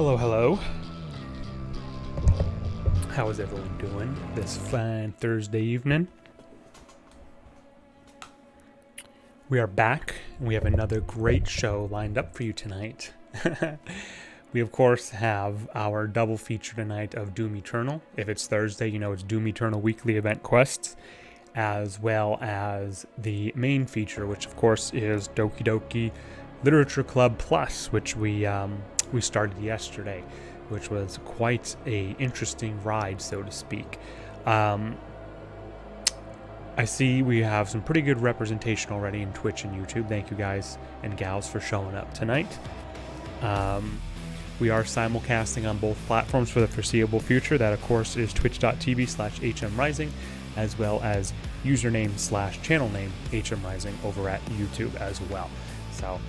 Hello, hello. How is everyone doing this fine Thursday evening? We are back, and we have another great show lined up for you tonight. We, of course, have our double feature tonight of Doom Eternal. If it's Thursday, you know it's Doom Eternal Weekly Event Quests, as well as the main feature, which, of course, is Doki Literature Club Plus, which we started yesterday, which was quite a interesting ride, so to speak. I see we have some pretty good representation already in Twitch and YouTube. Thank you guys and gals for showing up tonight. We are simulcasting on both platforms for the foreseeable future. That, of course, is twitch.tv/HMRising, as well as username/channel name HMRising over at YouTube as well. So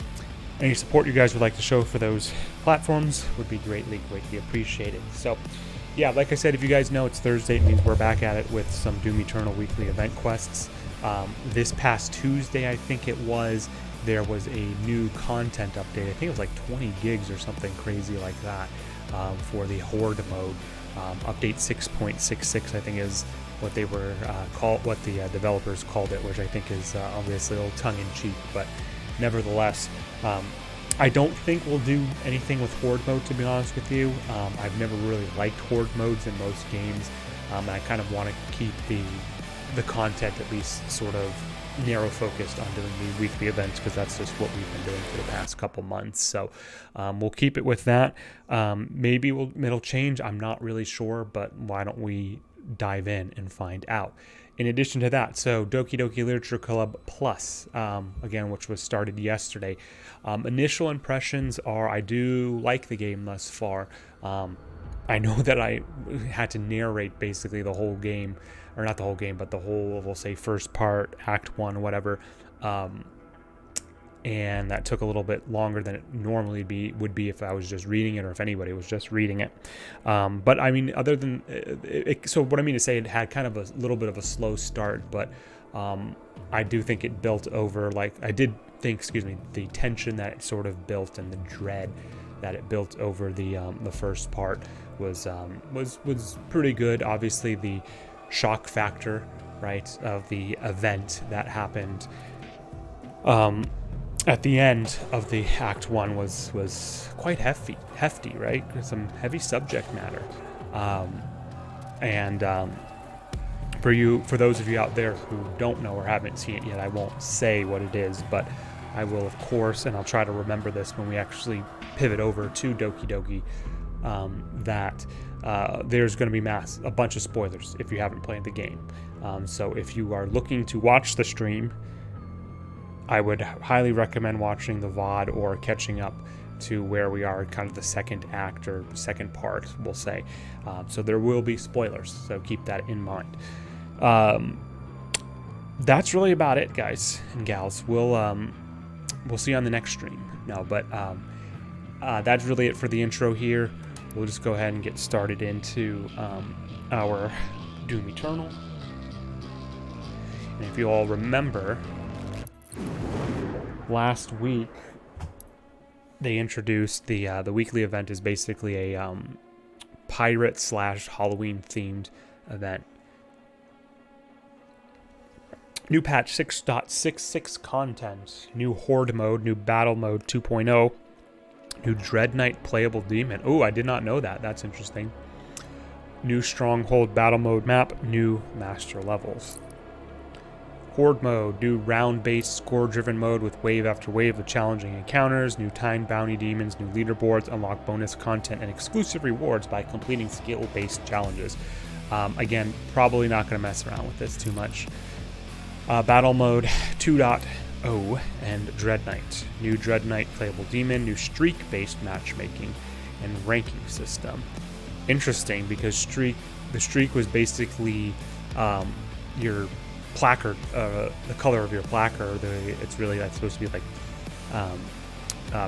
any support you guys would like to show for those platforms would be greatly appreciated. So yeah, like I said, if you guys know it's Thursday, it means we're back at it with some Doom Eternal weekly event quests. This past Tuesday, I think it was, there was a new content update. I think it was like 20 gigs or something crazy like that for the Horde mode. Update 6.66, I think, is what they were what the developers called it, which I think is obviously a little tongue-in-cheek, but nevertheless, I don't think we'll do anything with Horde mode, to be honest with you. I've never really liked Horde modes in most games, and I kind of want to keep the content at least sort of narrow focused on doing the weekly events, because that's just what we've been doing for the past couple months. So we'll keep it with that. Maybe it'll change. I'm not really sure, but why don't we dive in and find out. In addition to that, so Doki Literature Club Plus, again, which was started yesterday. Initial impressions are I do like the game thus far. I know that I had to narrate basically the whole game, or not the whole game, but the whole, we'll say, first part, Act 1, whatever. And that took a little bit longer than it normally would be if I was just reading it, or if anybody was just reading it. But I mean, other than so what I mean to say, it had kind of a little bit of a slow start, but I do think it built over, like, I did think, the tension that it sort of built and the dread that it built over the first part was pretty good. Obviously, the shock factor, right, of the event that happened at the end of the Act 1 was quite hefty, right? Some heavy subject matter. For those of you out there who don't know or haven't seen it yet, I won't say what it is, but I will, of course, and I'll try to remember this when we actually pivot over to Doki, that there's going to be a bunch of spoilers if you haven't played the game. So if you are looking to watch the stream, I would highly recommend watching the VOD or catching up to where we are, kind of the second act or second part, we'll say. So there will be spoilers, so keep that in mind. That's really about it, guys and gals. We'll see you on the next stream. No, but that's really it for the intro here. We'll just go ahead and get started into our Doom Eternal. And if you all remember, last week they introduced the weekly event is basically a pirate / Halloween themed event. New patch 6.66 content, new Horde mode, new battle mode 2.0, new Dread Knight playable demon. Oh, I did not know that. That's interesting. New Stronghold battle mode map, new master levels. Horde mode, new round-based score-driven mode with wave after wave of challenging encounters, new timed bounty demons, new leaderboards, unlock bonus content, and exclusive rewards by completing skill-based challenges. Again, probably not going to mess around with this too much. Battle mode 2.0 and Dread Knight. New Dread Knight playable demon, new streak-based matchmaking, and ranking system. Interesting, because the streak was basically your placard, the color of your placard. It's really, that's supposed to be like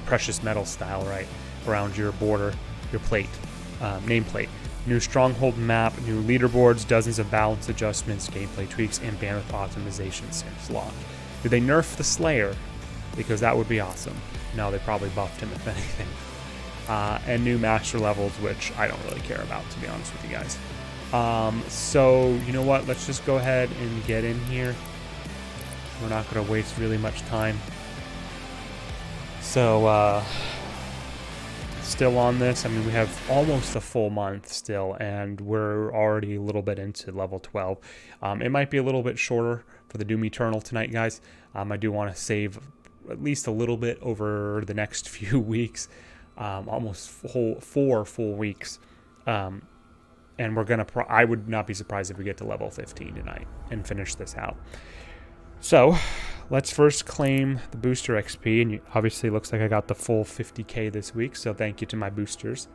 precious metal style, right, around your border, your plate, nameplate. New Stronghold map, new leaderboards, dozens of balance adjustments, gameplay tweaks, and bandwidth optimization since launch. Did they nerf the Slayer? Because that would be awesome. No, they probably buffed him, if anything. and new master levels, which I don't really care about, to be honest with you guys. So, you know what? Let's just go ahead and get in here. We're not going to waste really much time. So, still on this. I mean, we have almost a full month still, and we're already a little bit into level 12. It might be a little bit shorter for the Doom Eternal tonight, guys. I do want to save at least a little bit over the next few weeks, almost 4 full weeks. And we're going to, I would not be surprised if we get to level 15 tonight and finish this out. So, let's first claim the booster XP, and obviously looks like I got the full 50k this week, so thank you to my boosters.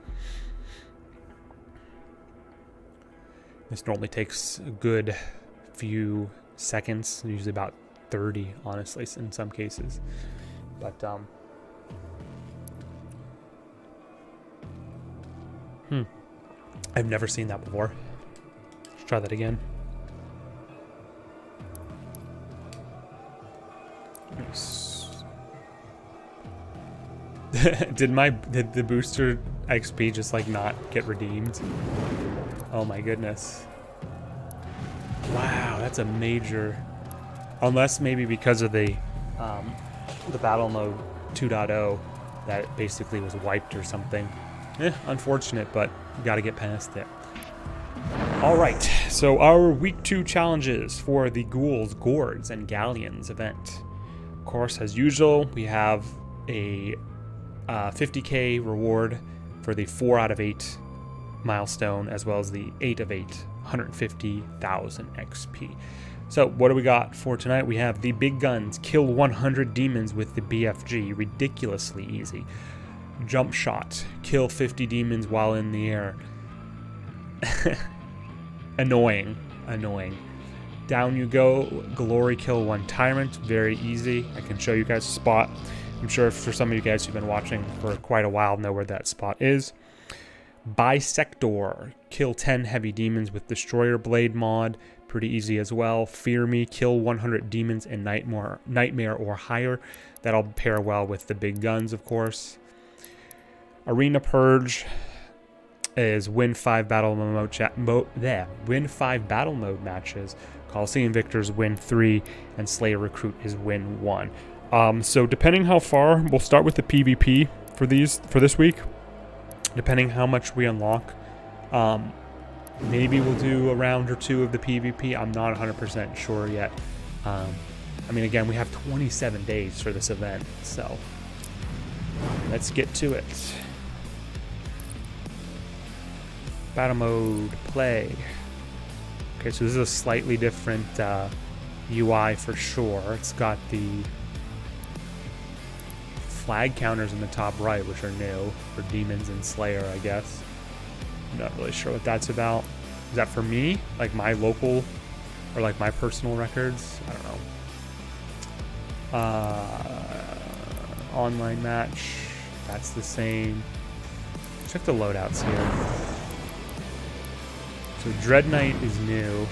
This normally takes a good few seconds, usually about 30, honestly, in some cases. But, I've never seen that before. Let's try that again. Did the booster XP just like not get redeemed? Oh my goodness. Wow, that's a major, unless maybe because of the battle mode 2.0 that basically was wiped or something. Unfortunate, but got to get past it. All right, so our week 2 challenges for the Ghouls, Gourds, and Galleons event. Of course, as usual, we have a 50k reward for the 4 out of 8 milestone, as well as the 8 of 8, 150,000 XP. So what do we got for tonight? We have the big guns, kill 100 demons with the BFG, ridiculously easy. Jump shot, kill 50 demons while in the air. Annoying. Down you go, glory, kill 1 tyrant, very easy. I can show you guys a spot. I'm sure for some of you guys who've been watching for quite a while know where that spot is. Bisector, kill 10 heavy demons with Destroyer Blade mod, pretty easy as well. Fear Me, kill 100 demons in Nightmare or higher. That'll pair well with the big guns, of course. Arena Purge is win 5 battle mode matches. Coliseum Victors win 3, and Slayer Recruit is win 1. So depending how far, we'll start with the PvP for this week. Depending how much we unlock, maybe we'll do a round or 2 of the PvP. I'm not 100% sure yet. I mean, again, we have 27 days for this event, so let's get to it. Battle mode, play. Okay, so this is a slightly different UI for sure. It's got the flag counters in the top right, which are new for demons and Slayer, I guess. I'm not really sure what that's about. Is that for me? Like my local or like my personal records? I don't know. Online match, that's the same. Check the loadouts here. So Dread Knight is new.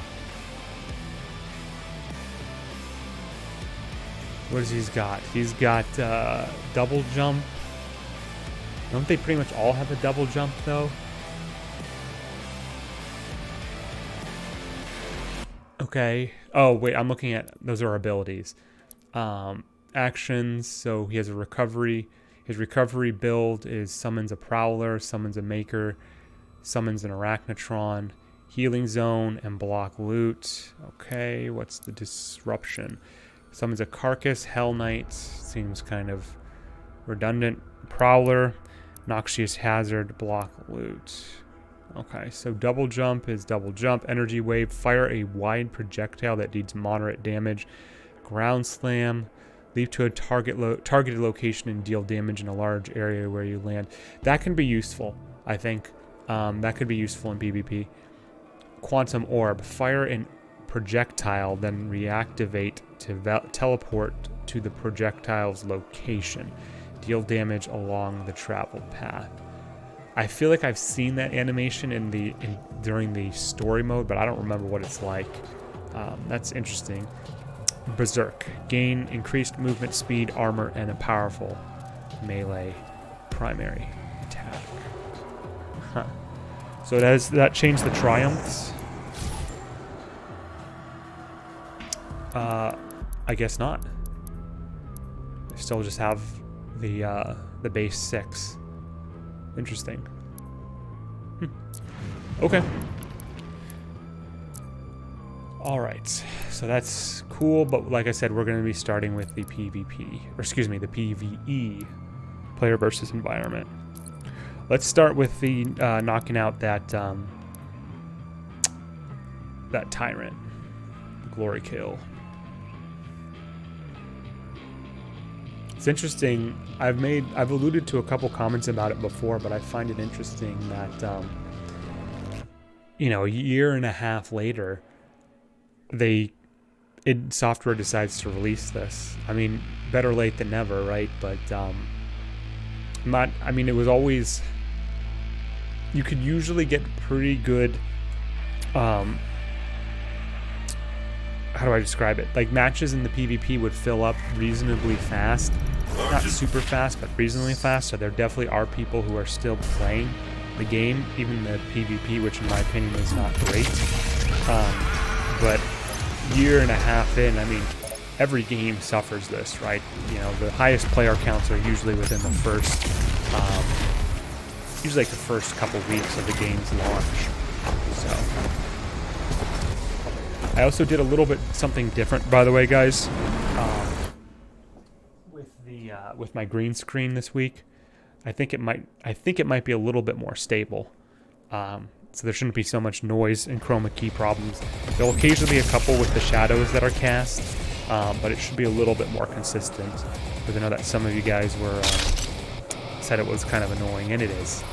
What does he's got? He's got double jump. Don't they pretty much all have a double jump though? Okay. Oh wait, I'm looking at those are abilities. Actions. So he has a recovery. His recovery build is summons a Prowler, summons a Maker, summons an Arachnotron, Healing Zone, and block loot. Okay, what's the disruption? Summons a Carcass, Hell Knight, seems kind of redundant. Prowler, Noxious Hazard, block loot. Okay, so double jump is double jump. Energy Wave, fire a wide projectile that deals moderate damage. Ground Slam, leap to a targeted location and deal damage in a large area where you land. That can be useful, I think. That could be useful in PvP. Quantum Orb, fire an projectile, then reactivate to teleport to the projectile's location. Deal damage along the travel path. I feel like I've seen that animation during the story mode, but I don't remember what it's like. That's interesting. Berserk, gain increased movement speed, armor, and a powerful melee primary attack. So that changed the triumphs? I guess not. I still just have the base 6. Interesting. Okay. All right. So that's cool, but like I said, we're going to be starting with the PvP, or excuse me, the PvE, player versus environment. Let's start with the knocking out that that tyrant, glory kill. It's interesting. I've alluded to a couple comments about it before, but I find it interesting that you know, a year and a half later, id Software decides to release this. I mean, better late than never, right? But I mean, it was always, you could usually get pretty good, how do I describe it? Like, matches in the PvP would fill up reasonably fast. Not super fast, but reasonably fast. So there definitely are people who are still playing the game, even the PvP, which in my opinion is not great. But year and a half in, I mean, every game suffers this, right? You know, the highest player counts are usually within the first, usually like the first couple weeks of the game's launch. So, I also did a little bit something different, by the way, guys, with my green screen this week. I think it might be a little bit more stable. So there shouldn't be so much noise and chroma key problems. There'll occasionally be a couple with the shadows that are cast, but it should be a little bit more consistent. Because I know that some of you guys were said it was kind of annoying, and it is.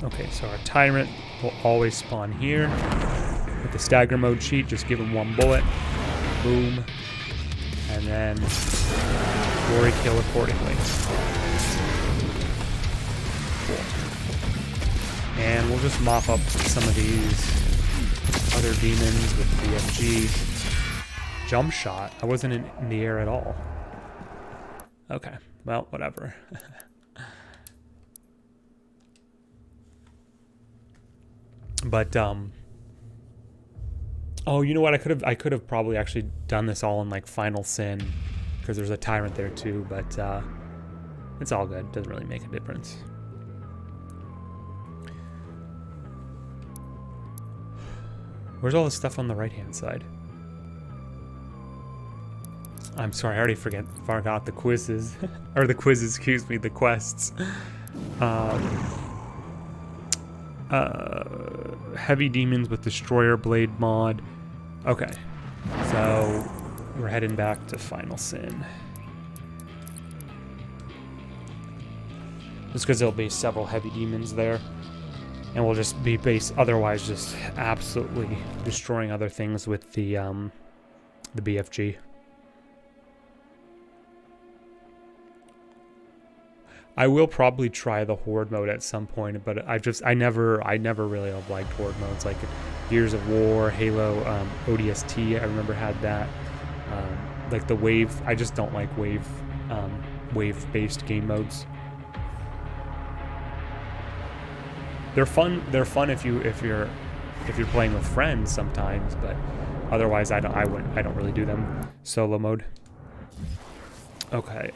Okay, so our tyrant will always spawn here. With the stagger mode cheat, just give him one bullet. Boom. And then glory kill accordingly. And we'll just mop up some of these other demons with BFG. Jump shot. I wasn't in the air at all. Okay. Well, whatever. But, oh, you know what? I could have probably actually done this all in, like, Final Sin. Because there's a tyrant there, too. But, it's all good. Doesn't really make a difference. Where's all the stuff on the right-hand side? I'm sorry, I already forgot the quizzes. Or the quizzes, excuse me, the quests. Heavy demons with destroyer blade mod. Okay, so we're heading back to Final Sin. Just because there'll be several heavy demons there. And we'll just be otherwise just absolutely destroying other things with the BFG. I will probably try the Horde mode at some point, but I never really have liked Horde modes. Like Gears of War, Halo, ODST, I remember had that. Like the Wave, I just don't like wave-based game modes. They're fun if you're playing with friends sometimes, but otherwise I don't really do them solo mode. Okay,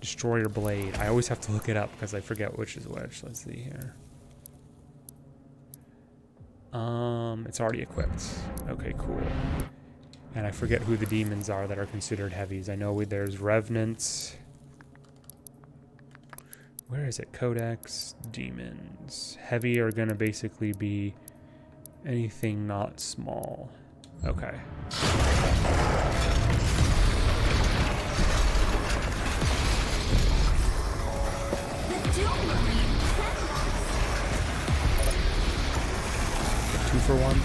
Destroyer Blade. I always have to look it up because I forget which is which. Let's see here. It's already equipped. Okay, cool. And I forget who the demons are that are considered heavies. I know there's Revenants. Where is it? Codex, demons. Heavy are gonna basically be anything not small. Okay. Two for one.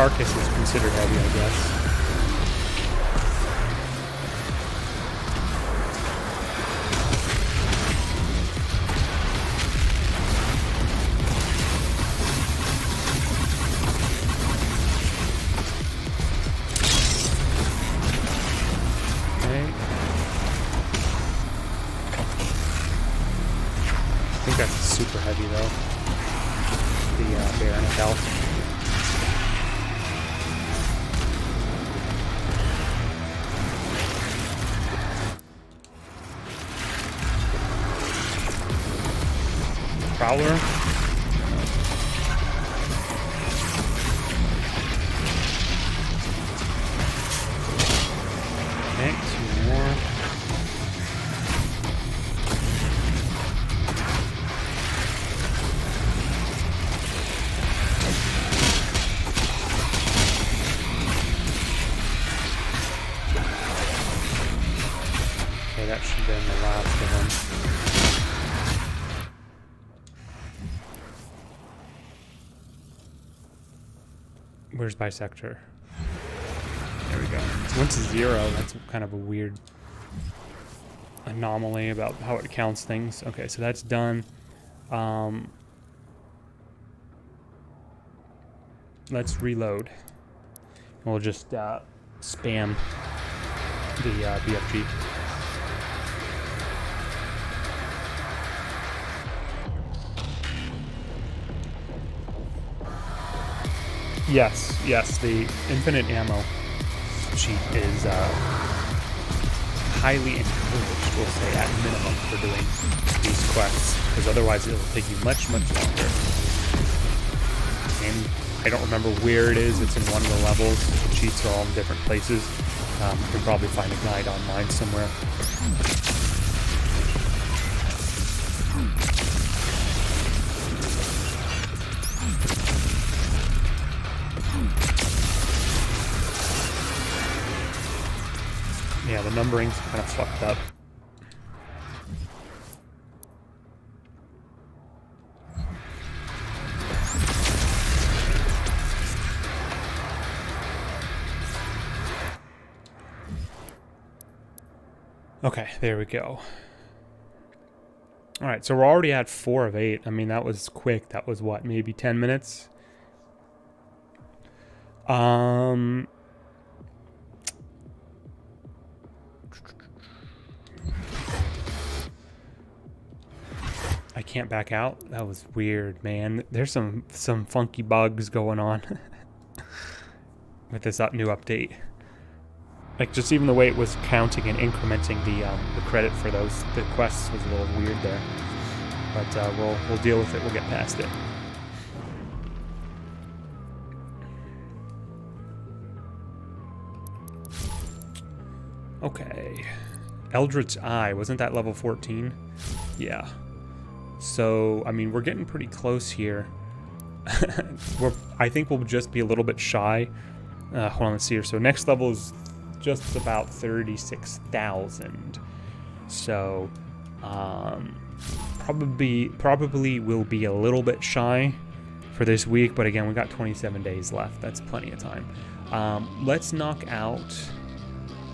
carcass is considered heavy, I guess. I think that's super heavy though. The Baron of Health. Prowler. Okay, 2 more. Okay, that should have been the last of them. Where's Bisector? There we go. So once it's 0, that's kind of a weird anomaly about how it counts things. Okay, so that's done. Let's reload. We'll just spam the BFG. Yes, the infinite ammo cheat is highly encouraged, we'll say, at minimum, for doing these quests, because otherwise it'll take you much, much longer. And I don't remember where it is. It's in one of the levels. The cheats are all in different places. You can probably find a guide online somewhere. Yeah, the numbering's kind of fucked up. Okay, there we go. Alright, so we're already at 4 of 8. I mean, that was quick. That was what, maybe 10 minutes? I can't back out. That was weird, man. There's some funky bugs going on with this new update. Like, just even the way it was counting and incrementing the credit for the quests was a little weird there. But we'll deal with it. We'll get past it. Okay. Eldritch Eye. Wasn't that level 14? Yeah. So, I mean, we're getting pretty close here. I think we'll just be a little bit shy. Hold on, let's see here. So next level is just about 36,000. So, probably will be a little bit shy for this week. But again, we got 27 days left. That's plenty of time. Let's knock out.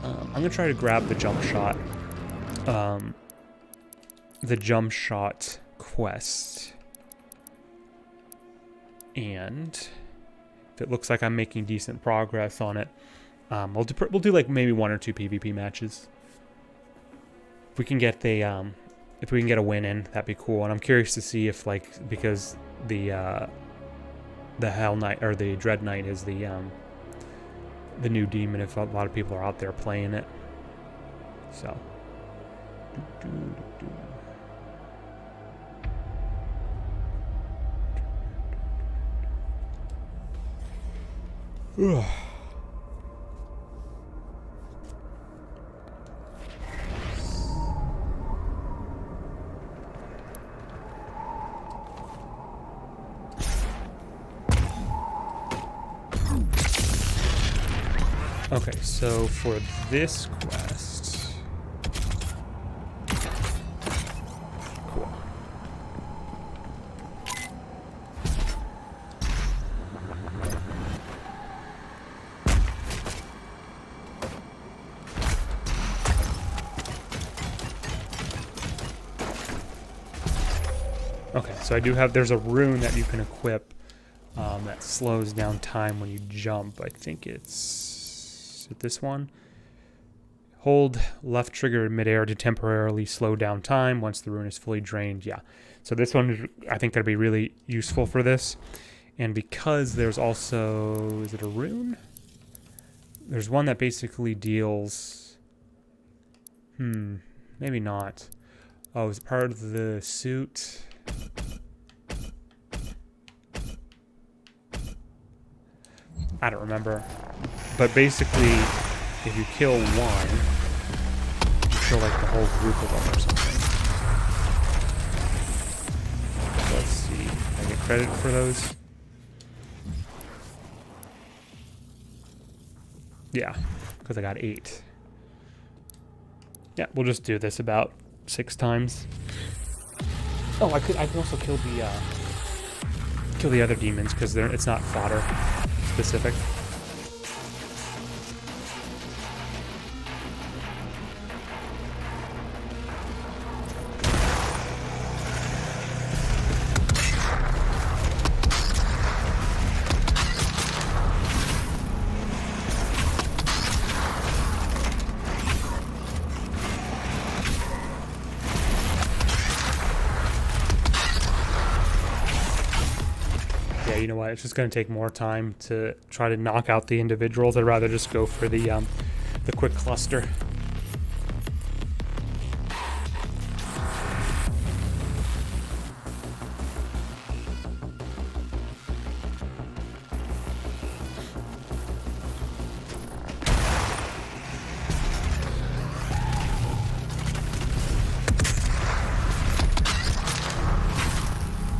I'm gonna try to grab the jump shot. The jump shot quest, and if it looks like I'm making decent progress on it, we'll do like maybe 1 or 2 PvP matches. If we can get a win in, that'd be cool. And I'm curious to see if, like, because the Hell Knight or the Dread Knight is the new demon, if a lot of people are out there playing it. So. Okay, so for this quest, cool. Okay, so I do have, there's a rune that you can equip that slows down time when you jump. I think it's this one. Hold left trigger in midair to temporarily slow down time once the rune is fully drained. Yeah, so this one is, I think, going to be really useful for this. And because there's also, is it a rune? There's one that basically deals, maybe not. Oh, it's part of the suit. I don't remember. But basically, if you kill one, you kill like the whole group of them or something. Let's see. I get credit for those. Yeah, because I got 8. Yeah, we'll just do this about 6 times. Oh, I can also kill the other demons because it's not fodder specific. You know what? It's just going to take more time to try to knock out the individuals. I'd rather just go for the quick cluster.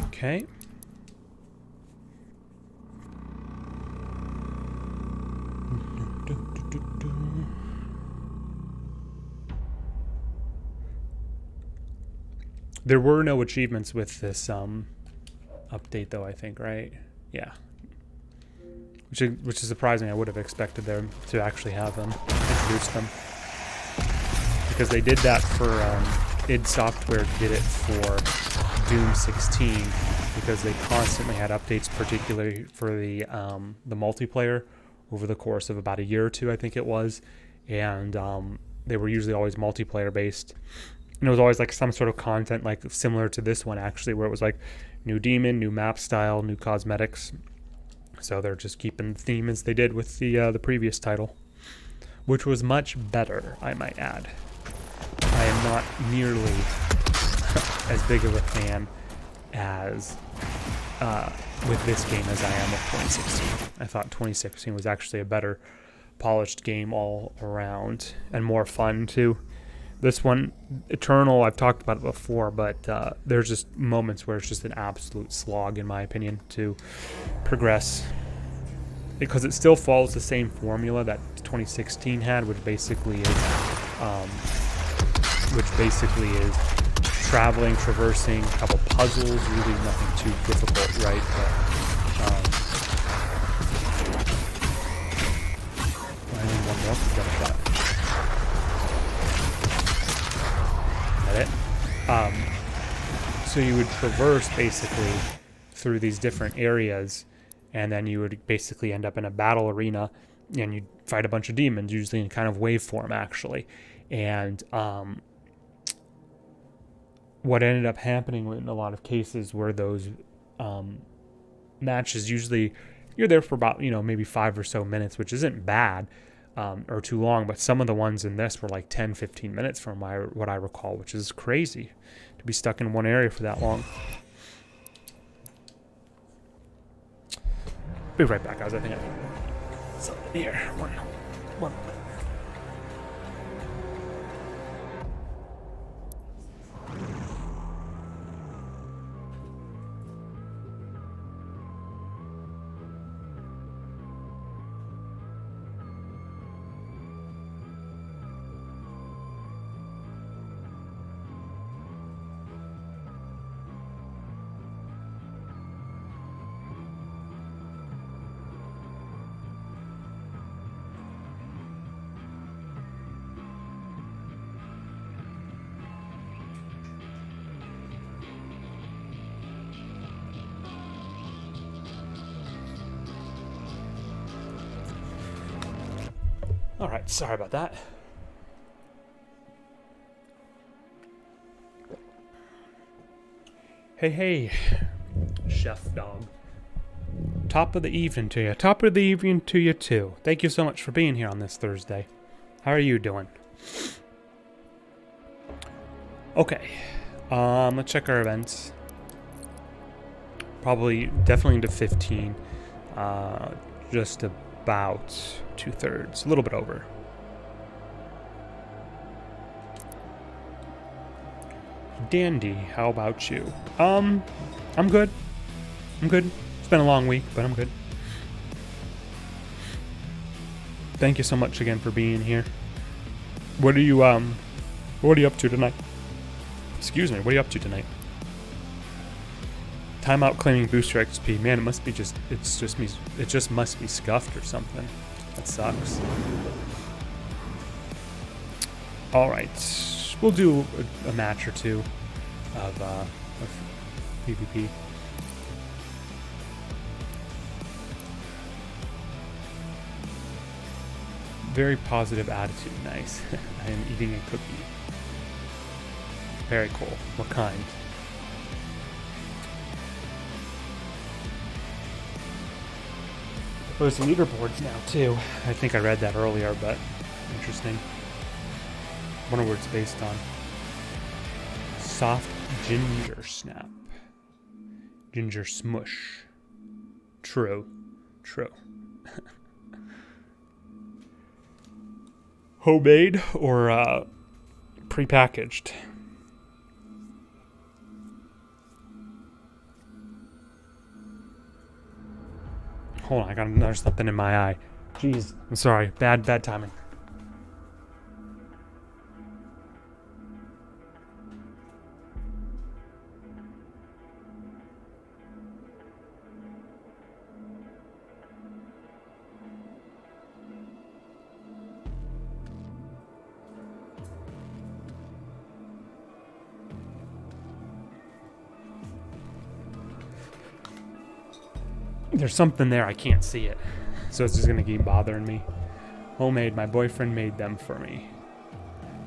Okay. There were no achievements with this update, though, I think, right? Yeah. Which is surprising. I would have expected them to actually have them, introduce them. Because they did that for, id Software did it for Doom 16, because they constantly had updates, particularly for the multiplayer, over the course of about a year or two, I think it was. And they were usually always multiplayer based. And it was always like some sort of content like similar to this one, actually, where it was like new demon, new map style, new cosmetics. So they're just keeping the theme as they did with the previous title, which was much better, I might add. I am not nearly as big of a fan as with this game as I am with 2016. I thought 2016 was actually a better polished game all around and more fun too. This one, Eternal, I've talked about it before, but there's just moments where it's just an absolute slog, in my opinion, to progress. Because it still follows the same formula that 2016 had, which basically is traveling, traversing, a couple puzzles, really nothing too difficult, right? But, I need one more to get a shot. So you would traverse basically through these different areas, and then you would basically end up in a battle arena, and you'd fight a bunch of demons, usually in kind of wave form, actually. And what ended up happening in a lot of cases were those matches, usually you're there for about, maybe 5 or so minutes, which isn't bad. Or too long, but some of the ones in this were like 10-15 minutes from what I recall, which is crazy to be stuck in one area for that long. Be right back, guys. I think I have something here. One. All right, sorry about that. Hey, Chef Dog. Top of the evening to you. Top of the evening to you, too. Thank you so much for being here on this Thursday. How are you doing? Okay. Let's check our events. Definitely into 15. Just about 2/3. A little bit over. Dandy, how about you? I'm good. It's been a long week, but I'm good. Thank you so much again for being here. What are you up to tonight? Excuse me, what are you up to tonight? Timeout claiming booster XP. Man, it must be scuffed or something. That sucks. Alright. We'll do a match or two of PvP. Very positive attitude. Nice. I am eating a cookie. Very cool. What kind? There's leaderboards now too. I think I read that earlier, but interesting. Wonder what it's based on. Soft ginger snap. Ginger smush. True. Homemade or prepackaged? Hold on, I got another something in my eye. Jeez, I'm sorry. Bad timing. There's something there, I can't see it. So it's just gonna keep bothering me. Homemade, my boyfriend made them for me.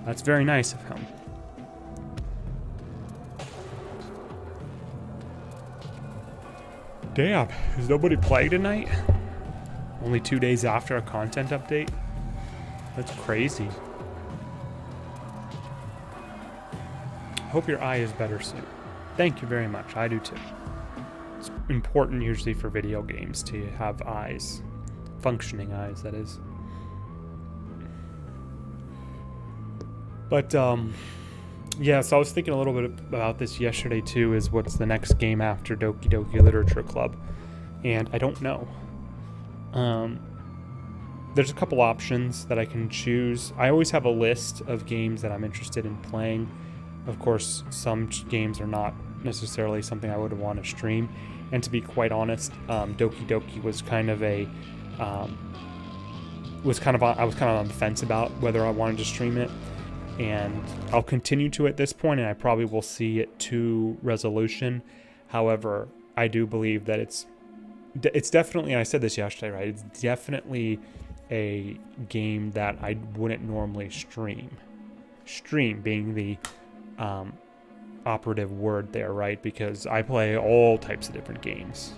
That's very nice of him. Damn, is nobody playing tonight? Only 2 days after a content update? That's crazy. Hope your eye is better soon. Thank you very much, I do too. It's important usually for video games to have eyes. Functioning eyes, that is. But, yeah, so I was thinking a little bit about this yesterday too, is what's the next game after Doki Doki Literature Club? And I don't know. There's a couple options that I can choose. I always have a list of games that I'm interested in playing. Of course, some games are not necessarily something I would want to stream, and to be quite honest, Doki Doki was kind of I was kind of on the fence about whether I wanted to stream it, and I'll continue to at this point, and I probably will see it to resolution. However, I do believe that it's definitely, and I said this yesterday, right? It's definitely a game that I wouldn't normally stream. Stream being the operative word there, right? Because I play all types of different games.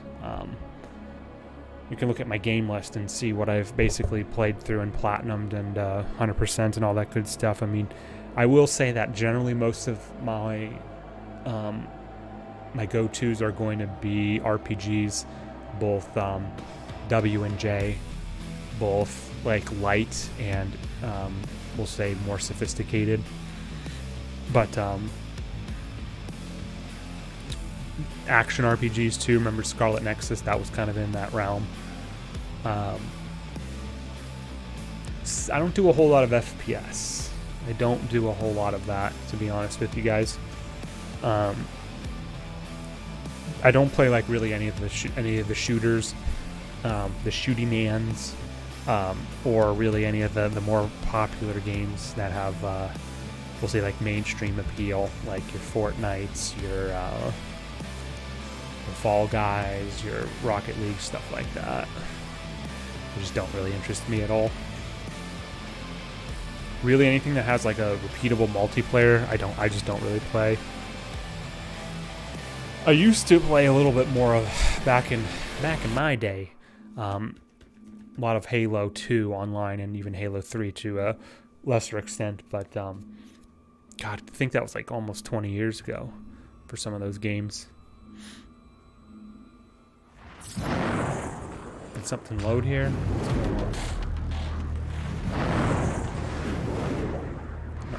You can look at my game list and see what I've basically played through and platinumed and 100% and all that good stuff. I mean, I will say that generally most of my my go-tos are going to be RPGs, both W and J, both like light and we'll say more sophisticated. But action RPGs too. Remember Scarlet Nexus? That was kind of in that realm. I don't do a whole lot of FPS. I don't do a whole lot of that, to be honest with you guys. I don't play like really any of the shooters, the shooty mans, or really any of the more popular games that have we'll say like mainstream appeal, like your Fortnites, your Fall Guys, your Rocket League, stuff like that. They just don't really interest me at all. Really, anything that has like a repeatable multiplayer, I just don't really play. I used to play a little bit more of back in my day. A lot of Halo 2 online and even Halo 3 to a lesser extent, but God, I think that was like almost 20 years ago for some of those games. Did something load here? What's going on?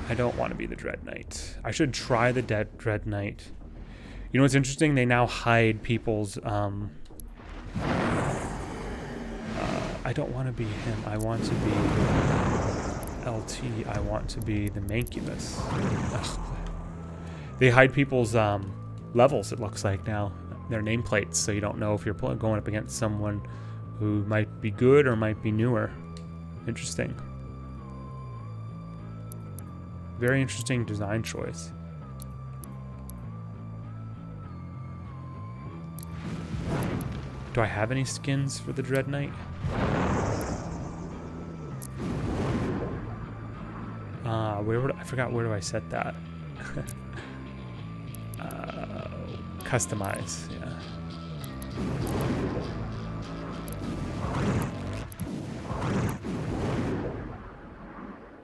I don't want to be the Dread Knight. I should try the Dread Knight. You know what's interesting? They now hide people's I don't want to be him. I want to be LT. I want to be the Mancubus. They hide people's levels, it looks like now. Their nameplates, so you don't know if you're going up against someone who might be good or might be newer. Interesting. Very interesting design choice. Do I have any skins for the Dread Knight? I forgot where do I set that? Customize, yeah.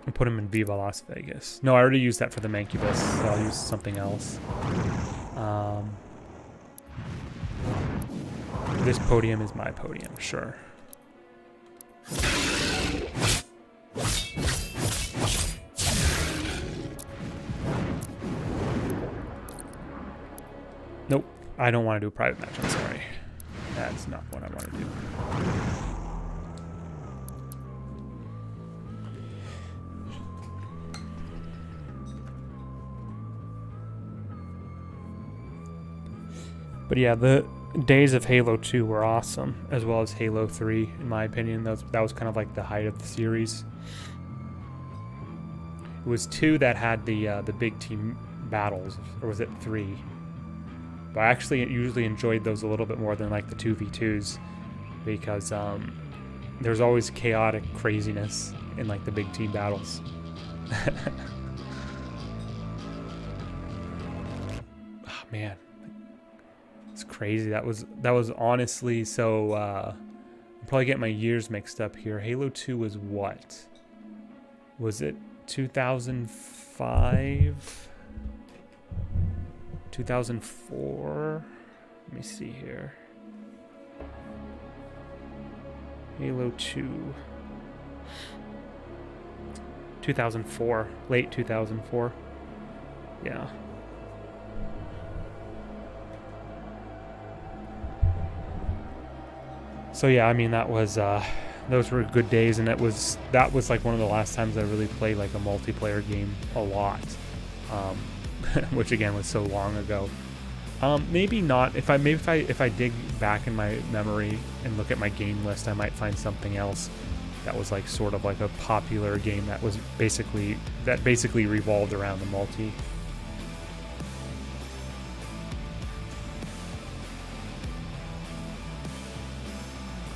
I'll put him in Viva Las Vegas. No, I already used that for the Mancubus, so I'll use something else. This podium is my podium, sure. Nope, I don't want to do a private match, I'm sorry. That's not what I want to do. But yeah, the days of Halo 2 were awesome, as well as Halo 3, in my opinion. That was kind of like the height of the series. It was 2 that had the big team battles, or was it 3? But I actually usually enjoyed those a little bit more than like the 2v2s, because there's always chaotic craziness in like the big team battles. Oh man, it's crazy. That was honestly so. I'm probably getting my years mixed up here. Halo 2 was what? Was it 2005? 2004? Let me see here. Halo 2. 2004. Late 2004. Yeah. So yeah, I mean those were good days, and that was like one of the last times I really played like a multiplayer game a lot. Which again was so long ago. Maybe not. If I dig back in my memory and look at my game list, I might find something else that was like sort of like a popular game that was basically revolved around the multi.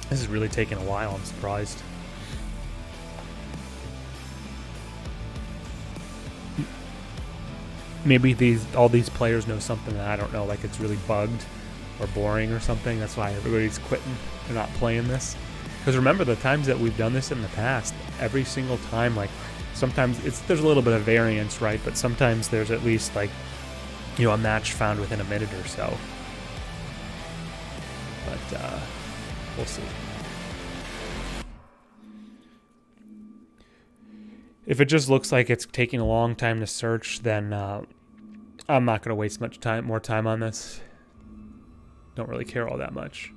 This is really taking a while. I'm surprised. Maybe all these players know something that I don't know, like it's really bugged or boring or something. That's why everybody's quitting. They're not playing this. Because remember, the times that we've done this in the past, every single time, like sometimes there's a little bit of variance, right? But sometimes there's at least like, you know, a match found within a minute or so. But we'll see. If it just looks like it's taking a long time to search, then I'm not going to waste more time on this. Don't really care all that much.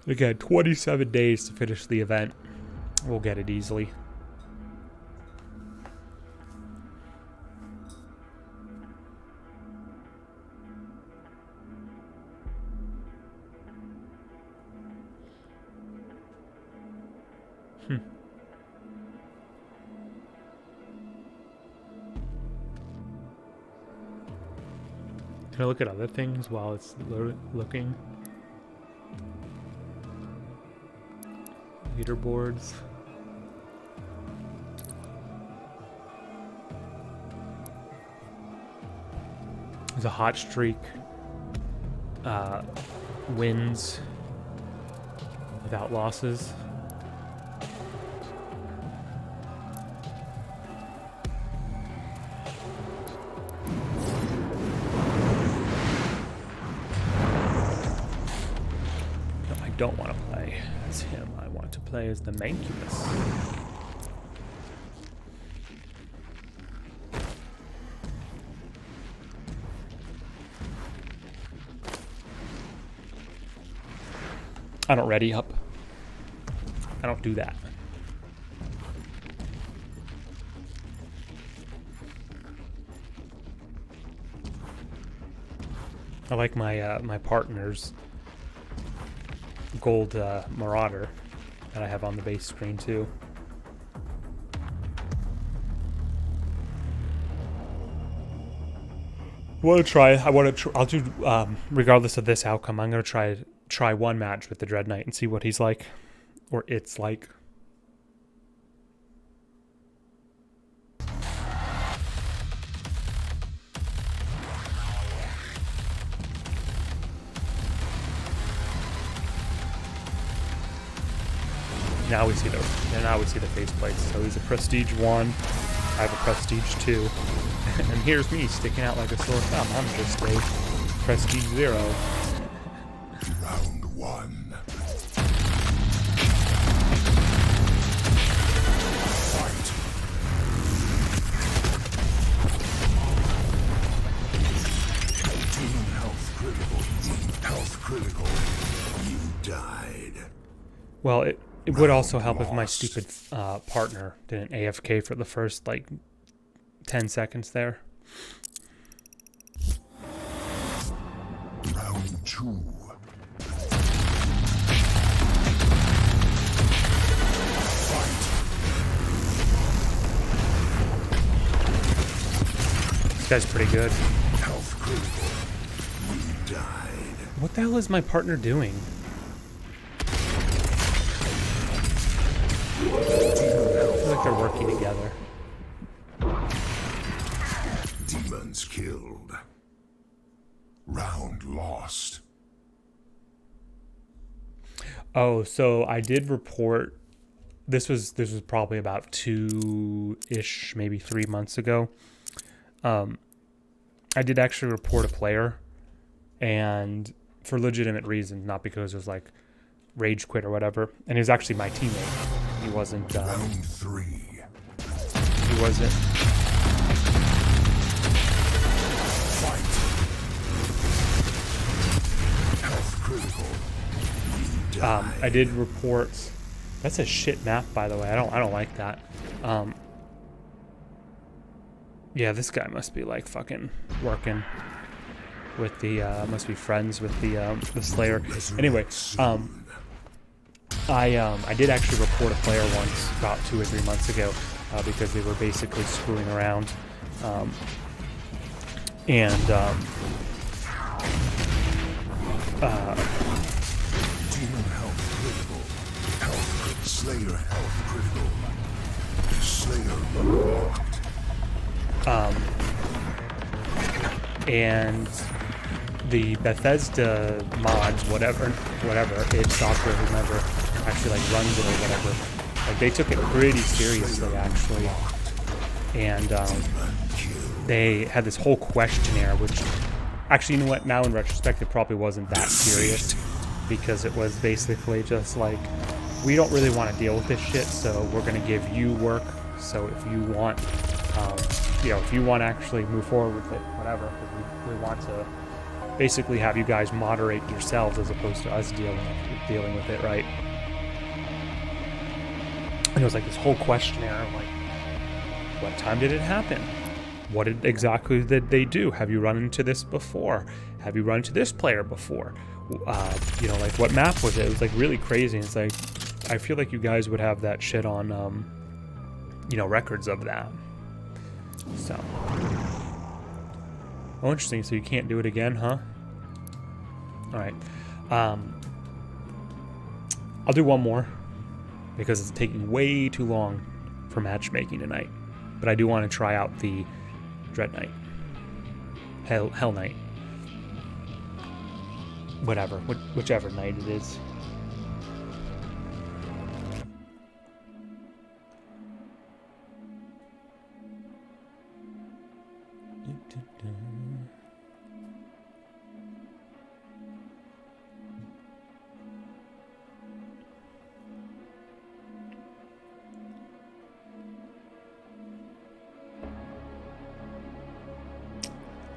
Again, 27 days to finish the event. We'll get it easily. Can I look at other things while it's looking? leaderboards. There's a hot streak. Wins without losses. No, I don't want to play as him. I want to play as the Mancubus. I don't ready up. I don't do that. I like my my partner's gold Marauder that I have on the base screen too. I'll do regardless of this outcome, I'm gonna try one match with the Dread Knight and see what he's like, or it's like. Now we see the faceplates. So he's a Prestige 1. I have a Prestige 2. And here's me sticking out like a sore thumb. I'm just a Prestige 0. Round 1. Fight. Team health critical. Health critical. You died. Well, it would also help if my stupid partner didn't AFK for the first, like, 10 seconds there. Round 2. This guy's pretty good. Health critical. You died. What the hell is my partner doing? I feel like they're working together. Demons killed. Round lost. Oh, so I did report. This was probably about 2-ish, maybe 3 months ago. I did actually report a player, and for legitimate reasons, not because it was like rage quit or whatever. And he was actually my teammate. He wasn't. Round 3. He wasn't. Fight. Health critical. You died. I did report. That's a shit map, by the way. I don't like that. Yeah, this guy must be like fucking working with the. Must be friends with the Slayer. Anyway, I did actually report a player once about 2 or 3 months ago because they were basically screwing around, Demon health critical. Health Slayer health critical. Slayer blocked. And the Bethesda mods, whatever, id Software, whomever actually like runs it or whatever, like they took it pretty seriously actually, and they had this whole questionnaire, which actually, you know what, now in retrospect it probably wasn't that serious, because it was basically just like, we don't really want to deal with this shit, so we're going to give you work. So if you want if you want to actually move forward with it, whatever, we want to basically have you guys moderate yourselves as opposed to us dealing with it, right? And it was like this whole questionnaire of like, what time did it happen? What exactly did they do? Have you run into this before? Have you run into this player before? Like what map was it? It was like really crazy. It's like, I feel like you guys would have that shit on, records of that. So, oh, interesting. So you can't do it again, huh? All right. I'll do one more. because it's taking way too long for matchmaking tonight. But I do want to try out the Dread Knight. Hell Knight. Whatever. Whichever knight it is.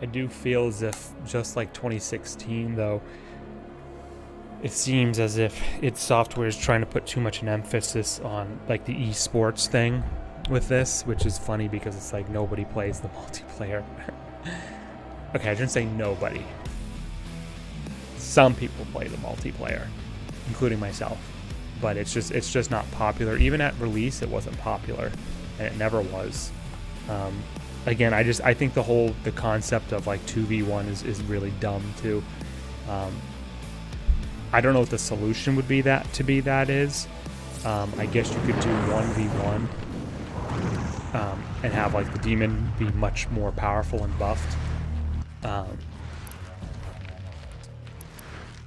I do feel as if, just like 2016, though, it seems as if its software is trying to put too much an emphasis on like the esports thing with this, which is funny because it's like nobody plays the multiplayer. Okay, I didn't say nobody. Some people play the multiplayer, including myself, but it's just not popular. Even at release, it wasn't popular, and it never was. Again, I think the concept of like 2v1 is really dumb too. I don't know what the solution would be that is. I guess you could do 1v1 and have like the demon be much more powerful and buffed.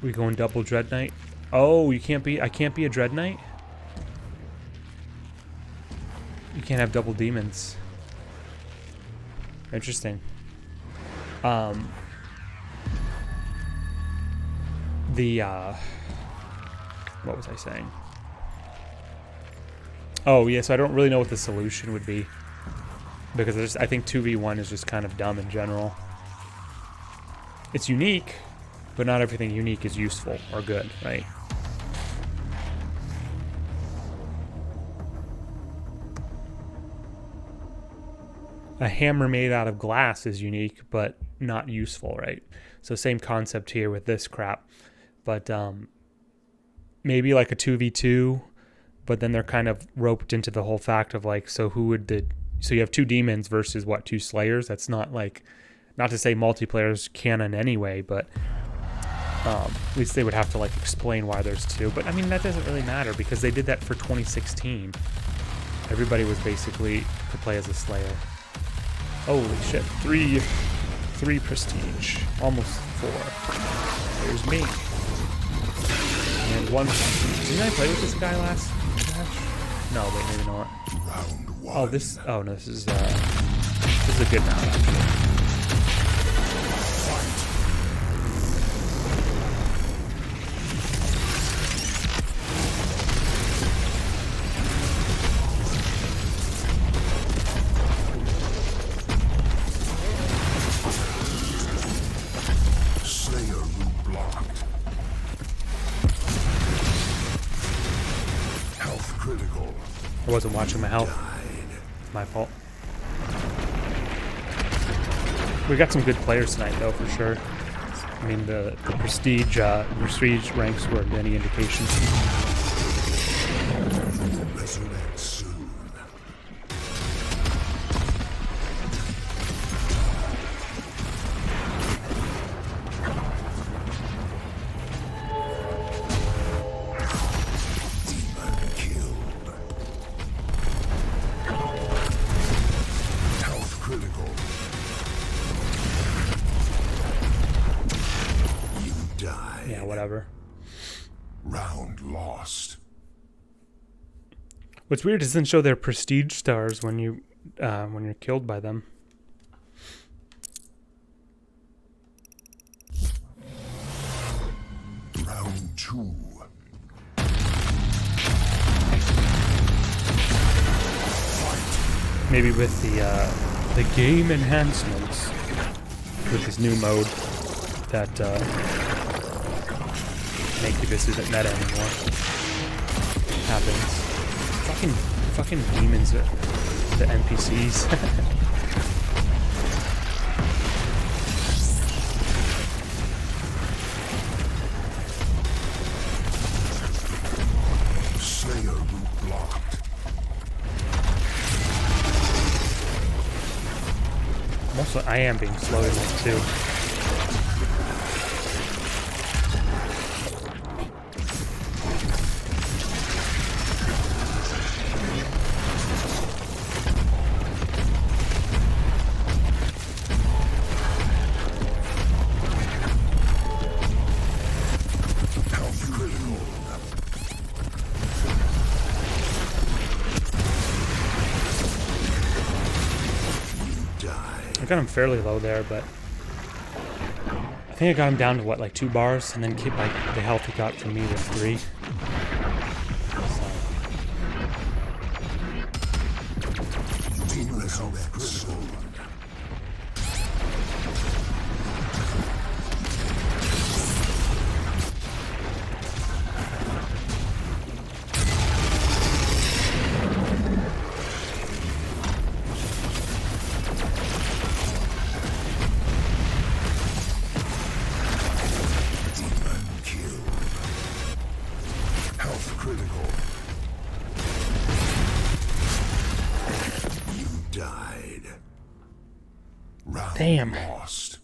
We going double Dread Knight? Oh, I can't be a Dread Knight? You can't have double demons. Interesting. What was I saying? Oh, yeah, so I don't really know what the solution would be. Because I think 2v1 is just kind of dumb in general. It's unique, but not everything unique is useful or good, right? A hammer made out of glass is unique, but not useful, right? So same concept here with this crap. But maybe like a 2v2, but then they're kind of roped into the whole fact of like, so you have two demons versus what, two slayers? That's not like, not to say multiplayer's canon anyway, but at least they would have to like explain why there's two. But I mean, that doesn't really matter because they did that for 2016. Everybody was basically could play as a slayer. Holy shit, three prestige, almost 4. There's me. And 1 prestige. Didn't I play with this guy last match? No, wait, maybe not. Oh, this is a good map, actually. I wasn't watching my health. My fault. We got some good players tonight, though, for sure. I mean, the prestige ranks were any indication. Resurrect soon. Yeah, whatever. Round lost. What's weird is it doesn't show their prestige stars when you're killed by them. Round 2. Maybe with the game enhancements with this new mode that Incubus isn't meta anymore. Happens. Fucking demons, the NPCs. Slayer route blocked. I am being slow in this too. I got him fairly low there, but I think I got him down to what, like 2 bars, and then keep like the health he got from me was 3. Damn. Lost.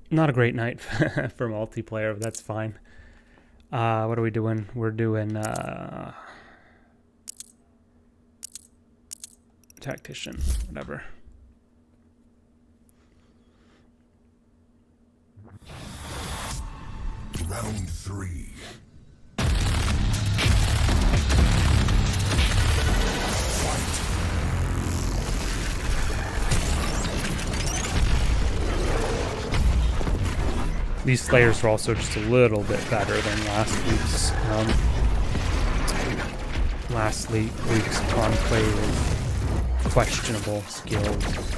Not a great night for multiplayer, but that's fine. What are we doing? We're doing tactician, whatever. Round 3. These Slayers are also just a little bit better than last week's. Week's Conclave of questionable skills.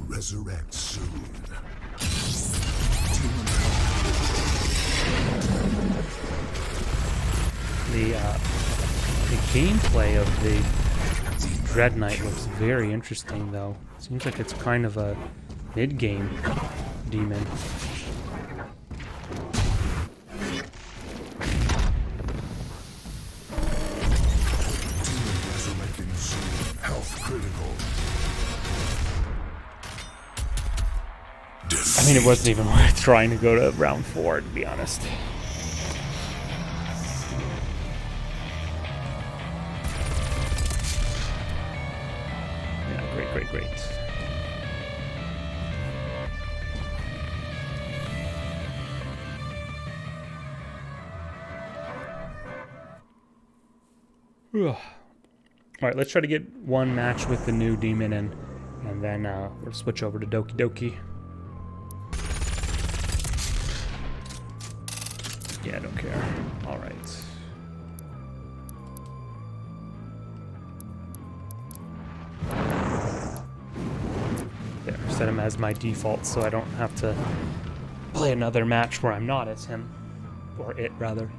Resurrect soon. The gameplay of the Dread Knight looks very interesting, though. Seems like it's kind of a mid-game demon. Resurrecting soon. Health critical. I mean, it wasn't even worth trying to go to round 4, to be honest. Yeah, great. Alright, let's try to get one match with the new demon in, and then we'll switch over to Doki Doki. Yeah, I don't care. Alright. There, set him as my default so I don't have to play another match where I'm not as him. Or it, rather.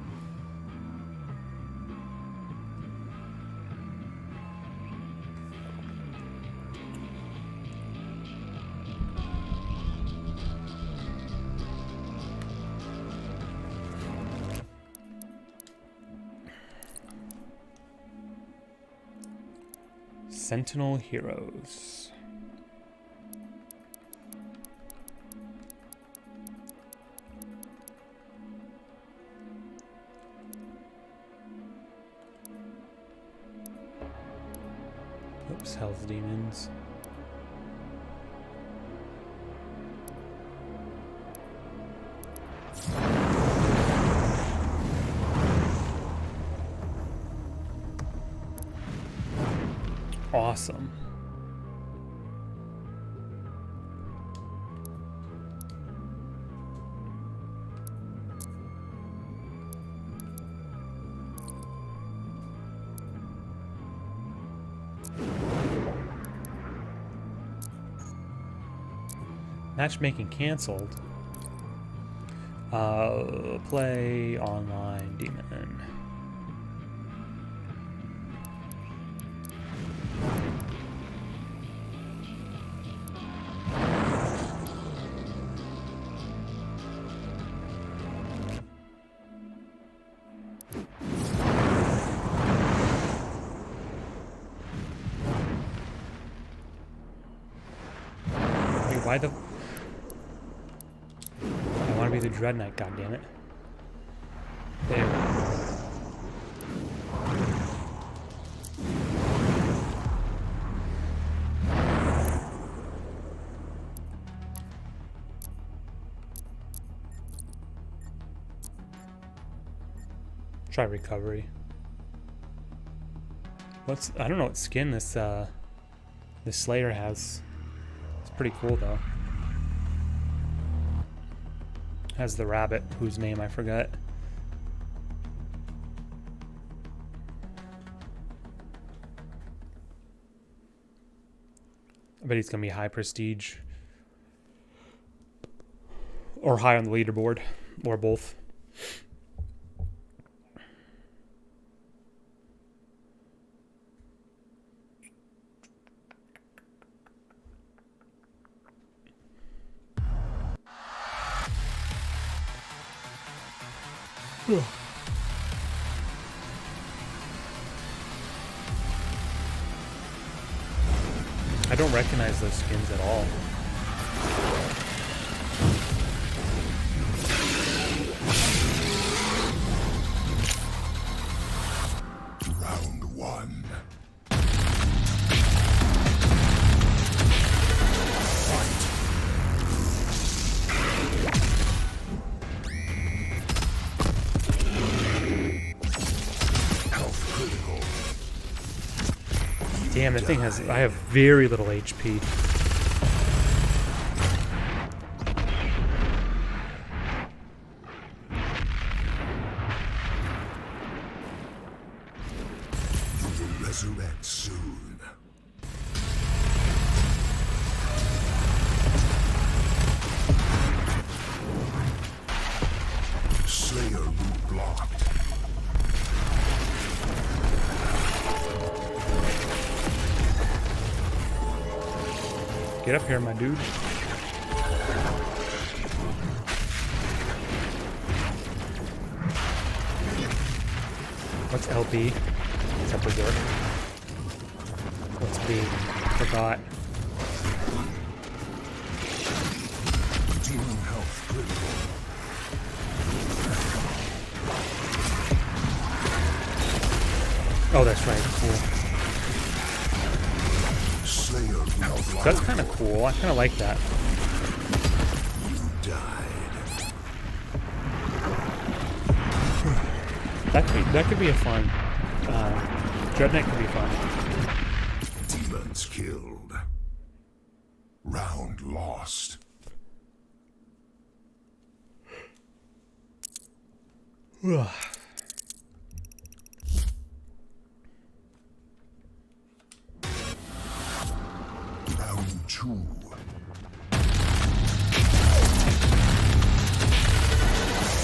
Sentinel Heroes. Oops, Hell's Demons. Awesome. Matchmaking canceled. Play online demon. Why the... I want to be the Dread Knight, goddammit. There. Try recovery. I don't know what skin this Slayer has. It's pretty cool though. Has the rabbit whose name I forgot. I bet he's gonna be high prestige. Or high on the leaderboard. Or both. I don't recognize those skins at all. Round one. Damn, that thing has... I have very little HP. You will resurrect soon. Slayer route blocked. Get up here, my dude. What's LB? What's up, Berserk? What's B? Forgot. Demon health critical. Oh, that's right. Cool. Slayer health. That's kind of cool. I kind of like that. You died. That could be a fun. Dread Knight could be fun. Demons killed. Round lost. Round two.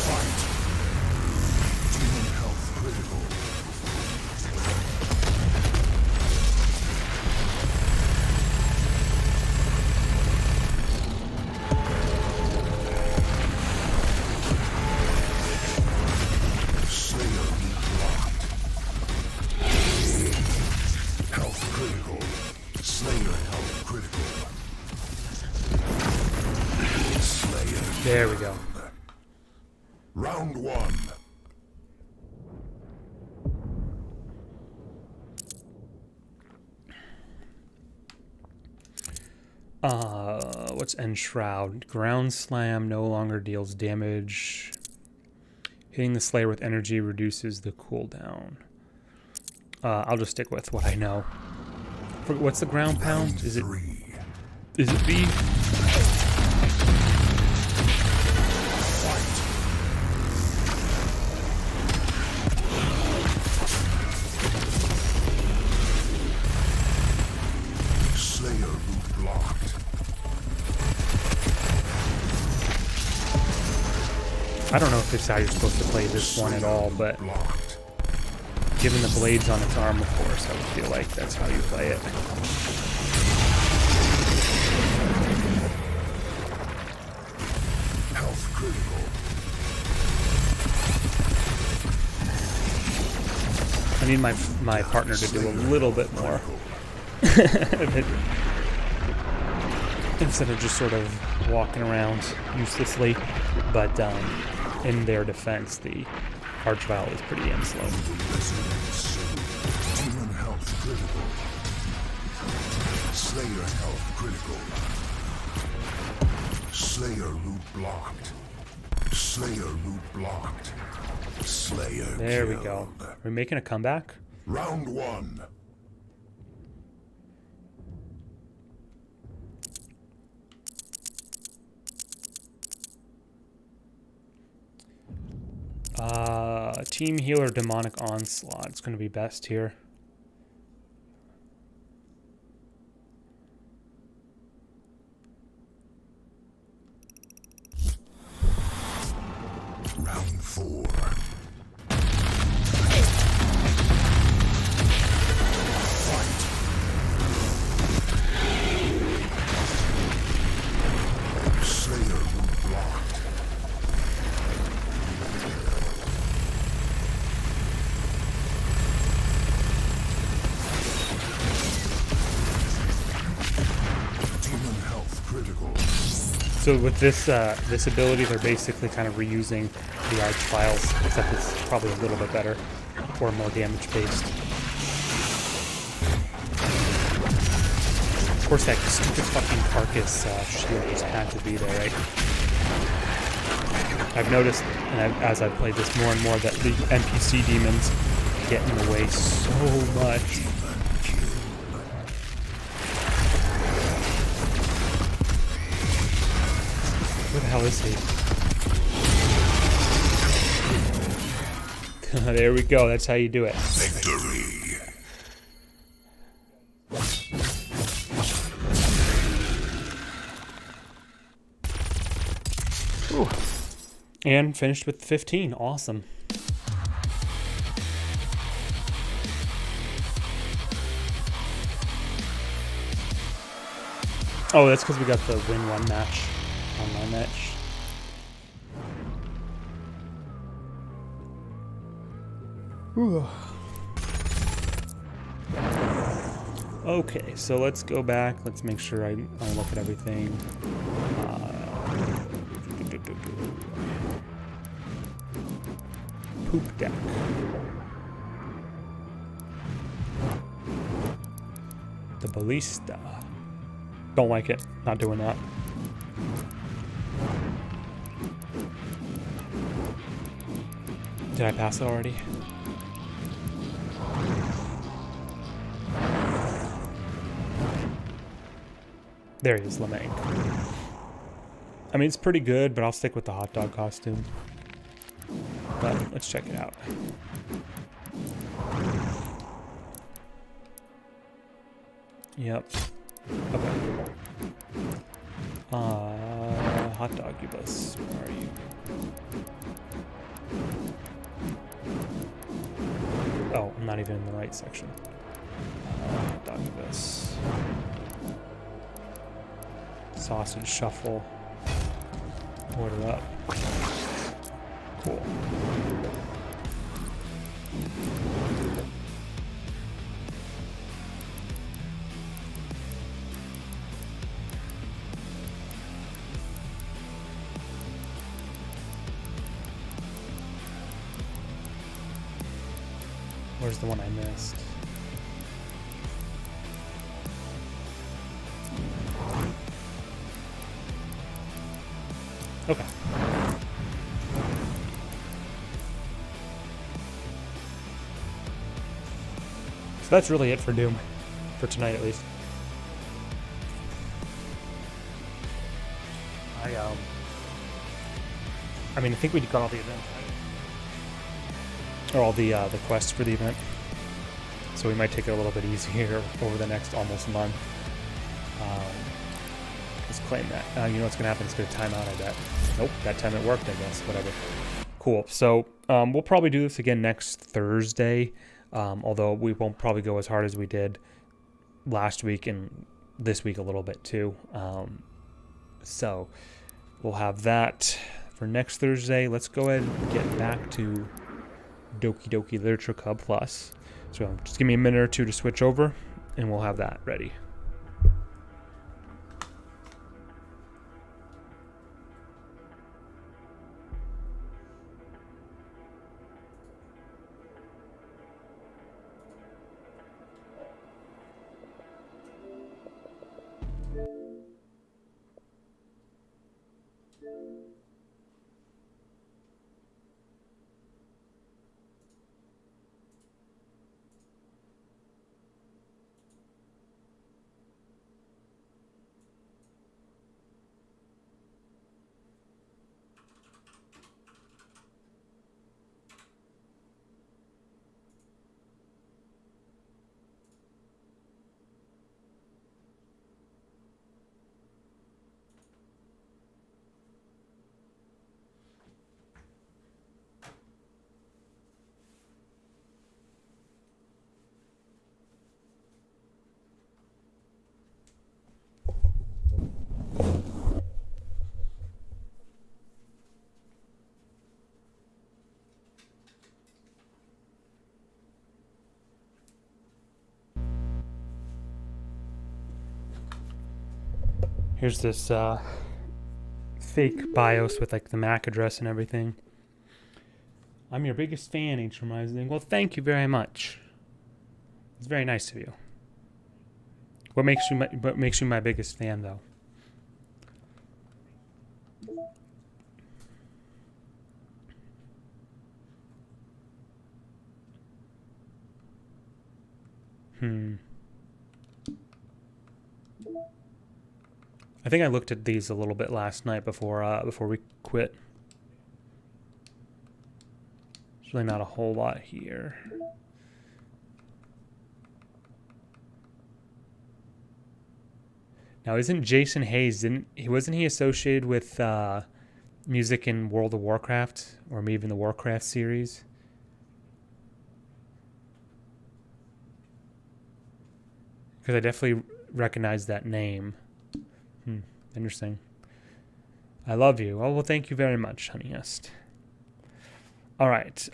Fight. Demon health critical. Slayer blocked. Health critical. Slayer health critical. Slayer. There we go. Round one. What's Enshroud? Ground Slam no longer deals damage. Hitting the Slayer with energy reduces the cooldown. I'll just stick with what I know. What's the ground pound? Is it B? Slayer route blocked. I don't know if this is how you're supposed to play this one at all, but Blocked. given the blades on its arm, of course, I would feel like that's how you play it. Health critical. I need my partner to do a little bit more. instead of just sort of walking around uselessly. But in their defense, the Archvile is pretty damn slow. Demon health critical. Slayer health critical. Slayer loot blocked. Slayer loot blocked. Slayer There we killed. go. We're making a comeback. Round one. Team Healer Demonic Onslaught. It's going to be best here. Round four. Slayer loot blocked. Demon health critical. So with this this ability, they're basically kind of reusing the Archviles, except it's probably a little bit better or more damage based. Of course, that stupid fucking carcass shield just had to be there, right? I've noticed, and as I've played this more and more, that the NPC demons get in the way so much. Where the hell is he? There we go. That's how you do it. Victory. Ooh. And finished with 15. Awesome. Oh, that's because we got the win one match. Online match. Ooh. Okay, so let's go back. Let's make sure I look at everything. Poop deck. The Ballista. Don't like it. Not doing that. Did I pass it already? There he is, Lemang. I mean, it's pretty good, but I'll stick with the hot dog costume. But let's check it out. Yep. Okay. Hot dog bus. Where are you? Oh, I'm not even in the right section. Hot dog bus. Sausage shuffle. Order up. Cool. Where's the one I missed? Okay. So that's really it for Doom. For tonight, at least. I mean, I think we got all the events, right? Or all the quests for the event. So we might take it a little bit easier over the next almost month. Let's claim that. You know what's going to happen? It's going to time out, I bet. Nope, that time it worked, I guess. Whatever. Cool. So we'll probably do this again next Thursday. Although we won't probably go as hard as we did last week and this week a little bit too. So we'll have that for next Thursday. Let's go ahead and get back to Doki Doki Literature Club Plus. So just give me a minute or two to switch over and we'll have that ready. Here's this fake BIOS with like the MAC address and everything. I'm your biggest fan, H.M. Rising. Well, thank you very much. It's very nice of you. What makes you my biggest fan, though? I think I looked at these a little bit last night before we quit. There's really not a whole lot here. Now, isn't Jason Hayes, wasn't he associated with music in World of Warcraft, or maybe even the Warcraft series? Because I definitely recognize that name. Interesting. I love you. Oh, well, thank you very much, honeyest. All right.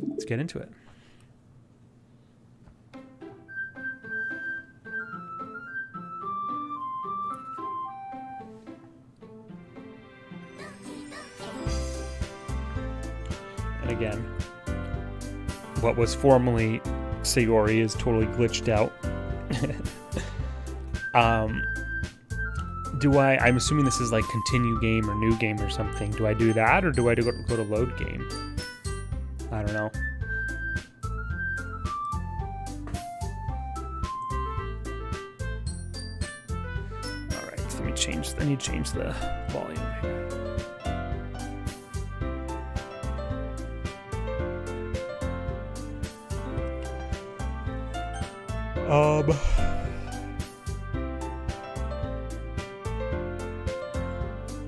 Let's get into it. And again, what was formerly Sayori is totally glitched out. I'm assuming this is like continue game or new game or something. Do I do that, or do I go to load game? I don't know. All right, let me change. I need to change the volume here.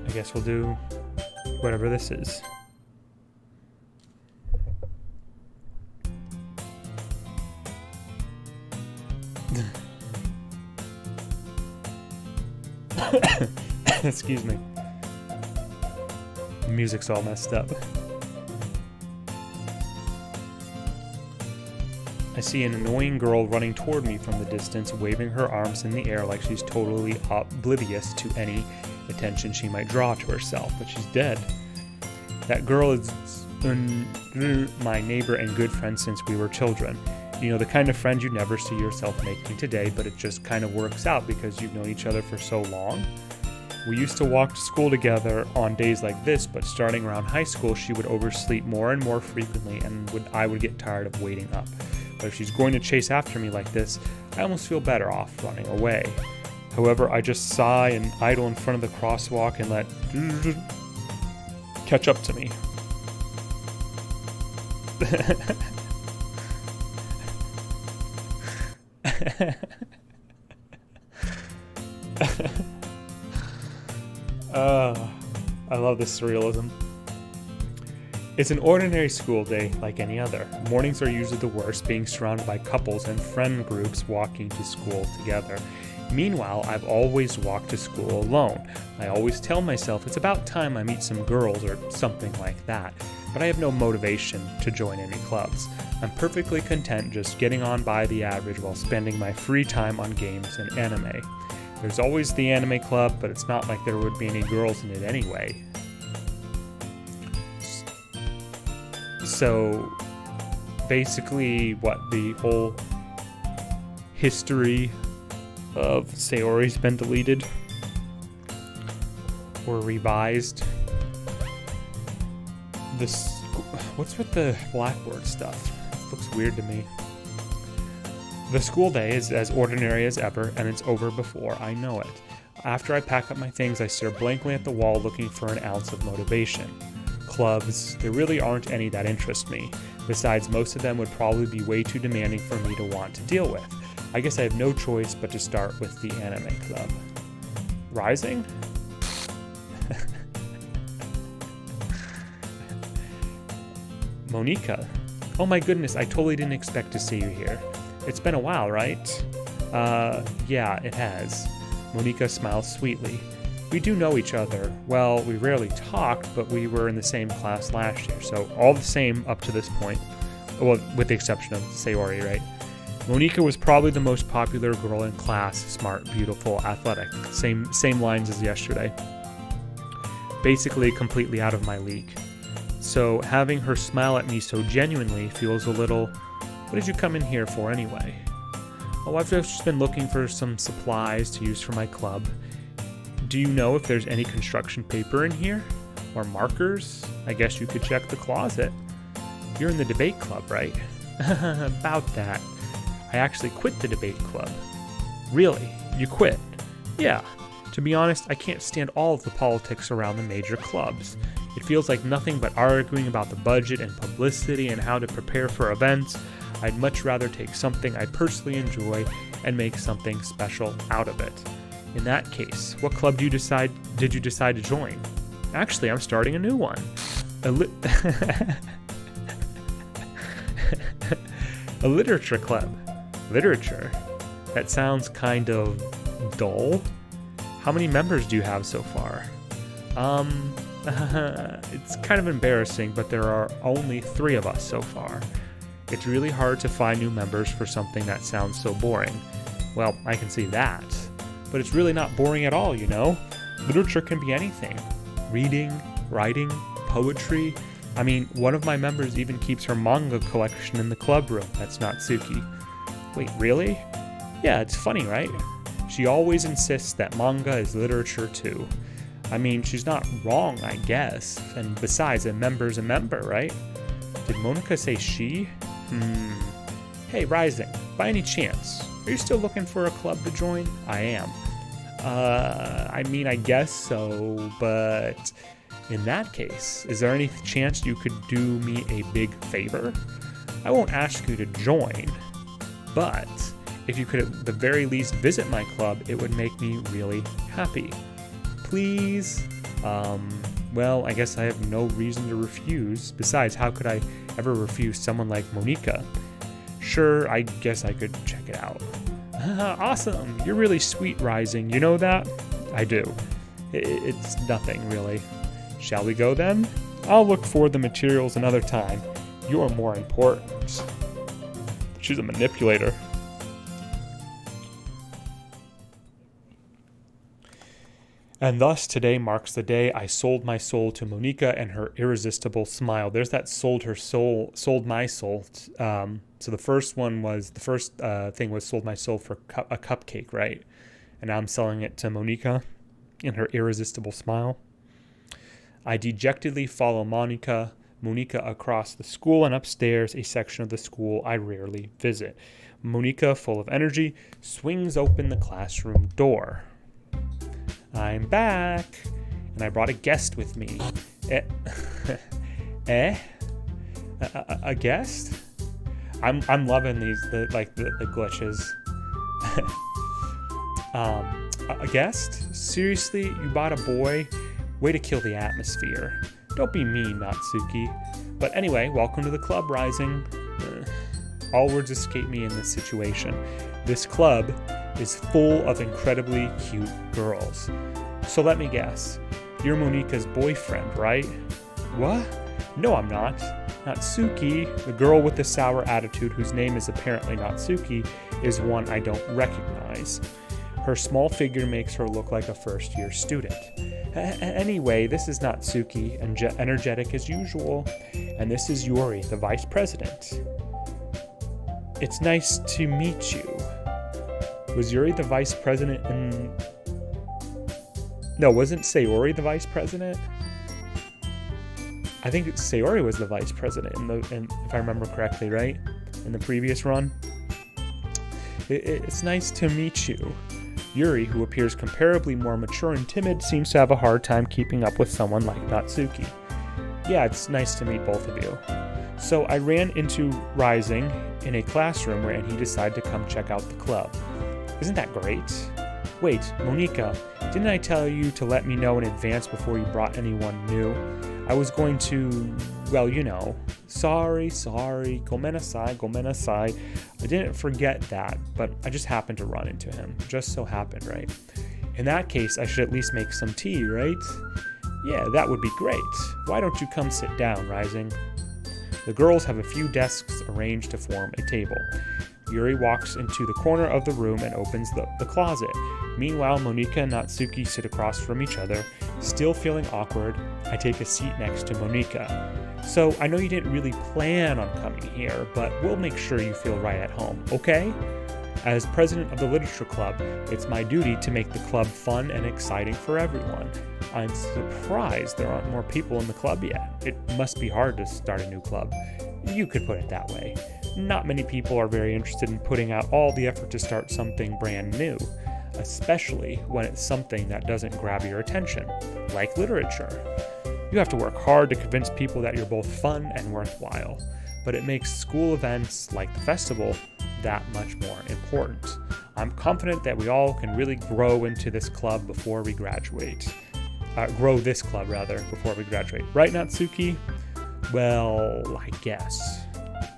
I guess we'll do whatever this is. Excuse me. The music's all messed up. I see an annoying girl running toward me from the distance, waving her arms in the air like she's totally oblivious to any attention she might draw to herself, but she's dead. That girl is my neighbor and good friend since we were children. You know, the kind of friend you never see yourself making today, but it just kind of works out because you've known each other for so long. We used to walk to school together on days like this, but starting around high school, she would oversleep more and more frequently, and I would get tired of waiting up. But if she's going to chase after me like this, I almost feel better off running away. However, I just sigh and idle in front of the crosswalk and let catch up to me. I love this surrealism. It's an ordinary school day like any other. Mornings are usually the worst, being surrounded by couples and friend groups walking to school together. Meanwhile, I've always walked to school alone. I always tell myself it's about time I meet some girls or something like that, but I have no motivation to join any clubs. I'm perfectly content just getting on by the average while spending my free time on games and anime. There's always the anime club, but it's not like there would be any girls in it anyway. So, basically, what the whole history of Sayori's been deleted or revised. What's with the Blackboard stuff? It looks weird to me. The school day is as ordinary as ever, and it's over before I know it. After I pack up my things, I stare blankly at the wall looking for an ounce of motivation. Clubs, there really aren't any that interest me. Besides, most of them would probably be way too demanding for me to want to deal with. I guess I have no choice but to start with the anime club. Rising? Monica. Oh my goodness, I totally didn't expect to see you here. It's been a while, right? Yeah, it has. Monica smiles sweetly. We do know each other. Well, we rarely talked, but we were in the same class last year, so all the same up to this point. Well, with the exception of Sayori, right? Monica was probably the most popular girl in class, smart, beautiful, athletic. Same lines as yesterday. Basically completely out of my league. So having her smile at me so genuinely feels a little, what did you come in here for anyway? Oh, I've just been looking for some supplies to use for my club. Do you know if there's any construction paper in here? Or markers? I guess you could check the closet. You're in the debate club, right? About that. I actually quit the debate club. Really? You quit? Yeah. To be honest, I can't stand all of the politics around the major clubs. It feels like nothing but arguing about the budget and publicity and how to prepare for events. I'd much rather take something I personally enjoy and make something special out of it. In that case, what club did you decide to join? Actually, I'm starting a new one. A literature club. Literature? That sounds kind of dull. How many members do you have so far? It's kind of embarrassing, but there are only 3 of us so far. It's really hard to find new members for something that sounds so boring. Well, I can see that. But it's really not boring at all, you know? Literature can be anything. Reading, writing, poetry. I mean, one of my members even keeps her manga collection in the club room. That's Natsuki. Wait, really? Yeah, it's funny, right? She always insists that manga is literature too. I mean, she's not wrong, I guess. And besides, a member's a member, right? Did Monica say she? Hey, Rising, by any chance, are you still looking for a club to join? I am. I mean, I guess so, but in that case, is there any chance you could do me a big favor? I won't ask you to join, but if you could at the very least visit my club, it would make me really happy. Please? Well, I guess I have no reason to refuse. Besides, how could I ever refuse someone like Monica? Sure, I guess I could check it out. Awesome! You're really sweet, Rising. You know that? I do. It's nothing, really. Shall we go then? I'll look for the materials another time. You're more important. She's a manipulator. And thus, today marks the day I sold my soul to Monica and her irresistible smile. There's that sold my soul. So the first thing was sold my soul for a cupcake, right? And now I'm selling it to Monica and her irresistible smile. I dejectedly follow Monica across the school and upstairs, a section of the school I rarely visit. Monica, full of energy, swings open the classroom door. I'm back, and I brought a guest with me. A guest? I'm loving the glitches. A guest? Seriously, you bought a boy? Way to kill the atmosphere. Don't be mean, Natsuki. But anyway, welcome to the club, Rising. All words escape me in this situation. This club is full of incredibly cute girls. So let me guess. You're Monica's boyfriend, right? What? No, I'm not. Natsuki, the girl with the sour attitude whose name is apparently Natsuki, is one I don't recognize. Her small figure makes her look like a first-year student. Anyway, this is Natsuki, energetic as usual, and this is Yuri, the vice president. It's nice to meet you. Was Yuri the vice president No, wasn't Sayori the vice president? I think Sayori was the vice president if I remember correctly, right? In the previous run. It's nice to meet you. Yuri, who appears comparably more mature and timid, seems to have a hard time keeping up with someone like Natsuki. Yeah, it's nice to meet both of you. So I ran into Rising in a classroom and he decided to come check out the club. Isn't that great? Wait, Monica, didn't I tell you to let me know in advance before you brought anyone new? I was going to, well, you know. Sorry, gomenasai. I didn't forget that, but I just happened to run into him. Just so happened, right? In that case, I should at least make some tea, right? Yeah, that would be great. Why don't you come sit down, Rising? The girls have a few desks arranged to form a table. Yuri walks into the corner of the room and opens the closet. Meanwhile, Monika and Natsuki sit across from each other. Still feeling awkward, I take a seat next to Monika. So, I know you didn't really plan on coming here, but we'll make sure you feel right at home, okay? As president of the Literature Club, it's my duty to make the club fun and exciting for everyone. I'm surprised there aren't more people in the club yet. It must be hard to start a new club. You could put it that way. Not many people are very interested in putting out all the effort to start something brand new, especially when it's something that doesn't grab your attention, like literature. You have to work hard to convince people that you're both fun and worthwhile, but it makes school events like the festival that much more important. I'm confident that we all can really grow into this club before we graduate. Grow this club, rather, before we graduate. Right, Natsuki? Well, I guess.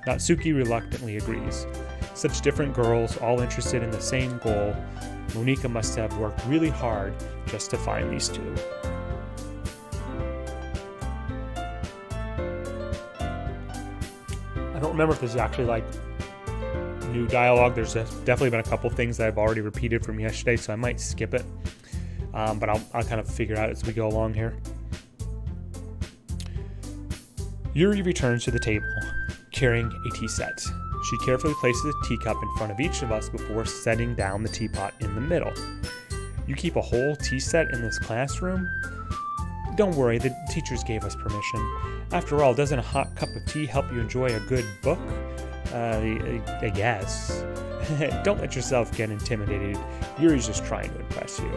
Natsuki reluctantly agrees. Such different girls, all interested in the same goal. Monika must have worked really hard just to find these two. I don't remember if this is actually like new dialogue. There's definitely been a couple things that I've already repeated from yesterday, so I might skip it. But I'll kind of figure out as we go along here. Yuri returns to the table, carrying a tea set. She carefully places a teacup in front of each of us before setting down the teapot in the middle. You keep a whole tea set in this classroom? Don't worry, the teachers gave us permission. After all, doesn't a hot cup of tea help you enjoy a good book? I guess. Don't let yourself get intimidated. Yuri's just trying to impress you.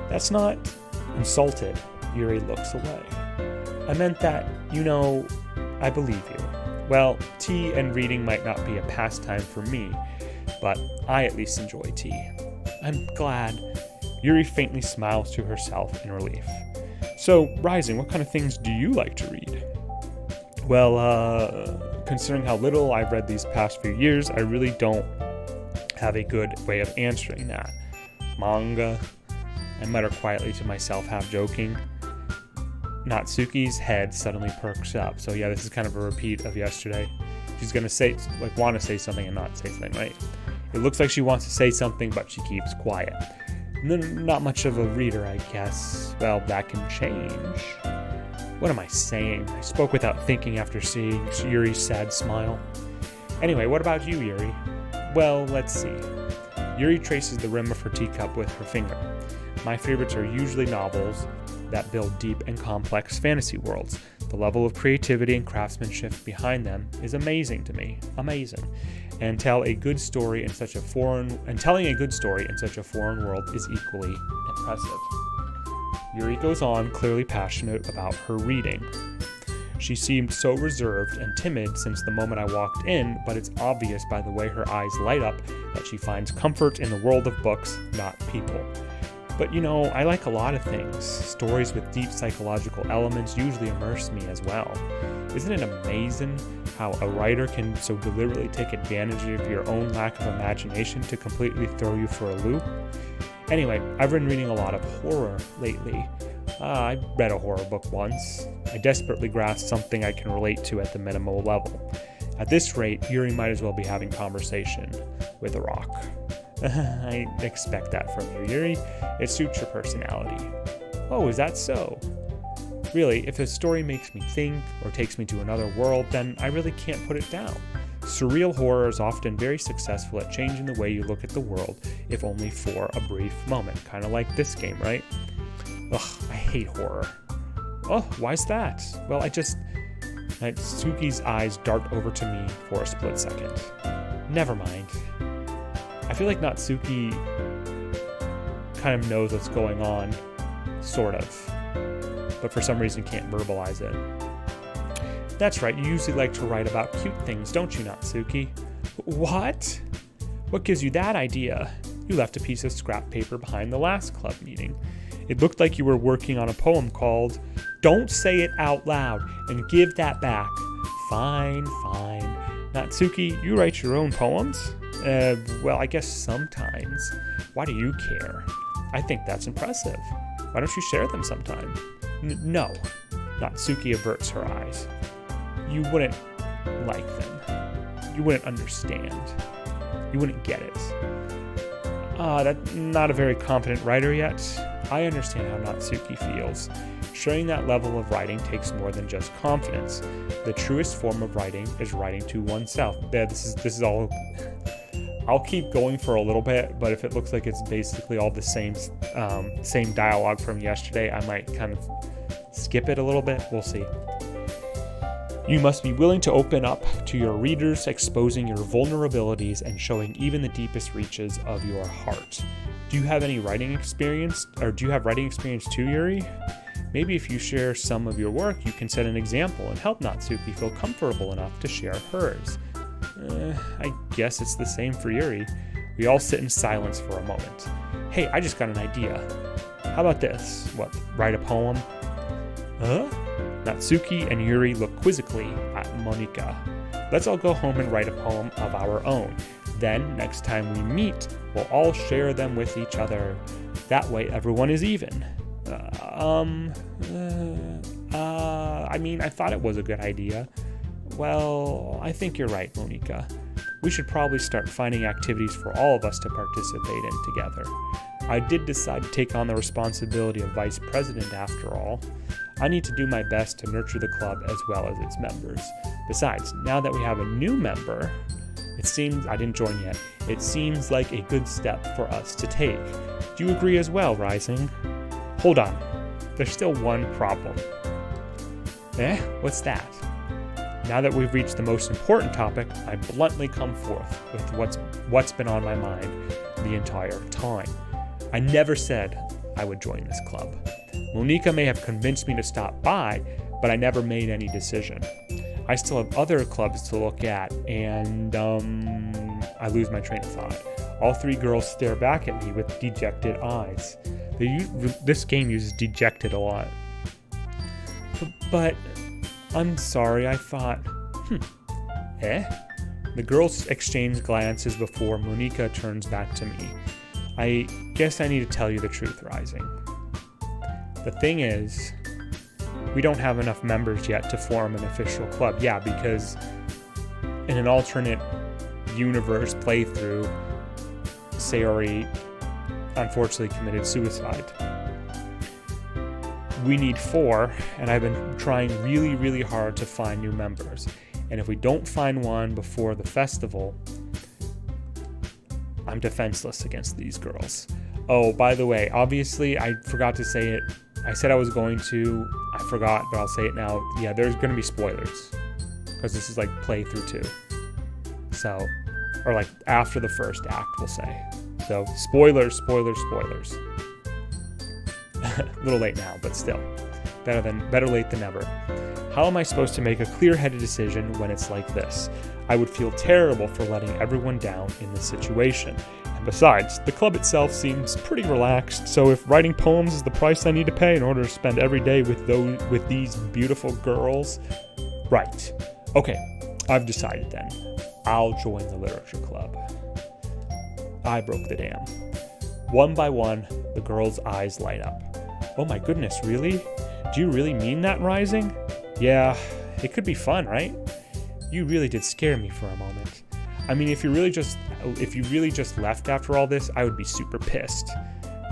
That's not... Insulted, Yuri looks away. I meant that, I believe you. Well, tea and reading might not be a pastime for me, but I at least enjoy tea. I'm glad. Yuri faintly smiles to herself in relief. So, Rising, what kind of things do you like to read? Well, considering how little I've read these past few years, I really don't have a good way of answering that. Manga, I mutter quietly to myself, half joking. Natsuki's head suddenly perks up. So yeah, this is kind of a repeat of yesterday. She's gonna want to say something and not say something, right? It looks like she wants to say something, but she keeps quiet. Not much of a reader, I guess. Well, that can change. What am I saying? I spoke without thinking after seeing Yuri's sad smile. Anyway, what about you, Yuri? Well, let's see. Yuri traces the rim of her teacup with her finger. My favorites are usually novels that build deep and complex fantasy worlds. The level of creativity and craftsmanship behind them is amazing to me. Amazing. And telling a good story in such a foreign world is equally impressive. Yuri goes on, clearly passionate about her reading. She seemed so reserved and timid since the moment I walked in, but it's obvious by the way her eyes light up that she finds comfort in the world of books, not people. But I like a lot of things. Stories with deep psychological elements usually immerse me as well. Isn't it amazing how a writer can so deliberately take advantage of your own lack of imagination to completely throw you for a loop? Anyway, I've been reading a lot of horror lately. I read a horror book once. I desperately grasped something I can relate to at the minimal level. At this rate, Yuri might as well be having conversation with a rock. I expect that from you, Yuri. It suits your personality. Oh, is that so? Really, if a story makes me think or takes me to another world, then I really can't put it down. Surreal horror is often very successful at changing the way you look at the world, if only for a brief moment. Kind of like this game, right? Ugh, I hate horror. Oh, why's that? Well, Natsuki's eyes dart over to me for a split second. Never mind. I feel like Natsuki kind of knows what's going on, sort of, but for some reason can't verbalize it. That's right, you usually like to write about cute things, don't you, Natsuki? What? What gives you that idea? You left a piece of scrap paper behind the last club meeting. It looked like you were working on a poem called, "Don't say it out loud and give that back." Fine. Natsuki, you write your own poems? Well, I guess sometimes. Why do you care? I think that's impressive. Why don't you share them sometime? No. Natsuki averts her eyes. You wouldn't like them. You wouldn't understand. You wouldn't get it. That's not a very confident writer yet. I understand how Natsuki feels. Sharing that level of writing takes more than just confidence. The truest form of writing is writing to oneself. Yeah, this is all. I'll keep going for a little bit, but if it looks like it's basically all the same dialogue from yesterday, I might kind of skip it a little bit. We'll see. You must be willing to open up to your readers, exposing your vulnerabilities and showing even the deepest reaches of your heart. Do you have any writing experience, or do you have writing experience too, Yuri? Maybe if you share some of your work, you can set an example and help Natsuki feel comfortable enough to share hers. I guess it's the same for Yuri. We all sit in silence for a moment. Hey, I just got an idea. How about this? What, write a poem? Huh? Natsuki and Yuri look quizzically at Monika. Let's all go home and write a poem of our own. Then, next time we meet, we'll all share them with each other. That way, everyone is even. I thought it was a good idea. Well, I think you're right, Monika. We should probably start finding activities for all of us to participate in together. I did decide to take on the responsibility of vice president after all. I need to do my best to nurture the club as well as its members. Besides, now that we have a new member, I didn't join yet. It seems like a good step for us to take. Do you agree as well, Rising? Hold on. There's still one problem. What's that? Now that we've reached the most important topic, I bluntly come forth with what's been on my mind the entire time. I never said I would join this club. Monika may have convinced me to stop by, but I never made any decision. I still have other clubs to look at, and I lose my train of thought. All three girls stare back at me with dejected eyes. This game uses dejected a lot. But I'm sorry, I thought, The girls exchange glances before Monika turns back to me. I guess I need to tell you the truth, Rising. The thing is, we don't have enough members yet to form an official club. Yeah, because in an alternate universe playthrough, Sayori unfortunately committed suicide. We need 4, and I've been trying really, really hard to find new members. And if we don't find one before the festival, I'm defenseless against these girls. Oh, by the way, obviously, I forgot to say it. I said I was going to. I forgot, but I'll say it now. Yeah, there's going to be spoilers. Because this is like playthrough 2. So, or like after the first act, we'll say. So, spoilers. A little late now, but still. Better late than never. How am I supposed to make a clear-headed decision when it's like this? I would feel terrible for letting everyone down in this situation. And besides, the club itself seems pretty relaxed, so if writing poems is the price I need to pay in order to spend every day with these beautiful girls... Right. Okay, I've decided then. I'll join the literature club. I broke the dam. One by one, the girls' eyes light up. Oh my goodness, really? Do you really mean that, Rising? Yeah, it could be fun, right? You really did scare me for a moment. I mean, if you really just left after all this, I would be super pissed.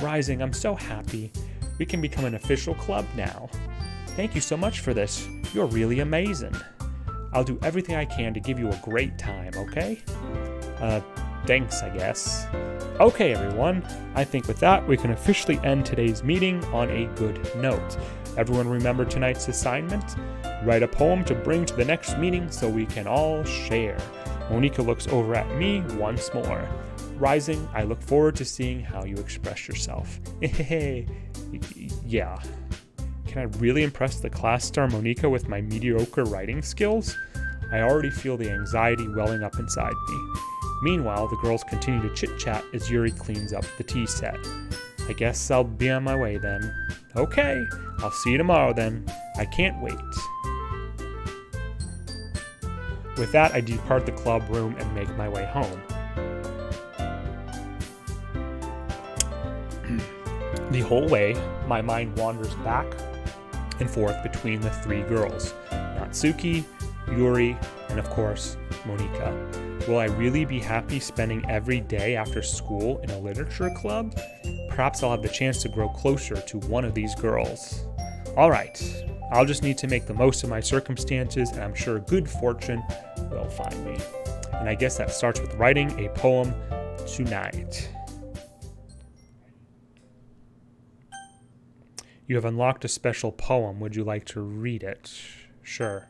Rising, I'm so happy. We can become an official club now. Thank you so much for this. You're really amazing. I'll do everything I can to give you a great time, okay? Thanks, I guess. Okay, everyone. I think with that, we can officially end today's meeting on a good note. Everyone remember tonight's assignment? Write a poem to bring to the next meeting so we can all share. Monika looks over at me once more. Rising, I look forward to seeing how you express yourself. Yeah. Can I really impress the class star Monika with my mediocre writing skills? I already feel the anxiety welling up inside me. Meanwhile, the girls continue to chit-chat as Yuri cleans up the tea set. I guess I'll be on my way then. Okay, I'll see you tomorrow then. I can't wait. With that, I depart the club room and make my way home. The whole way, my mind wanders back and forth between the 3 girls, Natsuki, Yuri, and of course, Monika. Will I really be happy spending every day after school in a literature club? Perhaps I'll have the chance to grow closer to one of these girls. Alright, I'll just need to make the most of my circumstances, and I'm sure good fortune will find me. And I guess that starts with writing a poem tonight. You have unlocked a special poem. Would you like to read it? Sure.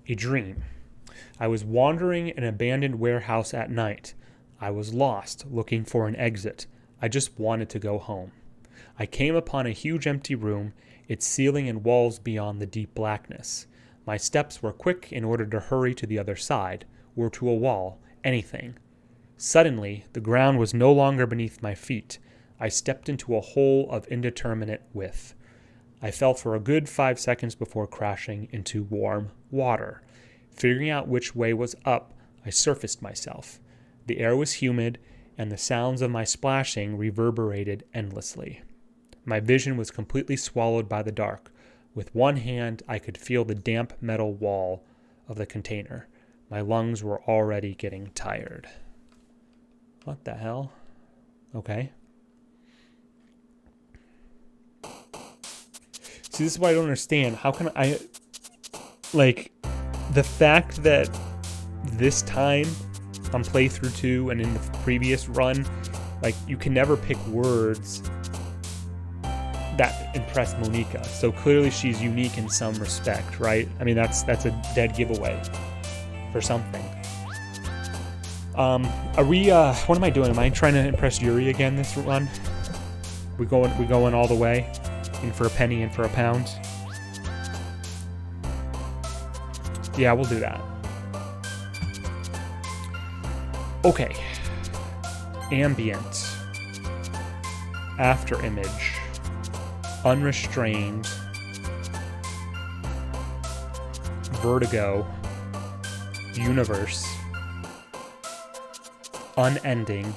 A dream. I was wandering an abandoned warehouse at night. I was lost, looking for an exit. I just wanted to go home. I came upon a huge empty room, its ceiling and walls beyond the deep blackness. My steps were quick in order to hurry to the other side, or to a wall, anything. Suddenly, the ground was no longer beneath my feet. I stepped into a hole of indeterminate width. I fell for a good 5 seconds before crashing into warm water. Figuring out which way was up, I surfaced myself. The air was humid, and the sounds of my splashing reverberated endlessly. My vision was completely swallowed by the dark. With one hand, I could feel the damp metal wall of the container. My lungs were already getting tired. What the hell? Okay. See, this is what I don't understand. How can I... Like, the fact that this time on playthrough 2 and in the previous run, like, you can never pick words that impress Monica. So clearly she's unique in some respect, right? I mean, that's a dead giveaway for something. Are we, what am I doing? Am I trying to impress Yuri again this run? We going all the way? In for a penny, in for a pound? Yeah, we'll do that. Okay. Ambient. After image. Unrestrained. Vertigo. Universe. Unending.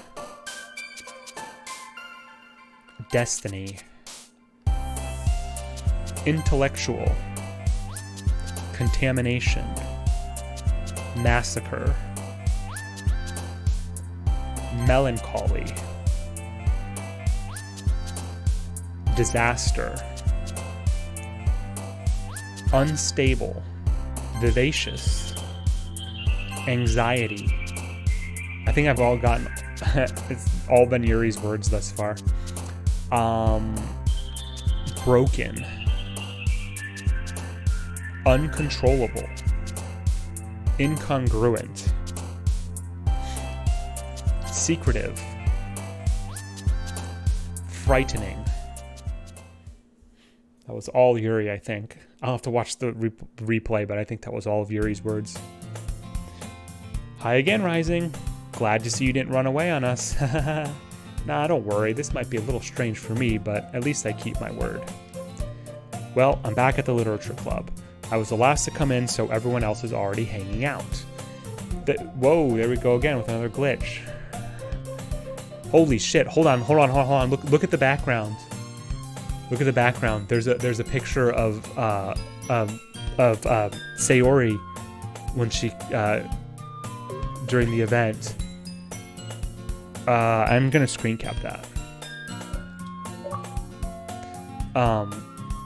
Destiny. Intellectual. Contamination. Massacre. Melancholy. Disaster. Unstable. Vivacious. Anxiety. I think I've all gotten... it's all been Yuri's words thus far. Broken. Uncontrollable. Incongruent. Secretive. Frightening. That was all Yuri, I think. I'll have to watch the replay, but I think that was all of Yuri's words. Hi again, Rising. Glad to see you didn't run away on us. Nah, don't worry. This might be a little strange for me, but at least I keep my word. Well, I'm back at the Literature Club. I was the last to come in, so everyone else is already hanging out. Whoa, there we go again with another glitch. Holy shit, hold on. Look at the background. Look at the background. There's a picture of Sayori when she during the event. I'm gonna screen cap that.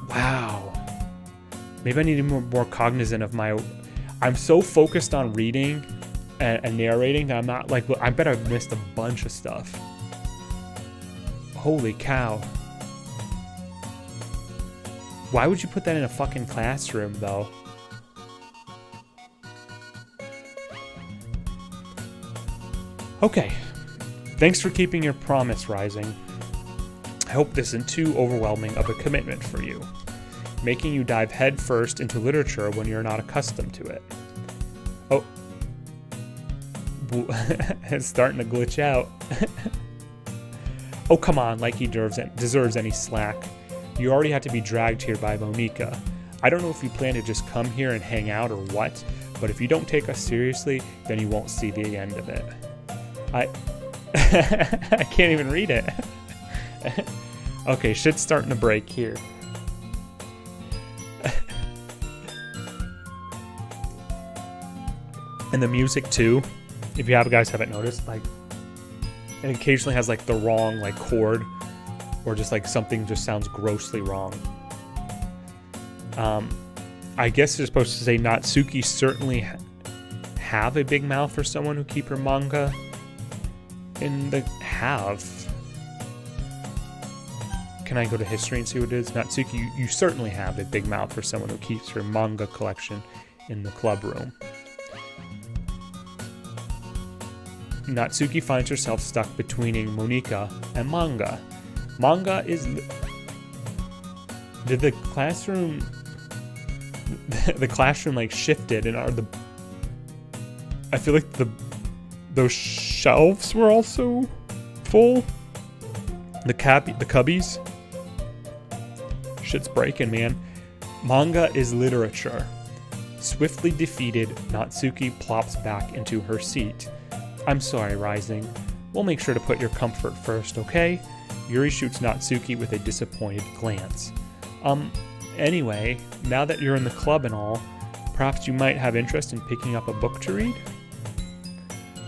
Wow. Maybe I need to be more cognizant of my... I'm so focused on reading and narrating that I'm not like... I bet I've missed a bunch of stuff. Holy cow. Why would you put that in a fucking classroom, though? Okay. Thanks for keeping your promise, Rising. I hope this isn't too overwhelming of a commitment for you, making you dive headfirst into literature when you're not accustomed to it. Oh. It's starting to glitch out. Oh, come on, like he deserves any slack. You already had to be dragged here by Monica. I don't know if you plan to just come here and hang out or what, but if you don't take us seriously, then you won't see the end of it. I can't even read it. Okay, shit's starting to break here. And the music too, if you guys haven't noticed, like, it occasionally has like the wrong like chord, or just like something just sounds grossly wrong. I guess you're supposed to say Natsuki certainly have a big mouth for someone who keep her manga in the have. Can I go to history and see what it is? Natsuki, you certainly have a big mouth for someone who keeps her manga collection in the club room. Natsuki finds herself stuck between Monika and manga. Manga is... Did the classroom... the classroom like shifted, and are the... I feel like those shelves were also full. The cubbies. Shit's breaking, man. Manga is literature. Swiftly defeated, Natsuki plops back into her seat. I'm sorry, Rising. We'll make sure to put your comfort first, okay? Yuri shoots Natsuki with a disappointed glance. Anyway, now that you're in the club and all, perhaps you might have interest in picking up a book to read?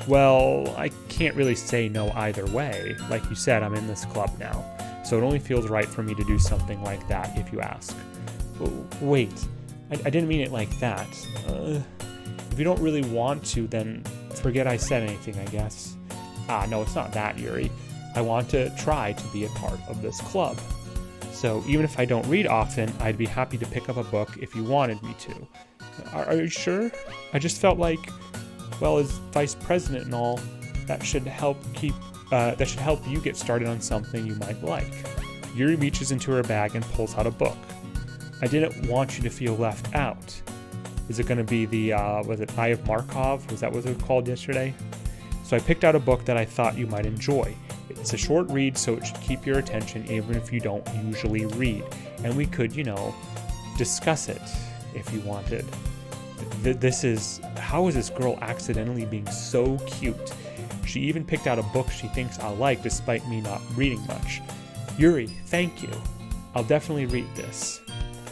Well, I can't really say no either way. Like you said, I'm in this club now, so it only feels right for me to do something like that if you ask. Wait, I didn't mean it like that. If you don't really want to, then forget I said anything, I guess. No, it's not that, Yuri. I want to try to be a part of this club. So even if I don't read often, I'd be happy to pick up a book if you wanted me to. Are you sure? I just felt like, well, as vice president and all, that should help you get started on something you might like. Yuri reaches into her bag and pulls out a book. I didn't want you to feel left out. Is it going to be the, was it Eye of Markov? Was that what it was called yesterday? So I picked out a book that I thought you might enjoy. It's a short read, so it should keep your attention even if you don't usually read. And we could, discuss it if you wanted. How is this girl accidentally being so cute? She even picked out a book she thinks I'll like despite me not reading much. Yuri, thank you. I'll definitely read this.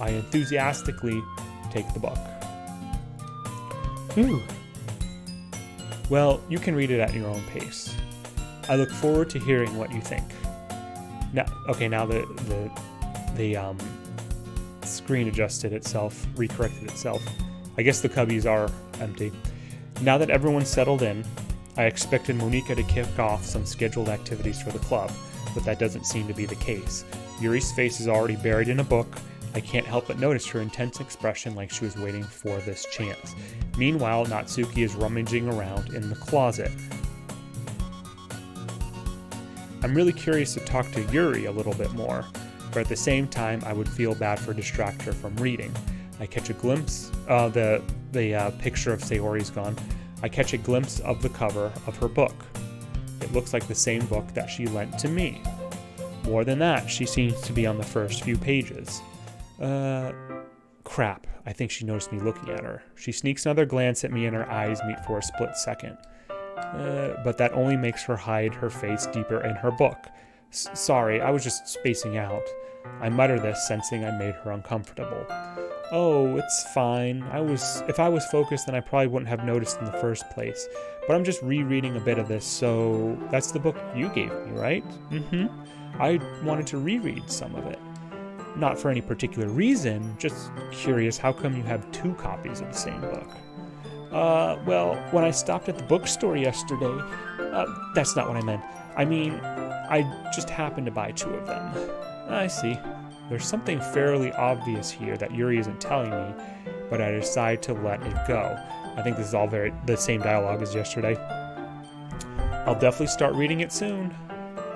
I enthusiastically take the book. Whew. Well, you can read it at your own pace. I look forward to hearing what you think. Now the screen adjusted itself, recorrected itself. I guess the cubbies are empty. Now that everyone's settled in, I expected Monika to kick off some scheduled activities for the club, but that doesn't seem to be the case. Yuri's face is already buried in a book. I can't help but notice her intense expression like she was waiting for this chance. Meanwhile, Natsuki is rummaging around in the closet. I'm really curious to talk to Yuri a little bit more, but at the same time, I would feel bad for distract her from reading. I catch a glimpse, the picture of Sayori's gone. I catch a glimpse of the cover of her book. It looks like the same book that she lent to me. More than that, she seems to be on the first few pages. Crap. I think she noticed me looking at her. She sneaks another glance at me and her eyes meet for a split second. But that only makes her hide her face deeper in her book. Sorry, I was just spacing out. I mutter this, sensing I made her uncomfortable. Oh, it's fine. If I was focused, then I probably wouldn't have noticed in the first place. But I'm just rereading a bit of this, so that's the book you gave me, right? Mm-hmm. I wanted to reread some of it. Not for any particular reason, just curious, how come you have 2 copies of the same book? Well, when I stopped at the bookstore yesterday, that's not what I meant. I mean, I just happened to buy 2 of them. I see. There's something fairly obvious here that Yuri isn't telling me, but I decide to let it go. I think this is all the same dialogue as yesterday. I'll definitely start reading it soon.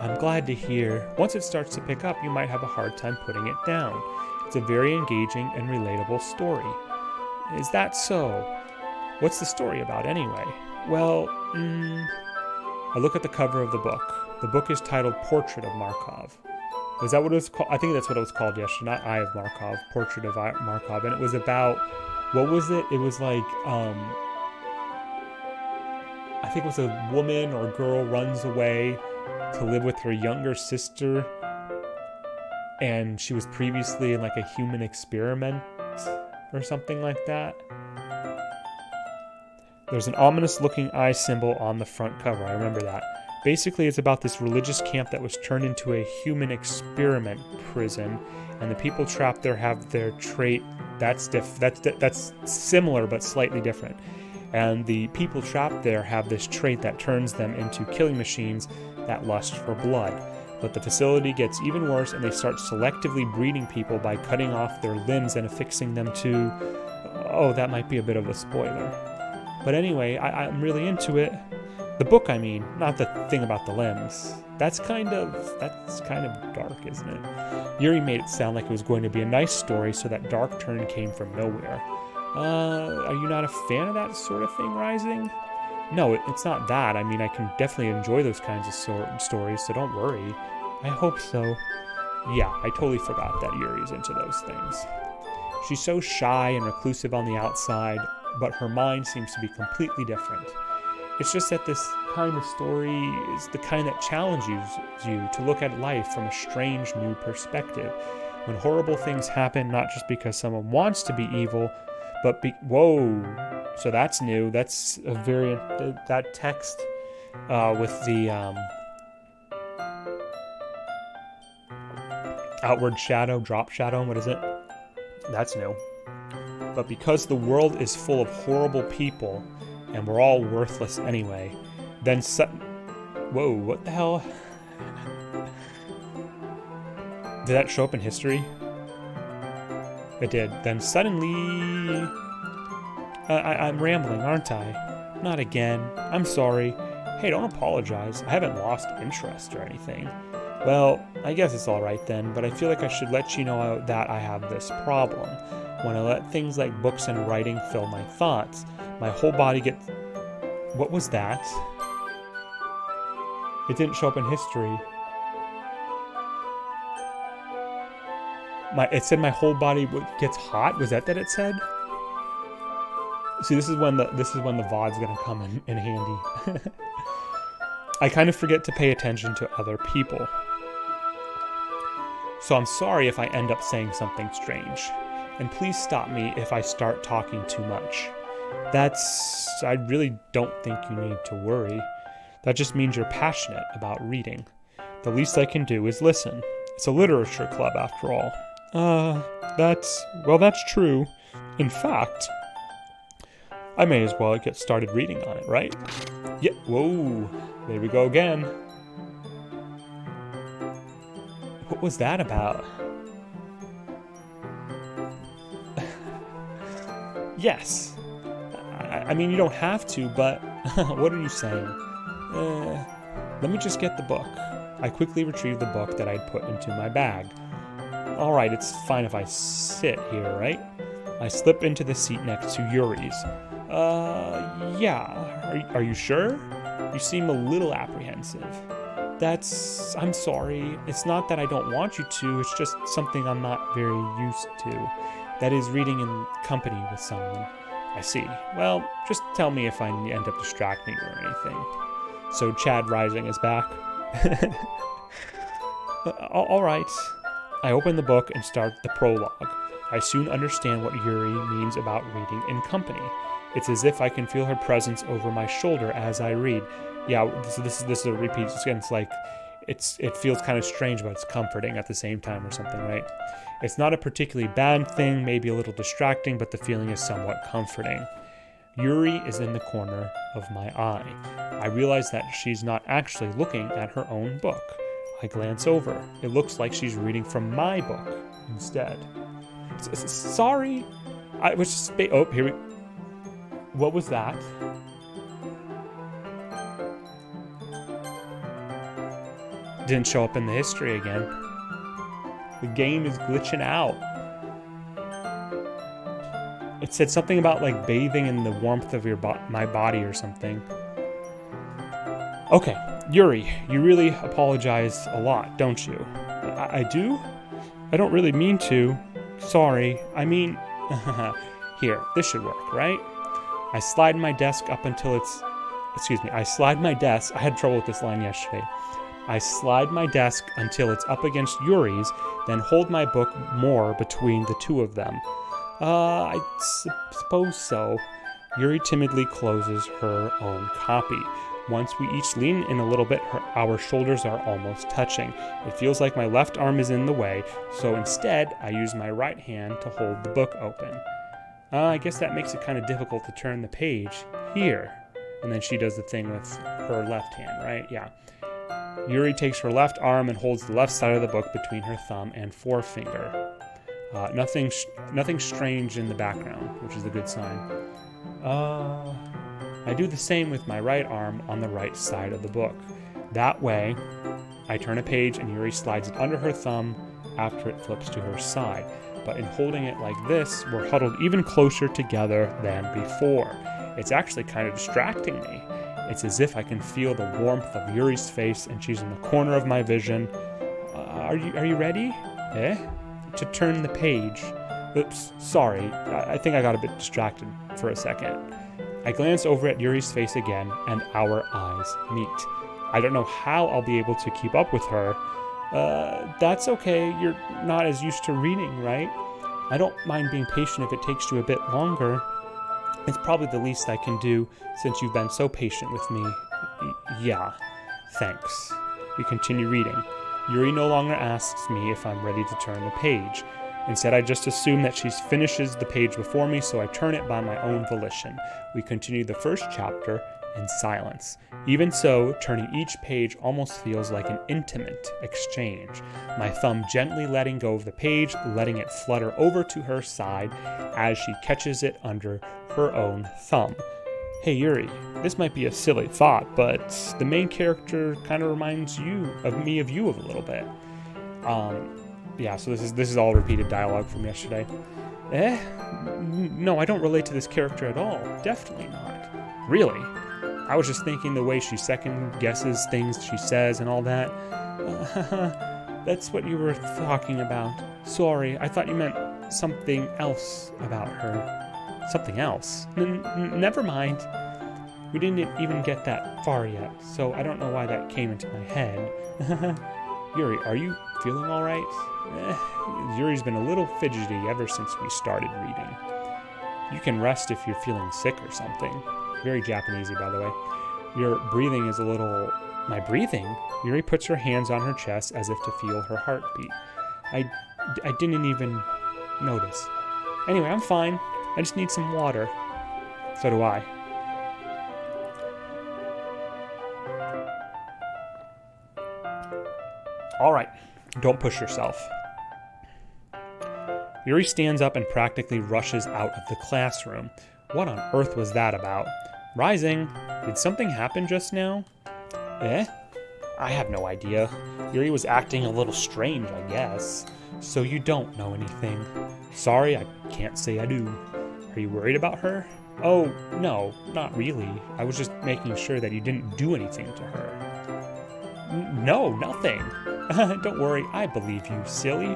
I'm glad to hear. Once it starts to pick up, you might have a hard time putting it down. It's a very engaging and relatable story. Is that so? What's the story about anyway? Well, I look at the cover of the book. The book is titled Portrait of Markov. Is that what it was called? I think that's what it was called yesterday, not Eye of Markov, Portrait of Markov. And it was about, what was it? It was like, I think it was a woman or a girl runs away to live with her younger sister. And she was previously in like a human experiment or something like that. There's an ominous-looking eye symbol on the front cover. I remember that. Basically, it's about this religious camp that was turned into a human experiment prison, and the people trapped there have their trait. That's similar but slightly different. And the people trapped there have this trait that turns them into killing machines that lust for blood. But the facility gets even worse, and they start selectively breeding people by cutting off their limbs and affixing them to... Oh, that might be a bit of a spoiler. But anyway, I'm really into it. The book, I mean, not the thing about the limbs. That's kind of dark, isn't it? Yuri made it sound like it was going to be a nice story, so that dark turn came from nowhere. Are you not a fan of that sort of thing, Rising? No, it's not that. I mean, I can definitely enjoy those kinds of stories, so don't worry. I hope so. Yeah, I totally forgot that Yuri's into those things. She's so shy and reclusive on the outside, but her mind seems to be completely different. It's just that this kind of story is the kind that challenges you to look at life from a strange new perspective. When horrible things happen, not just because someone wants to be evil, but whoa, so that's new. That's a very, that text with the outward shadow, drop shadow, what is it? That's new. But because the world is full of horrible people, and we're all worthless anyway, then whoa, what the hell? Did that show up in history? It did. Then suddenly... I'm rambling, aren't I? Not again. I'm sorry. Hey, don't apologize. I haven't lost interest or anything. Well, I guess it's alright then, but I feel like I should let you know that I have this problem. When I let things like books and writing fill my thoughts, my whole body gets... What was that? It didn't show up in history. It said my whole body gets hot. Was that it said? See, this is when the VOD's gonna come in handy. I kind of forget to pay attention to other people. So I'm sorry if I end up saying something strange. And please stop me if I start talking too much. I really don't think you need to worry. That just means you're passionate about reading. The least I can do is listen. It's a literature club after all. That's true. In fact, I may as well get started reading on it, right? Yeah, whoa, there we go again. What was that about? Yes. I mean, you don't have to, but what are you saying? Let me just get the book. I quickly retrieved the book that I'd put into my bag. Alright, it's fine if I sit here, right? I slip into the seat next to Yuri's. Yeah. Are you sure? You seem a little apprehensive. I'm sorry. It's not that I don't want you to, it's just something I'm not very used to. That is, reading in company with someone. I see. Well, just tell me if I end up distracting you or anything. So Chad Rising is back. Alright. I open the book and start the prologue. I soon understand what Yuri means about reading in company. It's as if I can feel her presence over my shoulder as I read. Yeah, this is a repeat. It's like it feels kind of strange, but it's comforting at the same time or something, right? It's not a particularly bad thing, maybe a little distracting, but the feeling is somewhat comforting. Yuri is in the corner of my eye. I realize that she's not actually looking at her own book. I glance over. It looks like she's reading from my book instead. Sorry. I was just... Oh, here we... What was that? Didn't show up in the history again. The game is glitching out. It said something about like bathing in the warmth of my body or something. Okay, Yuri, you really apologize a lot, don't you? I do? I don't really mean to. Sorry. I mean... Here, this should work, right? I slide my desk up until it's... I slide my desk... I had trouble with this line yesterday. I slide my desk until it's up against Yuri's, then hold my book more between the two of them. I suppose so. Yuri timidly closes her own copy. Once we each lean in a little bit, our shoulders are almost touching. It feels like my left arm is in the way, so instead, I use my right hand to hold the book open. I guess that makes it kind of difficult to turn the page. Here. And then she does the thing with her left hand, right? Yeah. Yuri takes her left arm and holds the left side of the book between her thumb and forefinger. Nothing strange in the background, which is a good sign. I do the same with my right arm on the right side of the book. That way, I turn a page and Yuri slides it under her thumb after it flips to her side. But in holding it like this, we're huddled even closer together than before. It's actually kind of distracting me. It's as if I can feel the warmth of Yuri's face and she's in the corner of my vision. Are you ready? To turn the page. Oops, sorry. I think I got a bit distracted for a second. I glance over at Yuri's face again, and our eyes meet. I don't know how I'll be able to keep up with her. That's okay. You're not as used to reading, right? I don't mind being patient if it takes you a bit longer. It's probably the least I can do since you've been so patient with me. Yeah, thanks. We continue reading. Yuri no longer asks me if I'm ready to turn the page. Instead, I just assume that she finishes the page before me, so I turn it by my own volition. We continue the first chapter in silence. Even so, turning each page almost feels like an intimate exchange. My thumb gently letting go of the page, letting it flutter over to her side as she catches it under her own thumb. Hey Yuri, this might be a silly thought, but the main character kind of reminds you of you a little bit. Yeah, so this is all repeated dialogue from yesterday. No, I don't relate to this character at all. Definitely not. Really? I was just thinking the way she second guesses things she says and all that. That's what you were talking about. Sorry, I thought you meant something else about her. Something else? Never mind. We didn't even get that far yet, so I don't know why that came into my head. Yuri, are you feeling all right? Yuri's been a little fidgety ever since we started reading. You can rest if you're feeling sick or something. Very Japanesey, by the way. Your breathing is a little... My breathing? Yuri puts her hands on her chest as if to feel her heartbeat. I didn't even notice. Anyway, I'm fine. I just need some water. So do I. All right, don't push yourself. Yuri stands up and practically rushes out of the classroom. What on earth was that about? Rising, did something happen just now? I have no idea. Yuri was acting a little strange, I guess. So you don't know anything. Sorry, I can't say I do. Are you worried about her? Oh, no, not really. I was just making sure that you didn't do anything to her. No, nothing. Don't worry, I believe you, silly.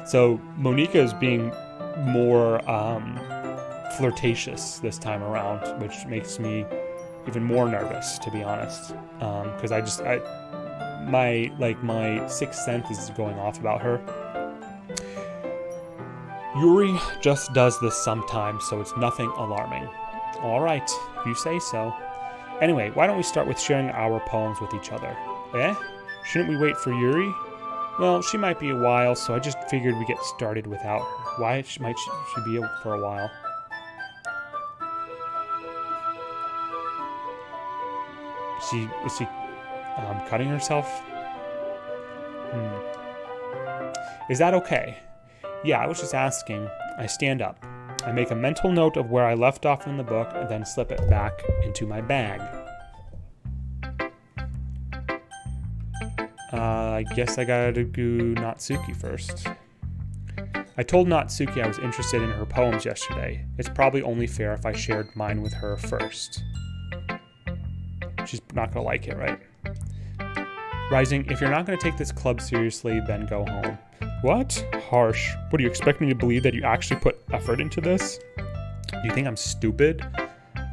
So Monika is being more flirtatious this time around, which makes me even more nervous, to be honest. Because my sixth sense is going off about her. Yuri just does this sometimes, so it's nothing alarming. All right, if you say so. Anyway, why don't we start with sharing our poems with each other? Shouldn't we wait for Yuri? Well, she might be a while, so I just figured we'd get started without her. Why might she be for a while? Is she cutting herself? Is that okay? Yeah, I was just asking. I stand up. I make a mental note of where I left off in the book and then slip it back into my bag. I guess I gotta do Natsuki first. I told Natsuki I was interested in her poems yesterday. It's probably only fair if I shared mine with her first. She's not gonna like it, right? Rising, if you're not gonna take this club seriously, then go home. What? Harsh. What, do you expect me to believe that you actually put effort into this? Do you think I'm stupid?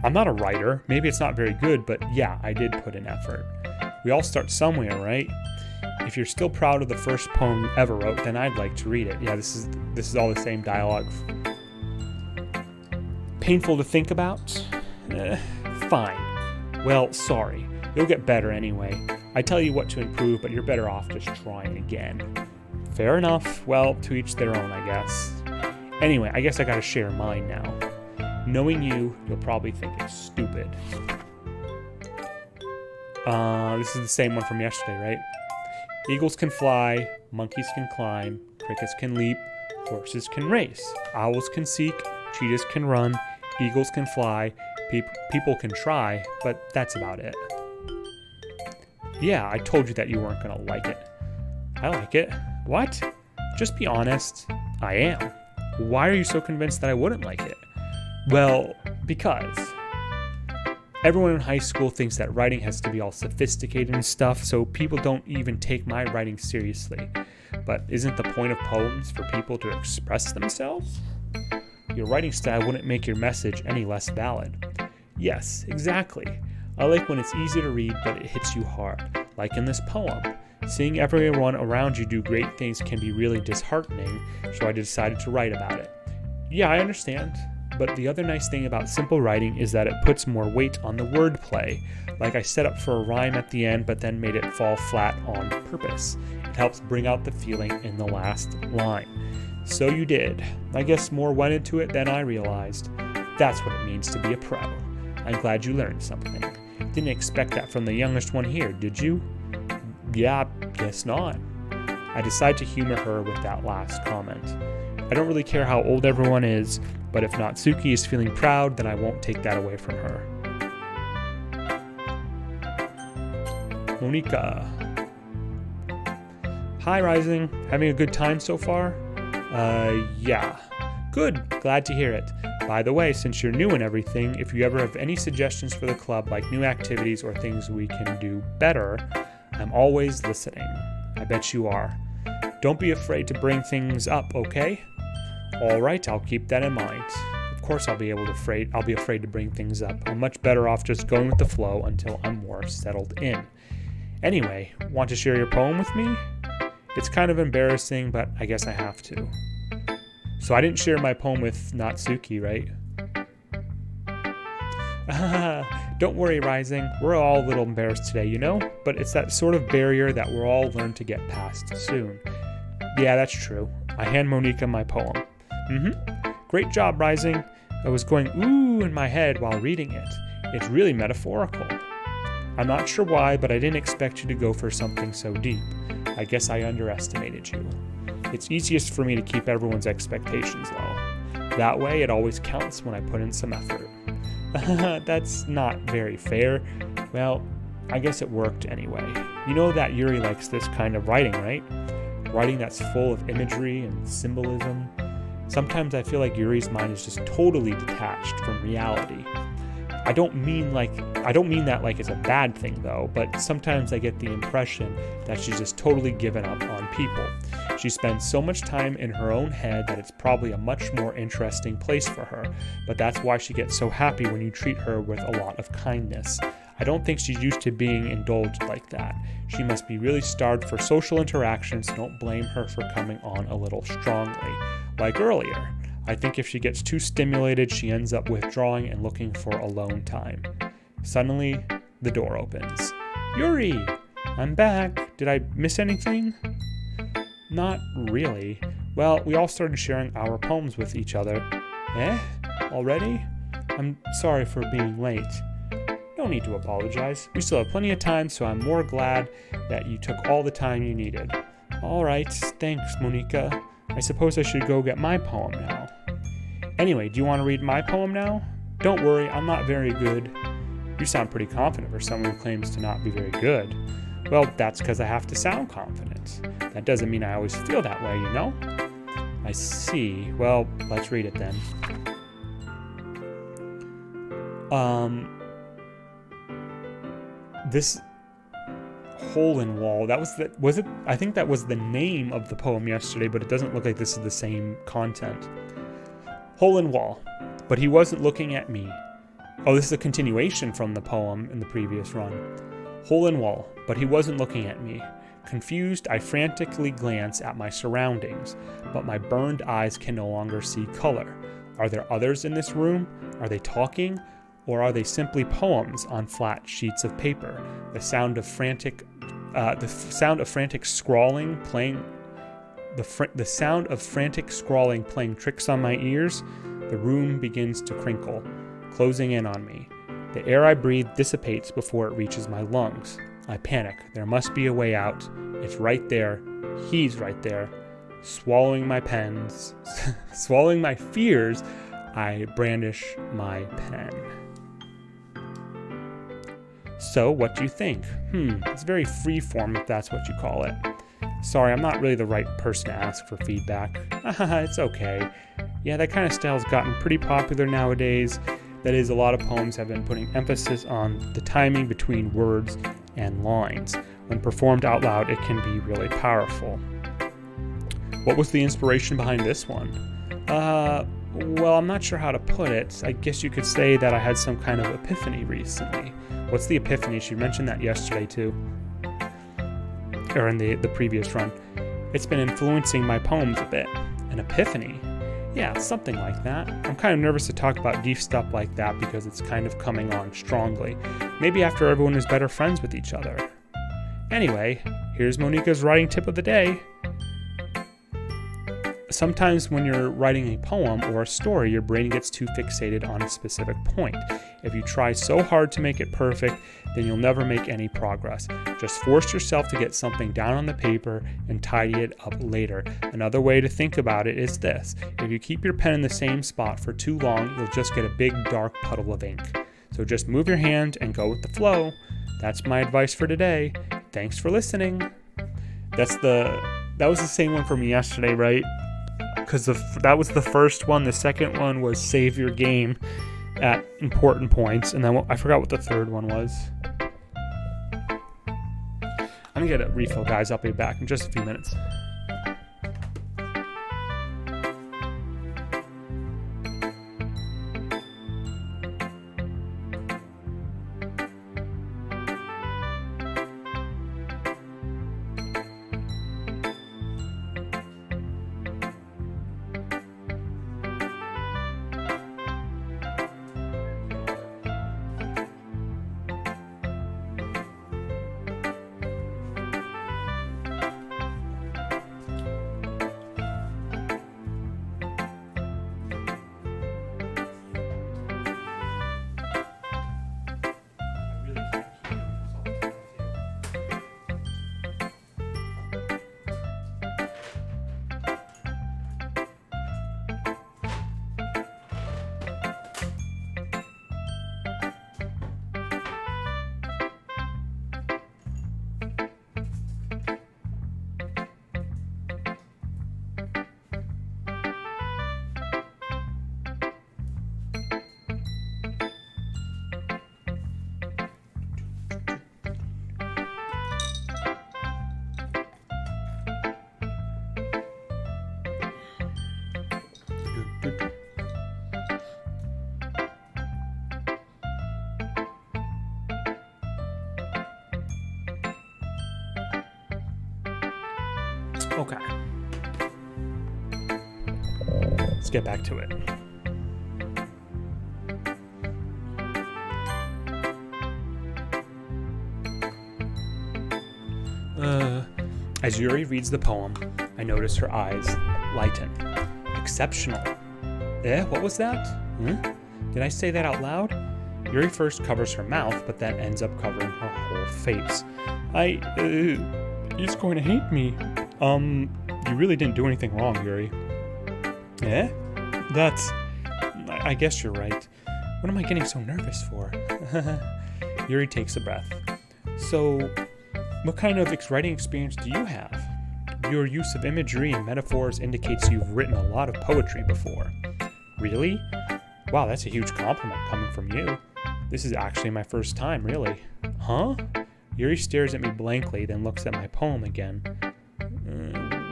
I'm not a writer. Maybe it's not very good, but yeah, I did put in effort. We all start somewhere, right? If you're still proud of the first poem you ever wrote, then I'd like to read it. Yeah, this is all the same dialogue. Painful to think about? Fine. Well, sorry. You'll get better anyway. I tell you what to improve, but you're better off just trying again. Fair enough. Well, to each their own, I guess. Anyway, I guess I gotta share mine now. Knowing you, you'll probably think it's stupid. This is the same one from yesterday, right? Eagles can fly, monkeys can climb, crickets can leap, horses can race, owls can seek, cheetahs can run, eagles can fly, people can try, but that's about it. Yeah, I told you that you weren't gonna like it. I like it. What? Just be honest. I am. Why are you so convinced that I wouldn't like it? Well, because everyone in high school thinks that writing has to be all sophisticated and stuff, so people don't even take my writing seriously. But isn't the point of poems for people to express themselves? Your writing style wouldn't make your message any less valid. Yes, exactly. I like when it's easy to read, but it hits you hard, like in this poem. Seeing everyone around you do great things can be really disheartening, so I decided to write about it. Yeah, I understand. But the other nice thing about simple writing is that it puts more weight on the wordplay. Like I set up for a rhyme at the end, but then made it fall flat on purpose. It helps bring out the feeling in the last line. So you did. I guess more went into it than I realized. That's what it means to be a pro. I'm glad you learned something. Didn't expect that from the youngest one here, did you? Yeah, guess not. I decide to humor her with that last comment. I don't really care how old everyone is, but if Natsuki is feeling proud, then I won't take that away from her. Monika. Hi, Rising. Having a good time so far? Yeah. Good. Glad to hear it. By the way, since you're new and everything, if you ever have any suggestions for the club, like new activities or things we can do better, I'm always listening. I bet you are. Don't be afraid to bring things up, okay? All right, I'll keep that in mind. Of course I'll be afraid to bring things up. I'm much better off just going with the flow until I'm more settled in. Anyway, want to share your poem with me? It's kind of embarrassing, but I guess I have to. So I didn't share my poem with Natsuki, right? Don't worry, Rising. We're all a little embarrassed today, you know? But it's that sort of barrier that we'll all learn to get past soon. Yeah, that's true. I hand Monika my poem. Great job, Rising. I was going ooh in my head while reading it. It's really metaphorical. I'm not sure why, but I didn't expect you to go for something so deep. I guess I underestimated you. It's easiest for me to keep everyone's expectations low. That way, it always counts when I put in some effort. That's not very fair. Well, I guess it worked anyway. You know that Yuri likes this kind of writing, right? Writing that's full of imagery and symbolism. Sometimes I feel like Yuri's mind is just totally detached from reality. I don't mean that like it's a bad thing though, but sometimes I get the impression that she's just totally given up on people. She spends so much time in her own head that it's probably a much more interesting place for her, but that's why she gets so happy when you treat her with a lot of kindness. I don't think she's used to being indulged like that. She must be really starved for social interactions, so don't blame her for coming on a little strongly. Like earlier, I think if she gets too stimulated, she ends up withdrawing and looking for alone time. Suddenly, the door opens. Yuri! I'm back. Did I miss anything? Not really. Well, we all started sharing our poems with each other. Eh? Already? I'm sorry for being late. No need to apologize. We still have plenty of time, so I'm more glad that you took all the time you needed. All right, thanks, Monika. I suppose I should go get my poem now. Anyway, do you want to read my poem now? Don't worry, I'm not very good. You sound pretty confident for someone who claims to not be very good. Well, that's because I have to sound confident. That doesn't mean I always feel that way, you know? I see. Well, let's read it then. This hole in wall, was it? I think that was the name of the poem yesterday, but it doesn't look like this is the same content. Hole in wall, but he wasn't looking at me. Oh, this is a continuation from the poem in the previous run. Hole in wall, but he wasn't looking at me. Confused, I frantically glance at my surroundings, but my burned eyes can no longer see color. Are there others in this room? Are they talking? Or are they simply poems on flat sheets of paper? The sound of frantic scrawling playing tricks on my ears. The room begins to crinkle, closing in on me. The air I breathe dissipates before it reaches my lungs. I panic. There must be a way out. It's right there. He's right there. Swallowing my pens, swallowing my fears, I brandish my pen. So, what do you think? It's very freeform if that's what you call it. Sorry, I'm not really the right person to ask for feedback. It's okay. Yeah, that kind of style's gotten pretty popular nowadays. That is, a lot of poems have been putting emphasis on the timing between words and lines. When performed out loud, it can be really powerful. What was the inspiration behind this one? Well, I'm not sure how to put it. I guess you could say that I had some kind of epiphany recently. What's the epiphany? She mentioned that yesterday too. Or in the previous run. It's been influencing my poems a bit. An epiphany? Yeah, something like that. I'm kind of nervous to talk about deep stuff like that because it's kind of coming on strongly. Maybe after everyone is better friends with each other. Anyway, here's Monica's writing tip of the day. Sometimes when you're writing a poem or a story, your brain gets too fixated on a specific point. If you try so hard to make it perfect, then you'll never make any progress. Just force yourself to get something down on the paper and tidy it up later. Another way to think about it is this. If you keep your pen in the same spot for too long, you'll just get a big dark puddle of ink. So just move your hand and go with the flow. That's my advice for today. Thanks for listening. That was the same one from yesterday, right? Because that was the first one. The second one was save your game at important points. And then I forgot what the third one was. I'm going to get a refill, guys. I'll be back in just a few minutes. Okay. Let's get back to it. As Yuri reads the poem, I notice her eyes lighten. Exceptional. What was that? Did I say that out loud? Yuri first covers her mouth, but then ends up covering her whole face. He's going to hate me. You really didn't do anything wrong, Yuri. I guess you're right. What am I getting so nervous for? Yuri takes a breath. So, what kind of writing experience do you have? Your use of imagery and metaphors indicates you've written a lot of poetry before. Really? Wow, that's a huge compliment coming from you. This is actually my first time, really. Huh? Yuri stares at me blankly, then looks at my poem again.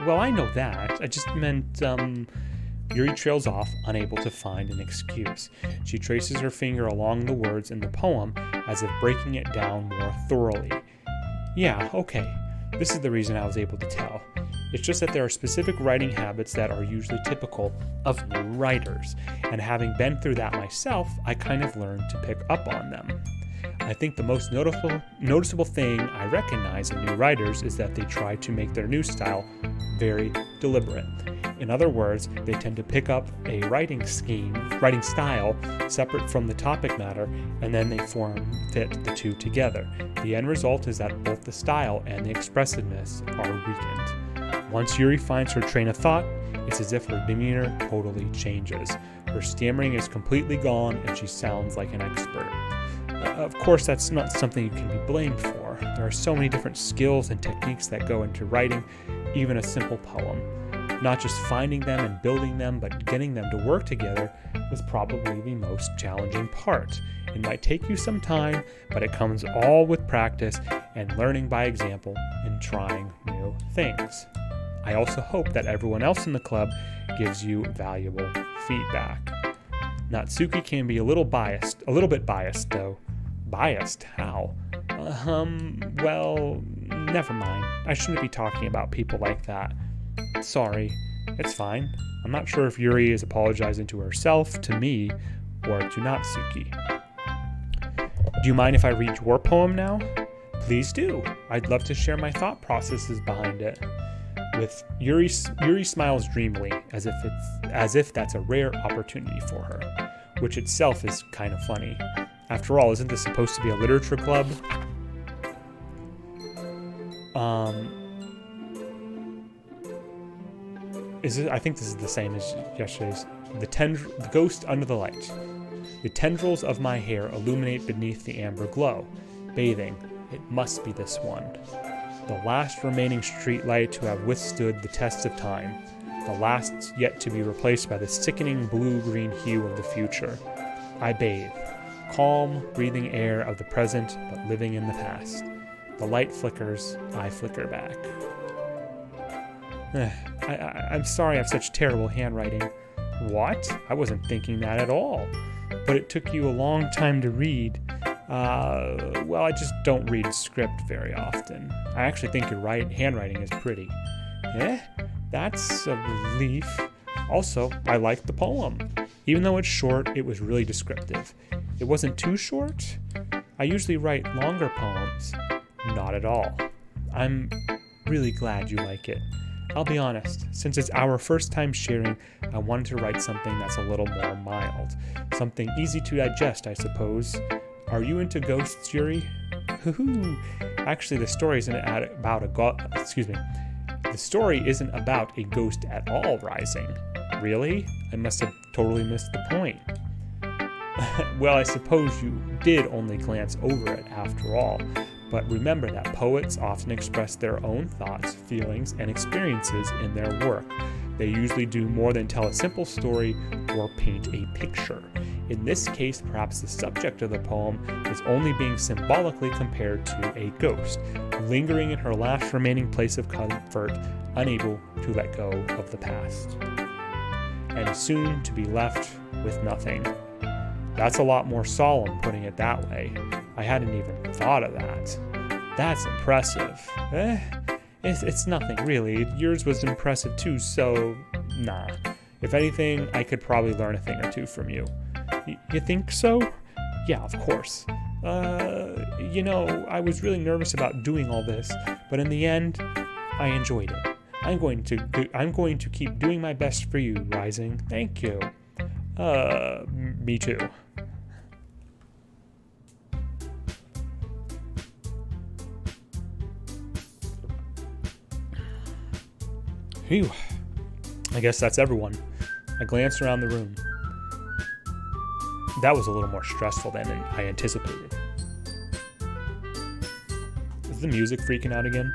Well, I know that. I just meant, Yuri trails off, unable to find an excuse. She traces her finger along the words in the poem, as if breaking it down more thoroughly. Yeah, okay. This is the reason I was able to tell. It's just that there are specific writing habits that are usually typical of new writers, and having been through that myself, I kind of learned to pick up on them. I think the most noticeable thing I recognize in new writers is that they try to make their new style very deliberate. In other words, they tend to pick up a writing style separate from the topic matter, and then they fit the two together. The end result is that both the style and the expressiveness are weakened. Once Yuri finds her train of thought, it's as if her demeanor totally changes. Her stammering is completely gone, and she sounds like an expert. Of course, that's not something you can be blamed for. There are so many different skills and techniques that go into writing even a simple poem. Not just finding them and building them, but getting them to work together is probably the most challenging part. It might take you some time, but it comes all with practice and learning by example and trying new things. I also hope that everyone else in the club gives you valuable feedback. Natsuki can be a little bit biased though. Biased? How? Well, never mind. I shouldn't be talking about people like that. Sorry, it's fine. I'm not sure if Yuri is apologizing to herself, to me, or to Natsuki. Do you mind if I read your poem now? Please do. I'd love to share my thought processes behind it. With Yuri smiles dreamily, as if that's a rare opportunity for her, which itself is kind of funny. After all, isn't this supposed to be a literature club? I think this is the same as yesterday's. The ghost under the light. The tendrils of my hair illuminate beneath the amber glow. Bathing. It must be this one. The last remaining street light to have withstood the test of time. The last yet to be replaced by the sickening blue-green hue of the future. I bathe. Calm, breathing air of the present, but living in the past. The light flickers, I flicker back. I'm sorry I have such terrible handwriting. What? I wasn't thinking that at all. But it took you a long time to read. Well, I just don't read script very often. I actually think your handwriting is pretty. That's a relief. Also, I liked the poem. Even though it's short, it was really descriptive. It wasn't too short. I usually write longer poems. Not at all. I'm really glad you like it. I'll be honest, since it's our first time sharing, I wanted to write something that's a little more mild. Something easy to digest, I suppose. Are you into ghosts, Yuri? Hoo-hoo! Actually, the story isn't about The story isn't about a ghost at all, Rising. Really? I must have totally missed the point. Well, I suppose you did only glance over it after all. But remember that poets often express their own thoughts, feelings, and experiences in their work. They usually do more than tell a simple story or paint a picture. In this case, perhaps the subject of the poem is only being symbolically compared to a ghost, lingering in her last remaining place of comfort, unable to let go of the past. And soon to be left with nothing. That's a lot more solemn, putting it that way. I hadn't even thought of that. That's impressive. It's nothing, really. Yours was impressive too, so nah. If anything, I could probably learn a thing or two from you. You think so? Yeah, of course. I was really nervous about doing all this, but in the end, I enjoyed it. I'm going to keep doing my best for you, Rising. Thank you. Me too. Phew. I guess that's everyone. I glanced around the room. That was a little more stressful than I anticipated. Is the music freaking out again?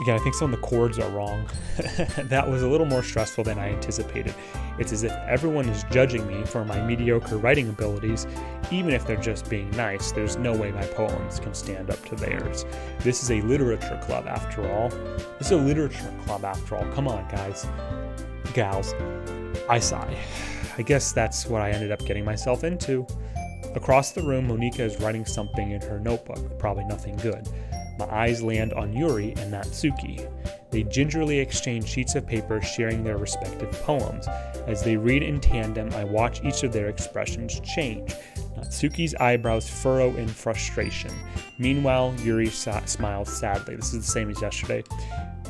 Again, I think some of the chords are wrong. That was a little more stressful than I anticipated. It's as if everyone is judging me for my mediocre writing abilities. Even if they're just being nice, there's no way my poems can stand up to theirs. This is a literature club after all. Come on, guys. Gals. I sigh. I guess that's what I ended up getting myself into. Across the room, Monika is writing something in her notebook, probably nothing good. My eyes land on Yuri and Natsuki. They gingerly exchange sheets of paper, sharing their respective poems. As they read in tandem, I watch each of their expressions change. Natsuki's eyebrows furrow in frustration. Meanwhile, Yuri smiles sadly. This is the same as yesterday.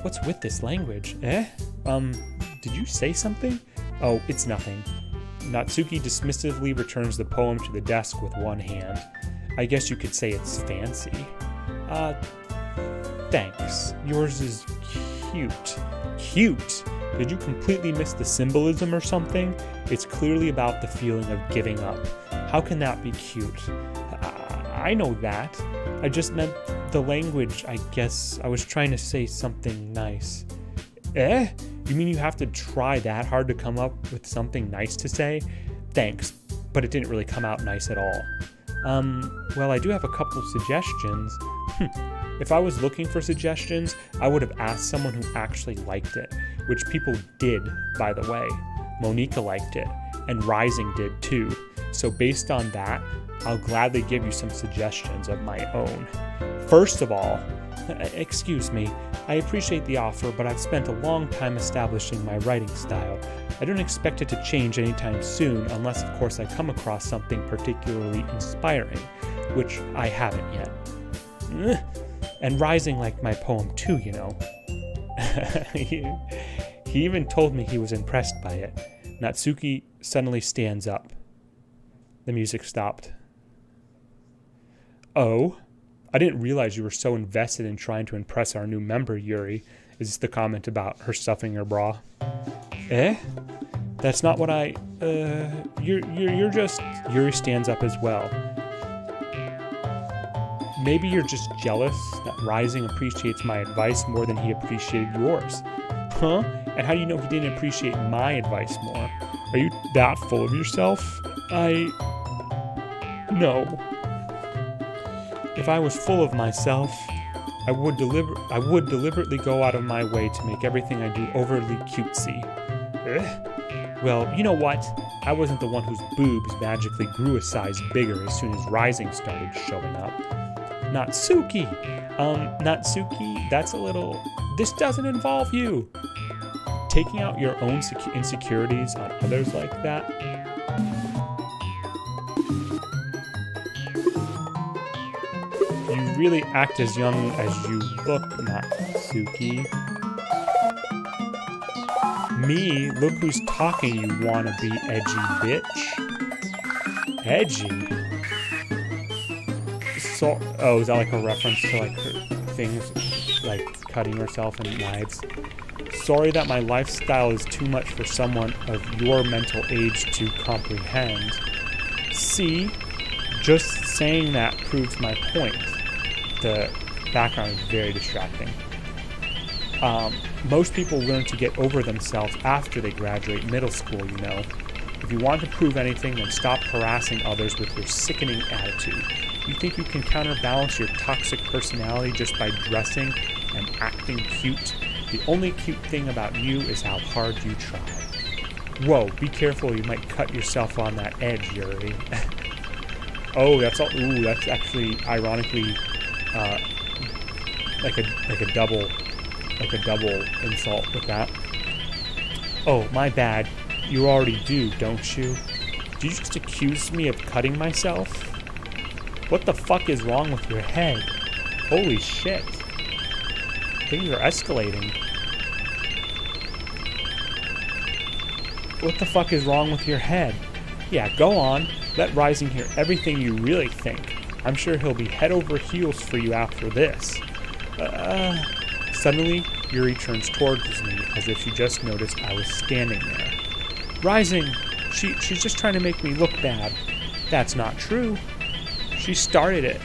What's with this language? Did you say something? Oh, it's nothing. Natsuki dismissively returns the poem to the desk with one hand. I guess you could say it's fancy. Thanks. Yours is cute. Cute? Did you completely miss the symbolism or something? It's clearly about the feeling of giving up. How can that be cute? I know that. I just meant the language, I guess. I was trying to say something nice. You mean you have to try that hard to come up with something nice to say? Thanks, but it didn't really come out nice at all. Well, I do have a couple suggestions. If I was looking for suggestions, I would have asked someone who actually liked it, which people did, by the way. Monica liked it, and Rising did too. So based on that, I'll gladly give you some suggestions of my own. First of all, excuse me, I appreciate the offer, but I've spent a long time establishing my writing style. I don't expect it to change anytime soon, unless of course I come across something particularly inspiring, which I haven't yet. And Rising liked my poem too, you know. He even told me he was impressed by it. Natsuki suddenly stands up. The music stopped. Oh? I didn't realize you were so invested in trying to impress our new member, Yuri. Is this the comment about her stuffing her bra? That's not what I... You're just... Yuri stands up as well. Maybe you're just jealous that Rising appreciates my advice more than he appreciated yours. Huh? And how do you know he didn't appreciate my advice more? Are you that full of yourself? No. If I was full of myself, I would deliberately go out of my way to make everything I do overly cutesy. Well, you know what? I wasn't the one whose boobs magically grew a size bigger as soon as Rising started showing up. Natsuki! Natsuki, that's a little... This doesn't involve you! Taking out your own insecurities on others like that? You really act as young as you look, Natsuki. Me? Look who's talking, you wannabe edgy bitch. Edgy? So, oh, is that like a reference to like her things, like cutting herself in knives? Sorry that my lifestyle is too much for someone of your mental age to comprehend. See? Just saying that proves my point. The background is very distracting. Most people learn to get over themselves after they graduate middle school, you know. If you want to prove anything, then stop harassing others with your sickening attitude. You think you can counterbalance your toxic personality just by dressing and acting cute? The only cute thing about you is how hard you try. Whoa, be careful, you might cut yourself on that edge, Yuri. Oh, that's all. Ooh, that's actually ironically like a double insult with that. Oh, my bad. You already do, don't you? Did you just accuse me of cutting myself? What the fuck is wrong with your head? Holy shit. Things are escalating. What the fuck is wrong with your head? Yeah, go on. Let Rising hear everything you really think. I'm sure he'll be head over heels for you after this. Suddenly, Yuri turns towards me as if she just noticed I was standing there. Rising! She's just trying to make me look bad. That's not true. She started it.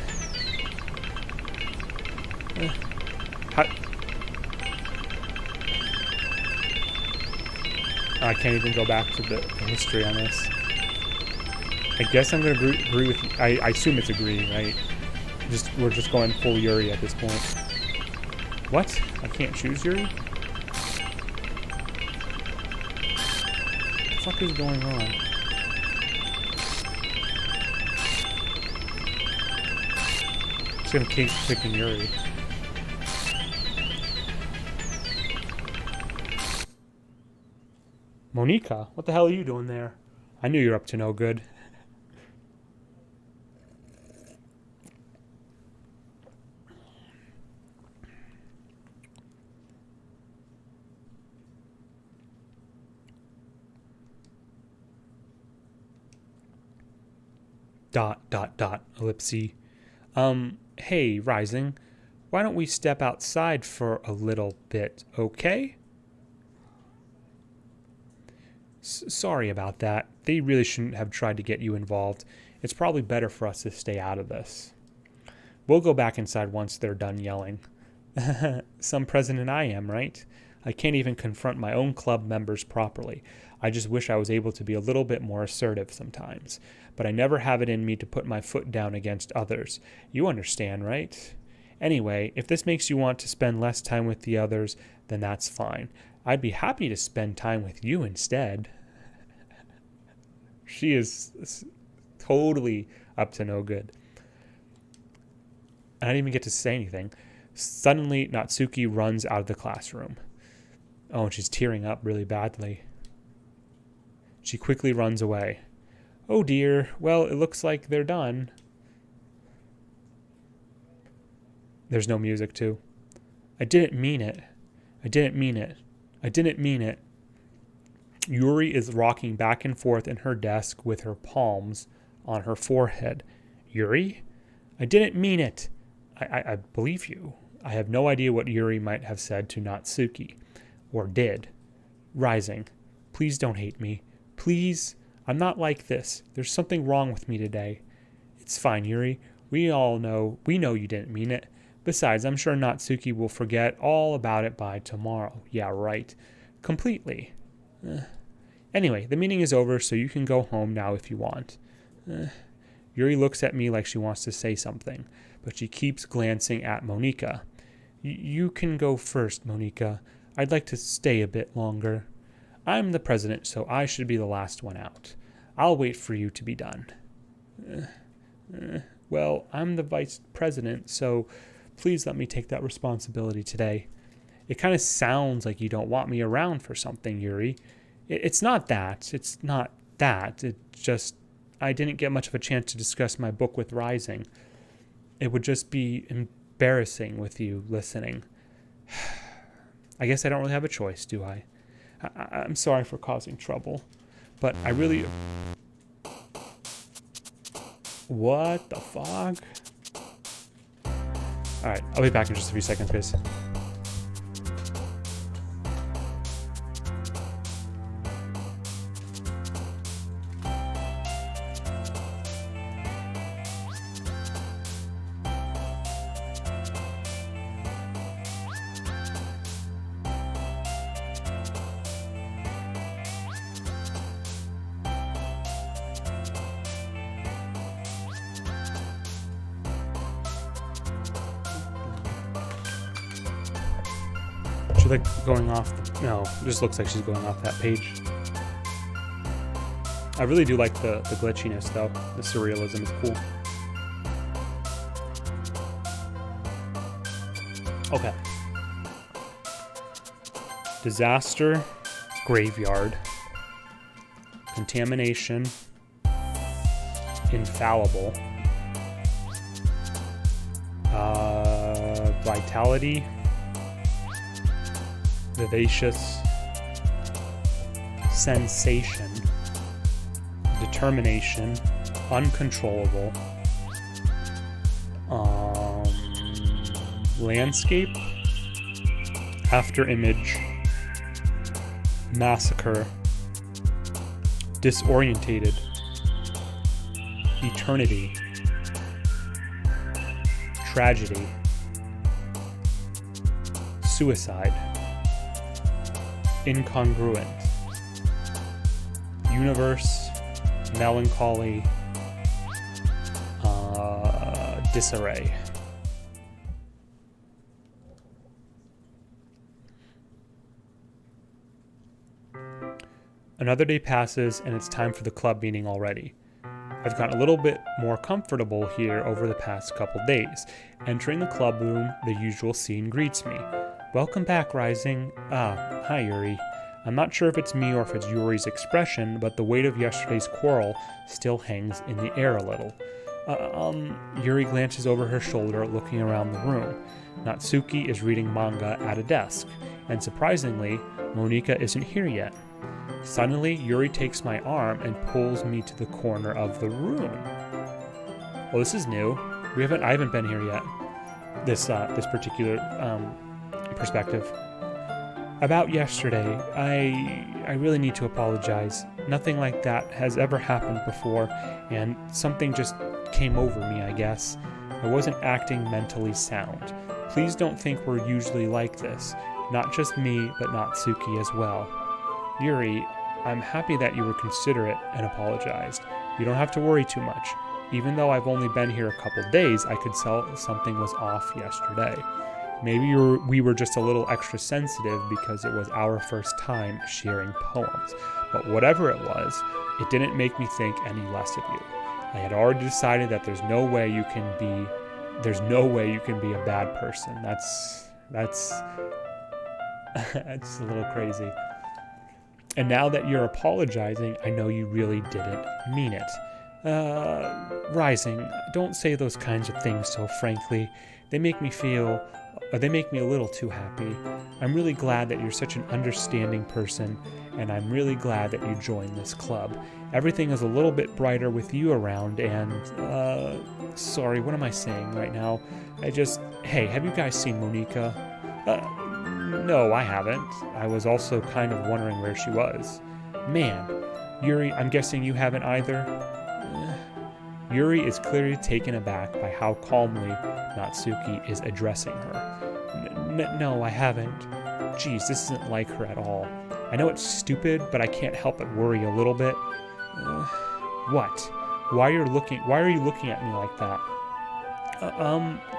I can't even go back to the history on this. I guess I'm going to agree with you. I assume it's agree, right? We're just going full Yuri at this point. What? I can't choose Yuri? What the fuck is going on? I'm just going to keep picking Yuri. Monica, what the hell are you doing there? I knew you were up to no good. Ellipse. Hey, Rising, why don't we step outside for a little bit, okay? Sorry about that. They really shouldn't have tried to get you involved. It's probably better for us to stay out of this. We'll go back inside once they're done yelling. Some president I am, right? I can't even confront my own club members properly. I just wish I was able to be a little bit more assertive sometimes. But I never have it in me to put my foot down against others. You understand, right? Anyway, if this makes you want to spend less time with the others, then that's fine. I'd be happy to spend time with you instead. She is totally up to no good. I didn't even get to say anything. Suddenly, Natsuki runs out of the classroom. Oh, and she's tearing up really badly. She quickly runs away. Oh dear, well, it looks like they're done. There's no music, too. I didn't mean it. I didn't mean it. I didn't mean it. Yuri is rocking back and forth in her desk with her palms on her forehead. Yuri? I didn't mean it. I believe you. I have no idea what Yuri might have said to Natsuki. Or did. Rising. Please don't hate me. Please. I'm not like this. There's something wrong with me today. It's fine, Yuri. We know you didn't mean it. Besides, I'm sure Natsuki will forget all about it by tomorrow. Yeah, right. Completely. Anyway, the meeting is over, so you can go home now if you want. Yuri looks at me like she wants to say something, but she keeps glancing at Monica. You can go first, Monica. I'd like to stay a bit longer. I'm the president, so I should be the last one out. I'll wait for you to be done. Well, I'm the vice president, so please let me take that responsibility today. It kind of sounds like you don't want me around for something, Yuri. It's not that. It's not that. It's just I didn't get much of a chance to discuss my book with Rising. It would just be embarrassing with you listening. I guess I don't really have a choice, do I? I'm sorry for causing trouble, but I really... What the fuck? Alright, I'll be back in just a few seconds, guys. She's like going off. No, it just looks like she's going off that page. I really do like the glitchiness, though. The surrealism is cool. Okay. Disaster, graveyard, contamination, infallible, vitality, vivacious, sensation, determination, uncontrollable, landscape, after image, massacre, disorientated, eternity, tragedy, suicide, incongruent, universe, melancholy, disarray. Another day passes and it's time for the club meeting already. I've gotten a little bit more comfortable here over the past couple days. Entering the club room, the usual scene greets me. Welcome back, Rising. Hi, Yuri. I'm not sure if it's me or if it's Yuri's expression, but the weight of yesterday's quarrel still hangs in the air a little. Yuri glances over her shoulder, looking around the room. Natsuki is reading manga at a desk, and surprisingly, Monika isn't here yet. Suddenly, Yuri takes my arm and pulls me to the corner of the room. Well, this is new. I haven't been here yet. This particular perspective. About yesterday, I really need to apologize. Nothing like that has ever happened before, and something just came over me, I guess. I wasn't acting mentally sound. Please don't think we're usually like this. Not just me, but Natsuki as well. Yuri, I'm happy that you were considerate and apologized. You don't have to worry too much. Even though I've only been here a couple days, I could tell something was off yesterday. Maybe we were just a little extra sensitive because it was our first time sharing poems. But whatever it was, it didn't make me think any less of you. I had already decided that there's no way you can be a bad person. That's that's a little crazy. And now that you're apologizing, I know you really didn't mean it. Rising, don't say those kinds of things so frankly. They make me a little too happy. I'm really glad that you're such an understanding person, and I'm really glad that you joined this club. Everything is a little bit brighter with you around, and, sorry, what am I saying right now? Hey, have you guys seen Monika? No, I haven't. I was also kind of wondering where she was. Man, Yuri, I'm guessing you haven't either? Yuri is clearly taken aback by how calmly Natsuki is addressing her. No, I haven't. Geez, this isn't like her at all. I know it's stupid, but I can't help but worry a little bit. What? Why are you looking at me like that?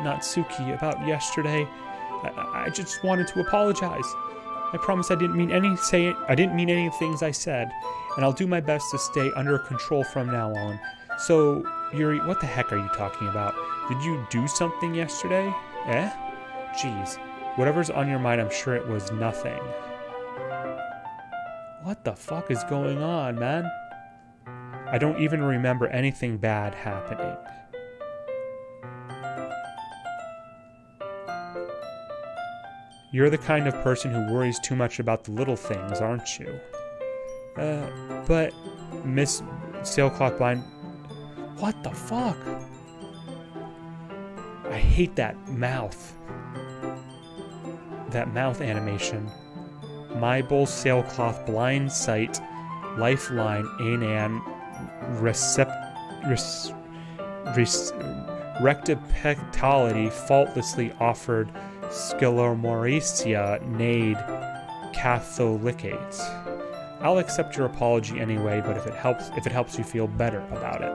Natsuki, about yesterday, I just wanted to apologize. I promise I didn't mean any of the things I said, and I'll do my best to stay under control from now on. So, Yuri, what the heck are you talking about? Did you do something yesterday? Jeez. Whatever's on your mind, I'm sure it was nothing. What the fuck is going on, man? I don't even remember anything bad happening. You're the kind of person who worries too much about the little things, aren't you? But Miss Sailcloth Blind... What the fuck? I hate that mouth. That mouth animation. My bull sailcloth blind sight, lifeline in an rectipectality faultlessly offered Scilomoricia nade catholicate. I'll accept your apology anyway, but if it helps you feel better about it.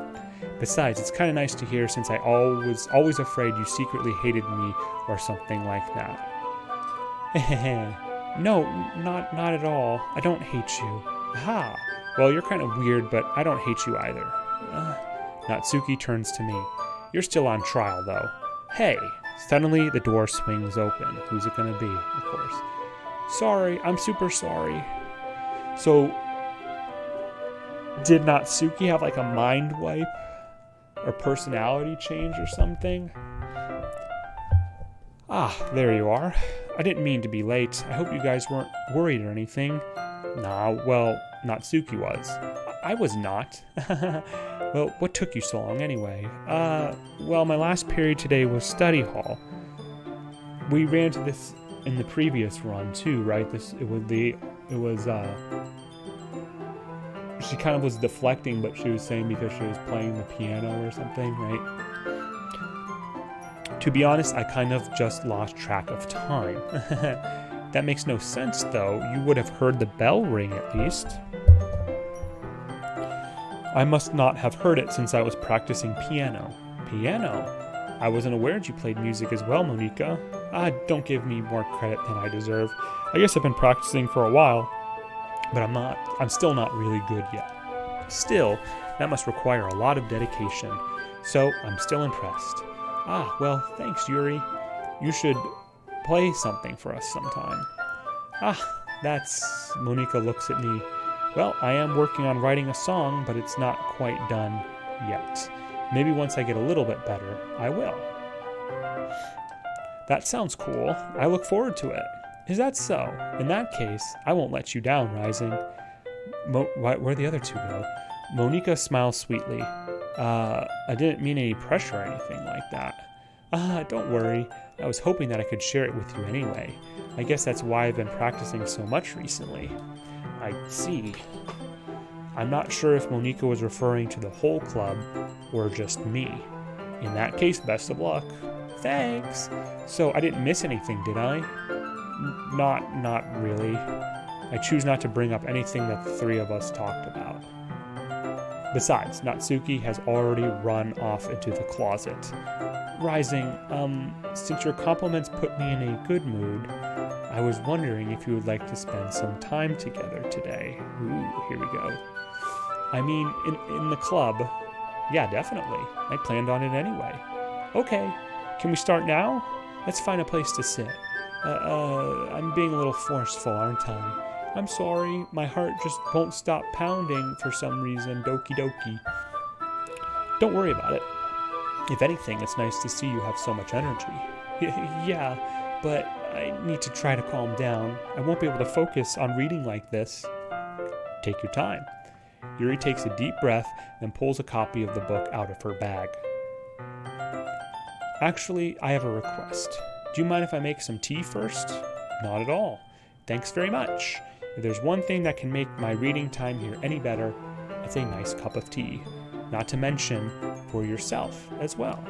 Besides, it's kind of nice to hear since I was always afraid you secretly hated me or something like that. No, not at all. I don't hate you. Aha! Well, you're kind of weird, but I don't hate you either. Natsuki turns to me. You're still on trial, though. Hey! Suddenly, the door swings open. Who's it gonna be, of course? Sorry, I'm super sorry. So, did Natsuki have like a mind wipe? Or personality change or something? Ah, there you are. I didn't mean to be late. I hope you guys weren't worried or anything. Nah, well, Natsuki was. I was not. Well, what took you so long anyway? Well, my last period today was study hall. We ran into this in the previous run too, right? She kind of was deflecting, but she was saying because she was playing the piano or something, right? To be honest, I kind of just lost track of time. That makes no sense, though. You would have heard the bell ring, at least. I must not have heard it since I was practicing piano. Piano? I wasn't aware you played music as well, Monika. Don't give me more credit than I deserve. I guess I've been practicing for a while, but I'm still not really good yet. Still, that must require a lot of dedication, so I'm still impressed. Well, thanks, Yuri. You should play something for us sometime. Monica looks at me. Well, I am working on writing a song, but it's not quite done yet. Maybe once I get a little bit better, I will. That sounds cool. I look forward to it. Is that so? In that case, I won't let you down, Rising. Where'd the other two go? Monica smiles sweetly. I didn't mean any pressure or anything like that. Don't worry. I was hoping that I could share it with you anyway. I guess that's why I've been practicing so much recently. I see. I'm not sure if Monica was referring to the whole club or just me. In that case, best of luck. Thanks. So I didn't miss anything, did I? Not really. I choose not to bring up anything that the three of us talked about. Besides, Natsuki has already run off into the closet. Rising, since your compliments put me in a good mood, I was wondering if you would like to spend some time together today. Ooh, here we go. I mean, in the club. Yeah, definitely. I planned on it anyway. Okay, can we start now? Let's find a place to sit. I'm being a little forceful, aren't I? I'm sorry, my heart just won't stop pounding for some reason, Doki Doki. Don't worry about it. If anything, it's nice to see you have so much energy. Yeah, but I need to try to calm down. I won't be able to focus on reading like this. Take your time. Yuri takes a deep breath and pulls a copy of the book out of her bag. Actually, I have a request. Do you mind if I make some tea first? Not at all. Thanks very much. If there's one thing that can make my reading time here any better, it's a nice cup of tea. Not to mention for yourself as well.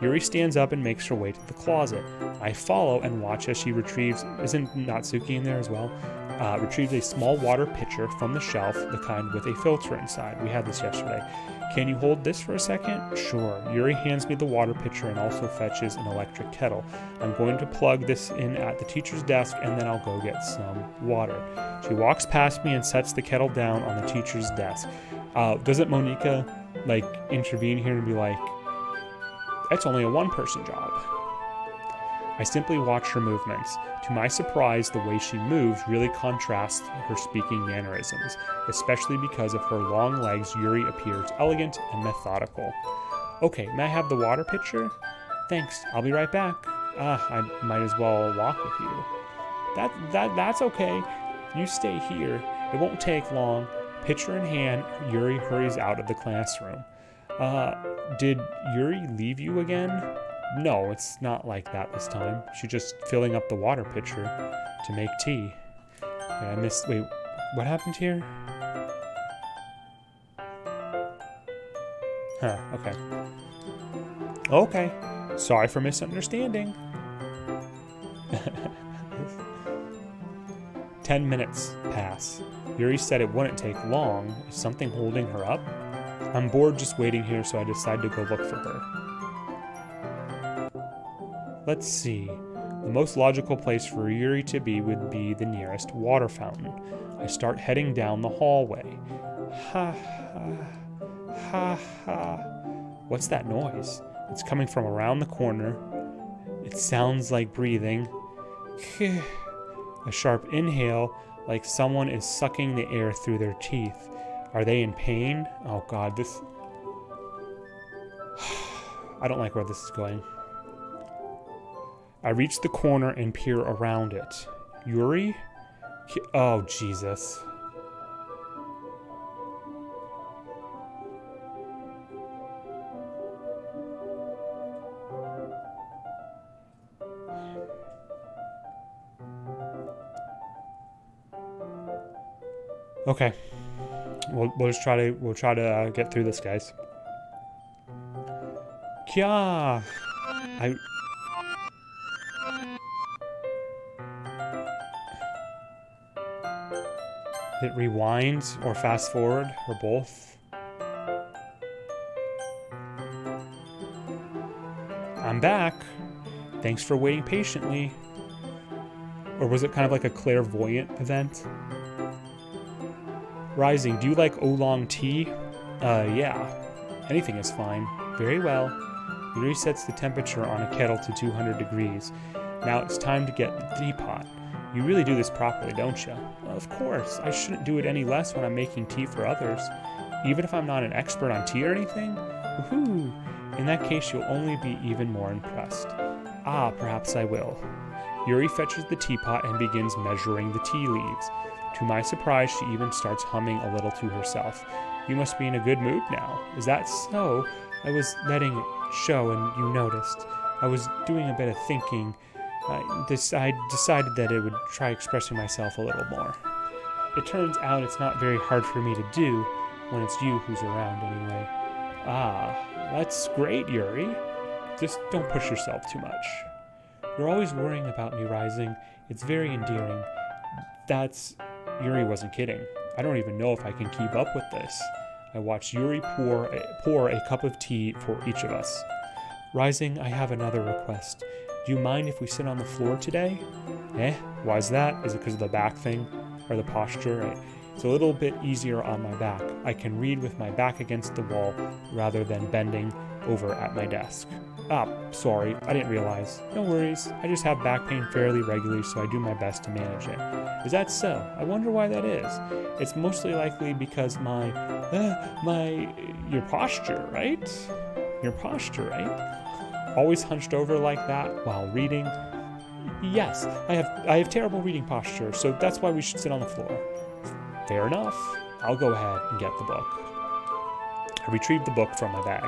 Yuri stands up and makes her way to the closet. I follow and watch as she retrieves, isn't Natsuki in there as well? Retrieves a small water pitcher from the shelf, the kind with a filter inside. We had this yesterday. Can you hold this for a second? Sure. Yuri hands me the water pitcher and also fetches an electric kettle. I'm going to plug this in at the teacher's desk and then I'll go get some water. She walks past me and sets the kettle down on the teacher's desk. Doesn't Monica, intervene here and be like, that's only a one-person job? I simply watch her movements. To my surprise, the way she moves really contrasts her speaking mannerisms. Especially because of her long legs, Yuri appears elegant and methodical. Okay, may I have the water pitcher? Thanks, I'll be right back. I might as well walk with you. That's okay. You stay here. It won't take long. Pitcher in hand, Yuri hurries out of the classroom. Did Yuri leave you again? No, it's not like that this time. She's just filling up the water pitcher to make tea. Wait, what happened here? Huh, okay. Okay, sorry for misunderstanding. 10 minutes pass. Yuri said it wouldn't take long. Is something holding her up? I'm bored just waiting here, so I decide to go look for her. Let's see. The most logical place for Yuri to be would be the nearest water fountain. I start heading down the hallway. Ha ha, ha ha. What's that noise? It's coming from around the corner. It sounds like breathing. A sharp inhale, like someone is sucking the air through their teeth. Are they in pain? Oh God, this... I don't like where this is going. I reach the corner and peer around it. Yuri? Oh, Jesus. Okay. We'll try to get through this, guys. Kya! It rewinds or fast forward or both. I'm back. Thanks for waiting patiently. Or was it kind of like a clairvoyant event? Rising, do you like oolong tea? Yeah. Anything is fine. Very well. He resets the temperature on a kettle to 200 degrees. Now it's time to get the teapot. You really do this properly, don't you? Of course. I shouldn't do it any less when I'm making tea for others. Even if I'm not an expert on tea or anything? Woohoo! In that case, you'll only be even more impressed. Ah, perhaps I will. Yuri fetches the teapot and begins measuring the tea leaves. To my surprise, she even starts humming a little to herself. You must be in a good mood now. Is that so? I was letting it show and you noticed. I was doing a bit of thinking. I decided that I would try expressing myself a little more. It turns out it's not very hard for me to do when it's you who's around anyway. Ah, that's great, Yuri. Just don't push yourself too much. You're always worrying about me, Rising. It's very endearing. Yuri wasn't kidding. I don't even know if I can keep up with this. I watched Yuri pour a cup of tea for each of us. Rising, I have another request. Do you mind if we sit on the floor today? Why's that? Is it because of the back thing? Or the posture? It's a little bit easier on my back. I can read with my back against the wall rather than bending over at my desk. Sorry, I didn't realize. No worries. I just have back pain fairly regularly, so I do my best to manage it. Is that so? I wonder why that is. It's mostly likely because your posture, right? Your posture, right? Always hunched over like that while reading. Yes, I have terrible reading posture, so that's why we should sit on the floor. Fair enough. I'll go ahead and get the book. I retrieved the book from my bag.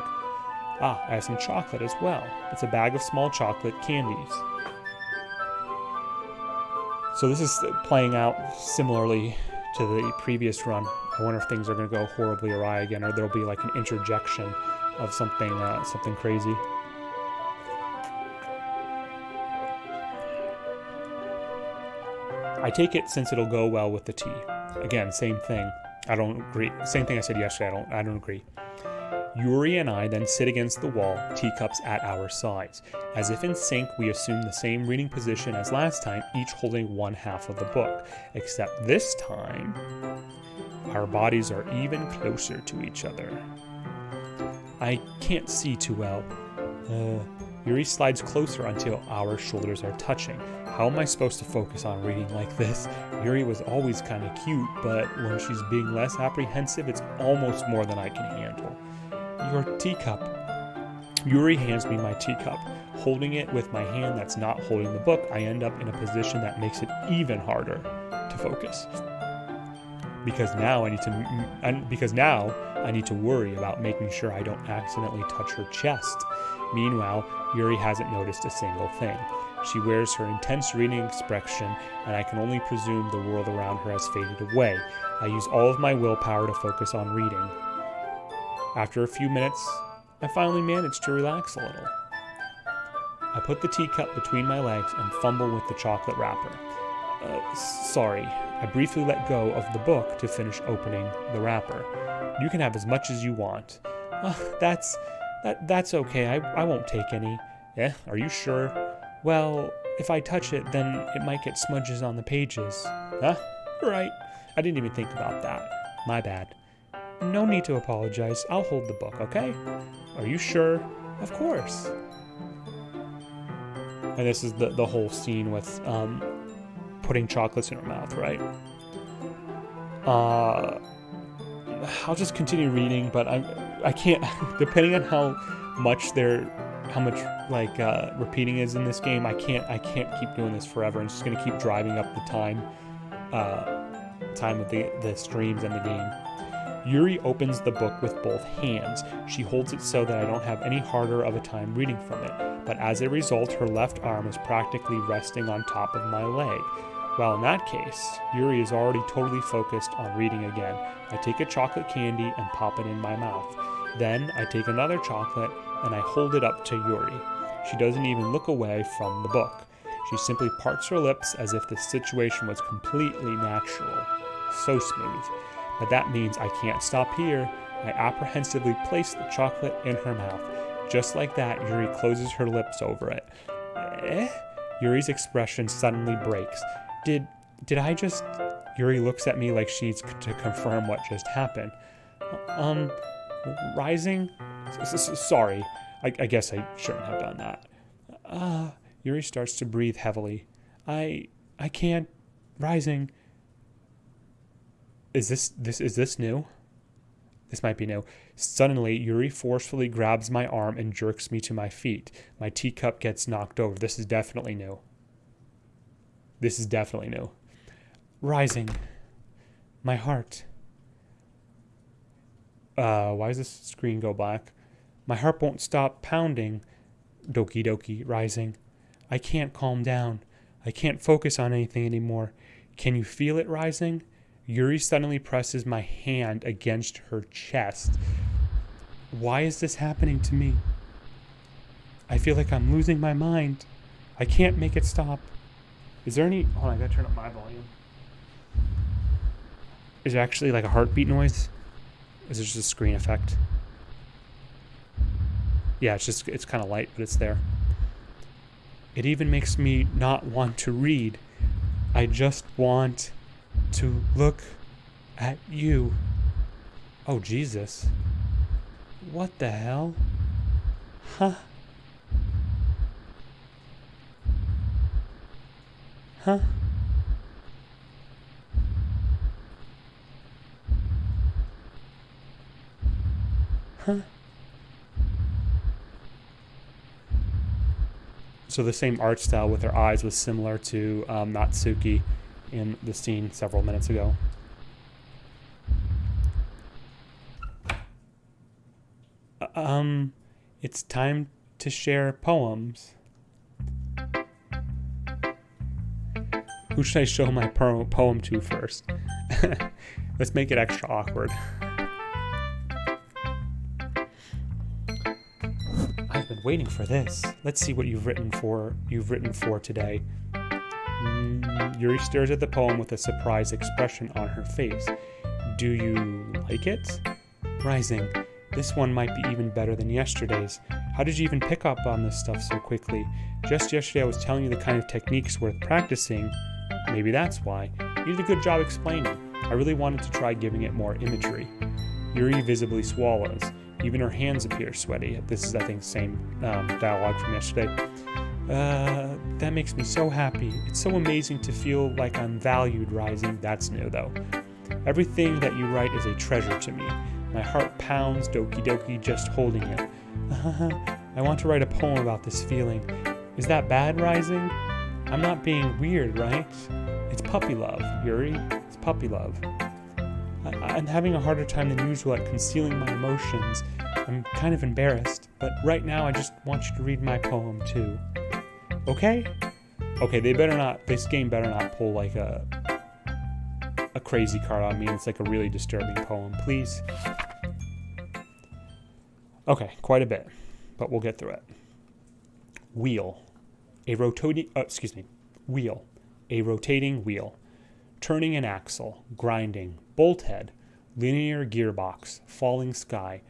I have some chocolate as well. It's a bag of small chocolate candies. So this is playing out similarly to the previous run. I wonder if things are going to go horribly awry again, or there'll be like an interjection of something crazy. I take it since it'll go well with the tea. Again, same thing. I don't agree. Same thing I said yesterday. I don't agree. Yuri and I then sit against the wall, teacups at our sides. As if in sync, we assume the same reading position as last time, each holding one half of the book. Except this time, our bodies are even closer to each other. I can't see too well. Yuri slides closer until our shoulders are touching. How am I supposed to focus on reading like this? Yuri was always kind of cute, but when she's being less apprehensive, it's almost more than I can handle. Your teacup. Yuri hands me my teacup. Holding it with my hand that's not holding the book, I end up in a position that makes it even harder to focus. Because now I need to worry about making sure I don't accidentally touch her chest. Meanwhile, Yuri hasn't noticed a single thing. She wears her intense reading expression, and I can only presume the world around her has faded away. I use all of my willpower to focus on reading. After a few minutes, I finally manage to relax a little. I put the teacup between my legs and fumble with the chocolate wrapper. Sorry, I briefly let go of the book to finish opening the wrapper. You can have as much as you want. That's okay, I won't take any. Are you sure? Well, if I touch it, then it might get smudges on the pages. Right. I didn't even think about that. My bad. No need to apologize. I'll hold the book, okay? Are you sure? Of course. And this is the whole scene with putting chocolates in her mouth, right? I'll just continue reading, but I can't. Depending on how much repeating is in this game, I can't keep doing this forever. I'm just gonna keep driving up the time of the streams and the game. Yuri opens the book with both hands. She holds it so that I don't have any harder of a time reading from it, but as a result, her left arm is practically resting on top of my leg. Well, in that case, Yuri is already totally focused on reading again. I take a chocolate candy and pop it in my mouth. Then I take another chocolate and I hold it up to Yuri. She doesn't even look away from the book. She simply parts her lips as if the situation was completely natural. So smooth. But that means I can't stop here. I apprehensively place the chocolate in her mouth. Just like that, Yuri closes her lips over it. Yuri's expression suddenly breaks. Did I just... Yuri looks at me like she needs to confirm what just happened. Rising? Sorry. I guess I shouldn't have done that. Yuri starts to breathe heavily. I I can't. Rising. Is this new? This might be new. Suddenly, Yuri forcefully grabs my arm and jerks me to my feet. My teacup gets knocked over. This is definitely new. This is definitely new. Rising. My heart. Why does this screen go black? My heart won't stop pounding. Doki Doki, rising. I can't calm down. I can't focus on anything anymore. Can you feel it rising? Yuri suddenly presses my hand against her chest. Why is this happening to me? I feel like I'm losing my mind. I can't make it stop. Is there any... Hold on, I gotta turn up my volume. Is there actually like a heartbeat noise? Is it just a screen effect? Yeah, it's kind of light, but it's there. It even makes me not want to read. I just want to look at you. Oh, Jesus. What the hell? Huh? Huh? Huh? So the same art style with her eyes was similar to Natsuki in the scene several minutes ago. It's time to share poems. Who should I show my poem to first? Let's make it extra awkward. I've been waiting for this. Let's see what you've written for today. Yuri stares at the poem with a surprised expression on her face. Do you like it? Rising. This one might be even better than yesterday's. How did you even pick up on this stuff so quickly? Just yesterday I was telling you the kind of techniques worth practicing. Maybe that's why. You did a good job explaining. I really wanted to try giving it more imagery. Yuri visibly swallows. Even her hands appear sweaty. This is, I think, same dialogue from yesterday. That makes me so happy. It's so amazing to feel like I'm valued, Rising. That's new, though. Everything that you write is a treasure to me. My heart pounds, Doki Doki, just holding it. I want to write a poem about this feeling. Is that bad, Rising? I'm not being weird, right? It's puppy love, Yuri. It's puppy love. I'm having a harder time than usual at concealing my emotions. I'm kind of embarrassed, but right now I just want you to read my poem too. Okay? Okay, this game better not pull like a crazy card on me. It's like a really disturbing poem, please. Okay, quite a bit, but we'll get through it. Wheel. Wheel. A rotating wheel. Turning an axle. Grinding. Bolt head. Linear gearbox. Falling sky.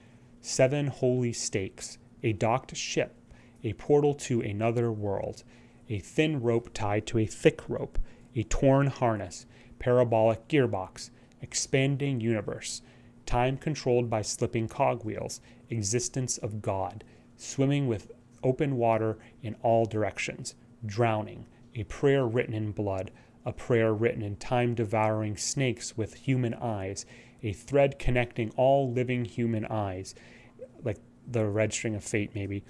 7 holy stakes. A docked ship. A portal to another world. A thin rope tied to a thick rope. A torn harness. Parabolic gearbox. Expanding universe. Time controlled by slipping cogwheels. Existence of God. Swimming with open water in all directions. Drowning. A prayer written in blood. A prayer written in time-devouring snakes with human eyes. A thread connecting all living human eyes. Like the red string of fate, maybe.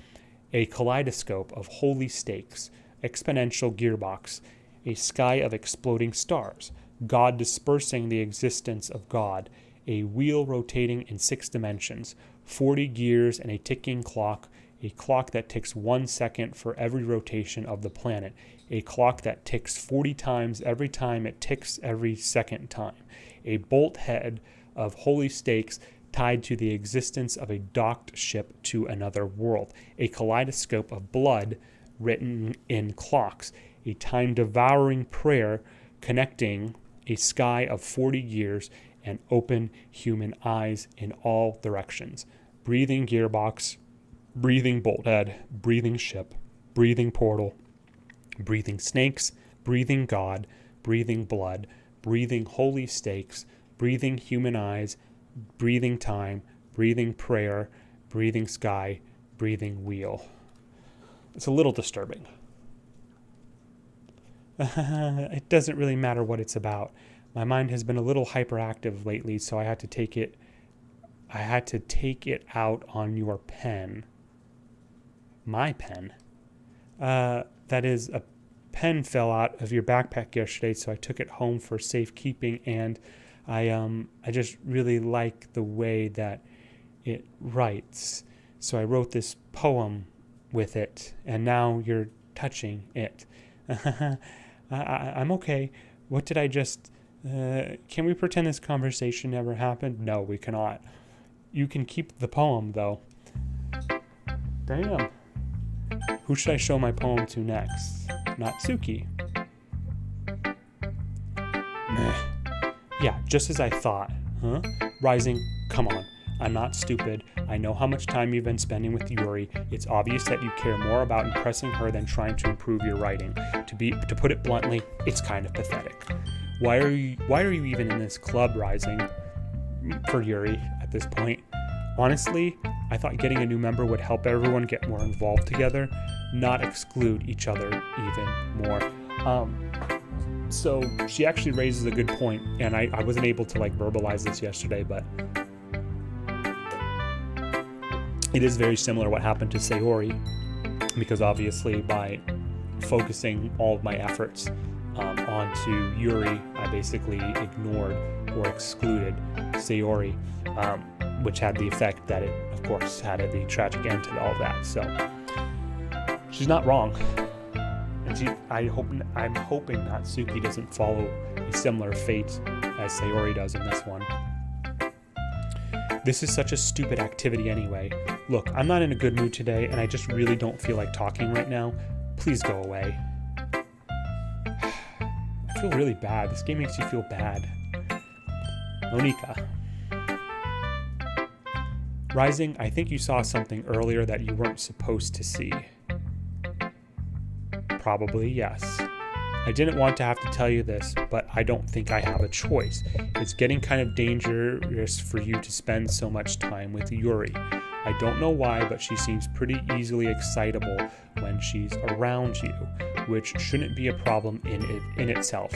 A kaleidoscope of holy stakes. Exponential gearbox. A sky of exploding stars. God dispersing the existence of God. A wheel rotating in 6 dimensions. 40 gears and a ticking clock. A clock that ticks 1 second for every rotation of the planet. A clock that ticks 40 times every time it ticks every second time. A bolt head of holy stakes tied to the existence of a docked ship to another world. A kaleidoscope of blood written in clocks. A time-devouring prayer connecting a sky of 40 years and open human eyes in all directions. Breathing gearbox, breathing bolt head, breathing ship, breathing portal, breathing snakes, breathing God, breathing blood, breathing holy stakes, breathing human eyes, breathing time, breathing prayer, breathing sky, breathing wheel. It's a little disturbing. It doesn't really matter what it's about. My mind has been a little hyperactive lately, so I had to take it out on your pen. My pen. That is, a pen fell out of your backpack yesterday, so I took it home for safekeeping, and I just really like the way that it writes. So I wrote this poem with it, and now you're touching it. I'm okay. What did I just... can we pretend this conversation never happened? No, we cannot. You can keep the poem, though. Damn. Who should I show my poem to next? Natsuki. Meh. Yeah, just as I thought. Huh? Rising, come on. I'm not stupid. I know how much time you've been spending with Yuri. It's obvious that you care more about impressing her than trying to improve your writing. To put it bluntly, it's kind of pathetic. Why are you even in this club, Rising? For Yuri at this point. Honestly, I thought getting a new member would help everyone get more involved together, not exclude each other even more. So she actually raises a good point, and I wasn't able to verbalize this yesterday, but it is very similar what happened to Sayori, because obviously by focusing all of my efforts onto Yuri, I basically ignored or excluded Sayori, which had the effect that it, of course, had the tragic end to all that. So she's not wrong, and I'm hoping Natsuki doesn't follow a similar fate as Sayori does in this one. This is such a stupid activity anyway. Look, I'm not in a good mood today, and I just really don't feel like talking right now. Please go away. I feel really bad. This game makes you feel bad. Monika. Rising, I think you saw something earlier that you weren't supposed to see. Probably, yes. I didn't want to have to tell you this, but I don't think I have a choice. It's getting kind of dangerous for you to spend so much time with Yuri. I don't know why, but she seems pretty easily excitable when she's around you, which shouldn't be a problem in itself.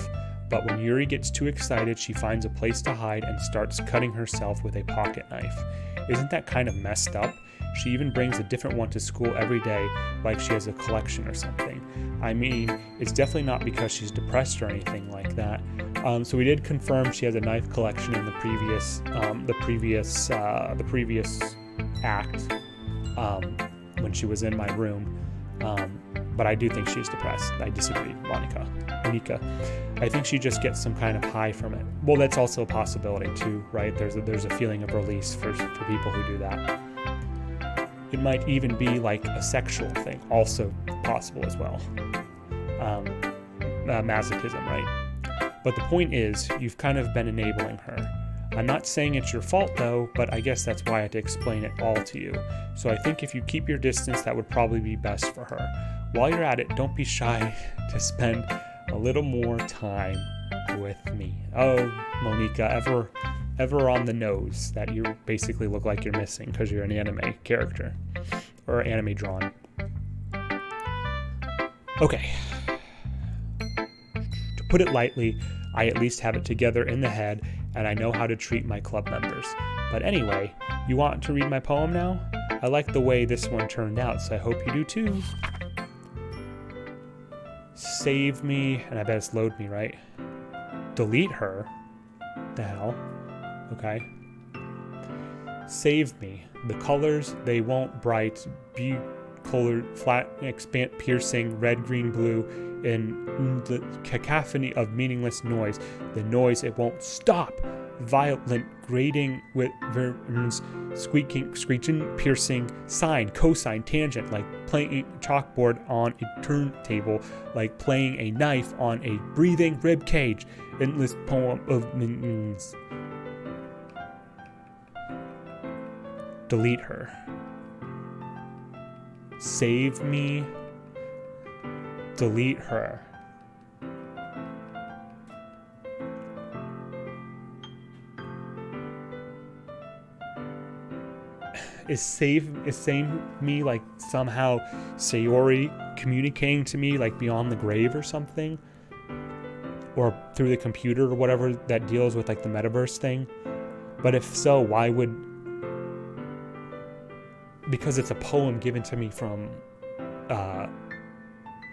But when Yuri gets too excited, she finds a place to hide and starts cutting herself with a pocket knife. Isn't that kind of messed up? She even brings a different one to school every day, like she has a collection or something. I mean, it's definitely not because she's depressed or anything like that. So we did confirm she has a knife collection in the previous act when she was in my room. But I do think she's depressed. I disagree, Monika. I think she just gets some kind of high from it. Well, that's also a possibility too, right? There's a feeling of release for people who do that. It might even be like a sexual thing, also possible as well. Masochism, right? But the point is, you've kind of been enabling her. I'm not saying it's your fault though, but I guess that's why I had to explain it all to you. So I think if you keep your distance, that would probably be best for her. While you're at it, don't be shy to spend a little more time with me. Oh, Monika, ever on the nose that you basically look like you're missing because you're an anime character or anime drawn. Okay. To put it lightly, I at least have it together in the head and I know how to treat my club members. But anyway, you want to read my poem now? I like the way this one turned out, so I hope you do too. Save me, and I bet it's load me, right? Delete her? The hell? Okay. Save me. The colors, they won't bright, be colored, flat, expand, piercing, red, green, blue, in the cacophony of meaningless noise. The noise, it won't stop. Violent, grating with squeaking, screeching, piercing, sine, cosine, tangent, like playing a chalkboard on a turntable, like playing a knife on a breathing rib cage. Endless poem of meanings. Delete her. Save me. Delete her. Is saying me like somehow Sayori communicating to me like beyond the grave or something? or through the computer or whatever that deals with like the metaverse thing? But if so, why would... Because it's a poem given to me from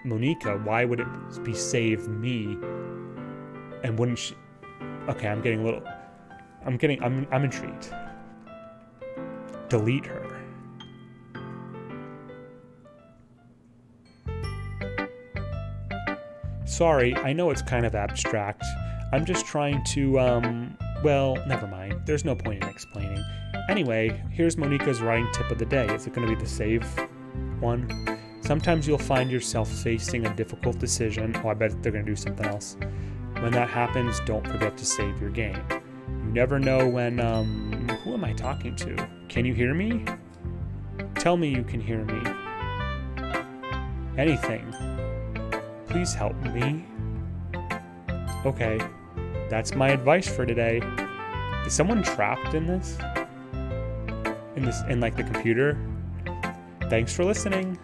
Monica, why would it be save me? And wouldn't she... Okay, I'm intrigued. Delete her. Sorry, I know it's kind of abstract. I'm just trying to, well, never mind. There's no point in explaining. Anyway, here's Monica's writing tip of the day. Is it going to be the save one? Sometimes you'll find yourself facing a difficult decision. Oh, I bet they're going to do something else. When that happens, don't forget to save your game. You never know when, who am I talking to? Can you hear me? Tell me you can hear me. Anything. Please help me. Okay, that's my advice for today. Is someone trapped in this? In like the computer? Thanks for listening.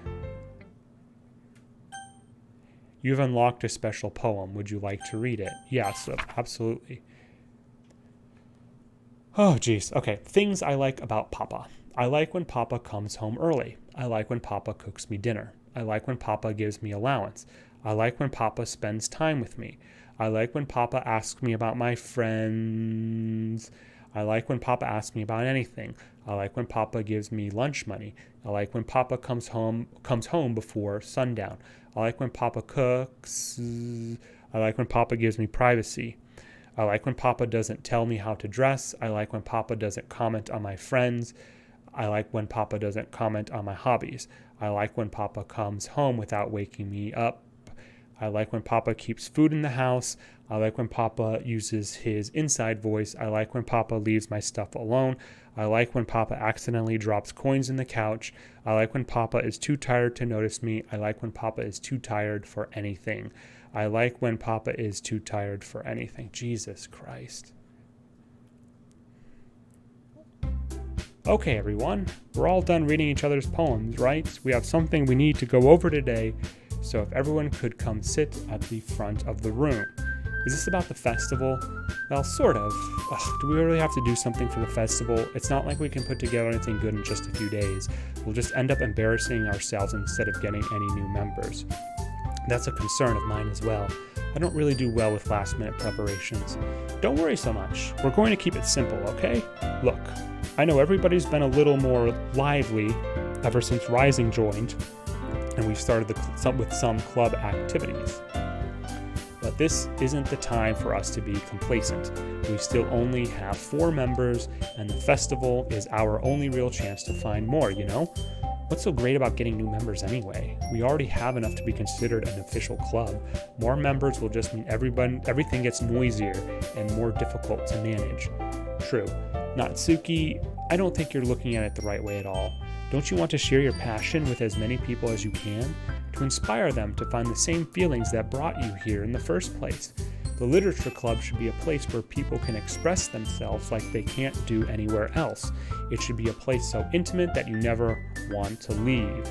You've unlocked a special poem. Would you like to read it? Yes, absolutely. Oh, geez. Okay. Things I like about Papa. I like when Papa comes home early. I like when Papa cooks me dinner. I like when Papa gives me allowance. I like when Papa spends time with me. I like when Papa asks me about my friends. I like when Papa asks me about anything. I like when Papa gives me lunch money. I like when Papa comes home before sundown. I like when Papa cooks. I like when Papa gives me privacy. I like when Papa doesn't tell me how to dress. I like when Papa doesn't comment on my friends. I like when Papa doesn't comment on my hobbies. I like when Papa comes home without waking me up. I like when Papa keeps food in the house. I like when Papa uses his inside voice. I like when Papa leaves my stuff alone. I like when Papa accidentally drops coins in the couch. I like when Papa is too tired to notice me. I like when Papa is too tired for anything. I like when Papa is too tired for anything. Jesus Christ. Okay, everyone. We're all done reading each other's poems, right? We have something we need to go over today. So if everyone could come sit at the front of the room. Is this about the festival? Well, sort of. Ugh, do we really have to do something for the festival? It's not like we can put together anything good in just a few days. We'll just end up embarrassing ourselves instead of getting any new members. That's a concern of mine as well. I don't really do well with last-minute preparations. Don't worry so much. We're going to keep it simple, okay? Look, I know everybody's been a little more lively ever since Rising joined, and we've started with some club activities. But this isn't the time for us to be complacent. We still only have 4 members, and the festival is our only real chance to find more, you know? What's so great about getting new members anyway? We already have enough to be considered an official club. More members will just mean everything gets noisier and more difficult to manage. True. Natsuki, I don't think you're looking at it the right way at all. Don't you want to share your passion with as many people as you can? To inspire them to find the same feelings that brought you here in the first place. The literature club should be a place where people can express themselves like they can't do anywhere else. It should be a place so intimate that you never want to leave.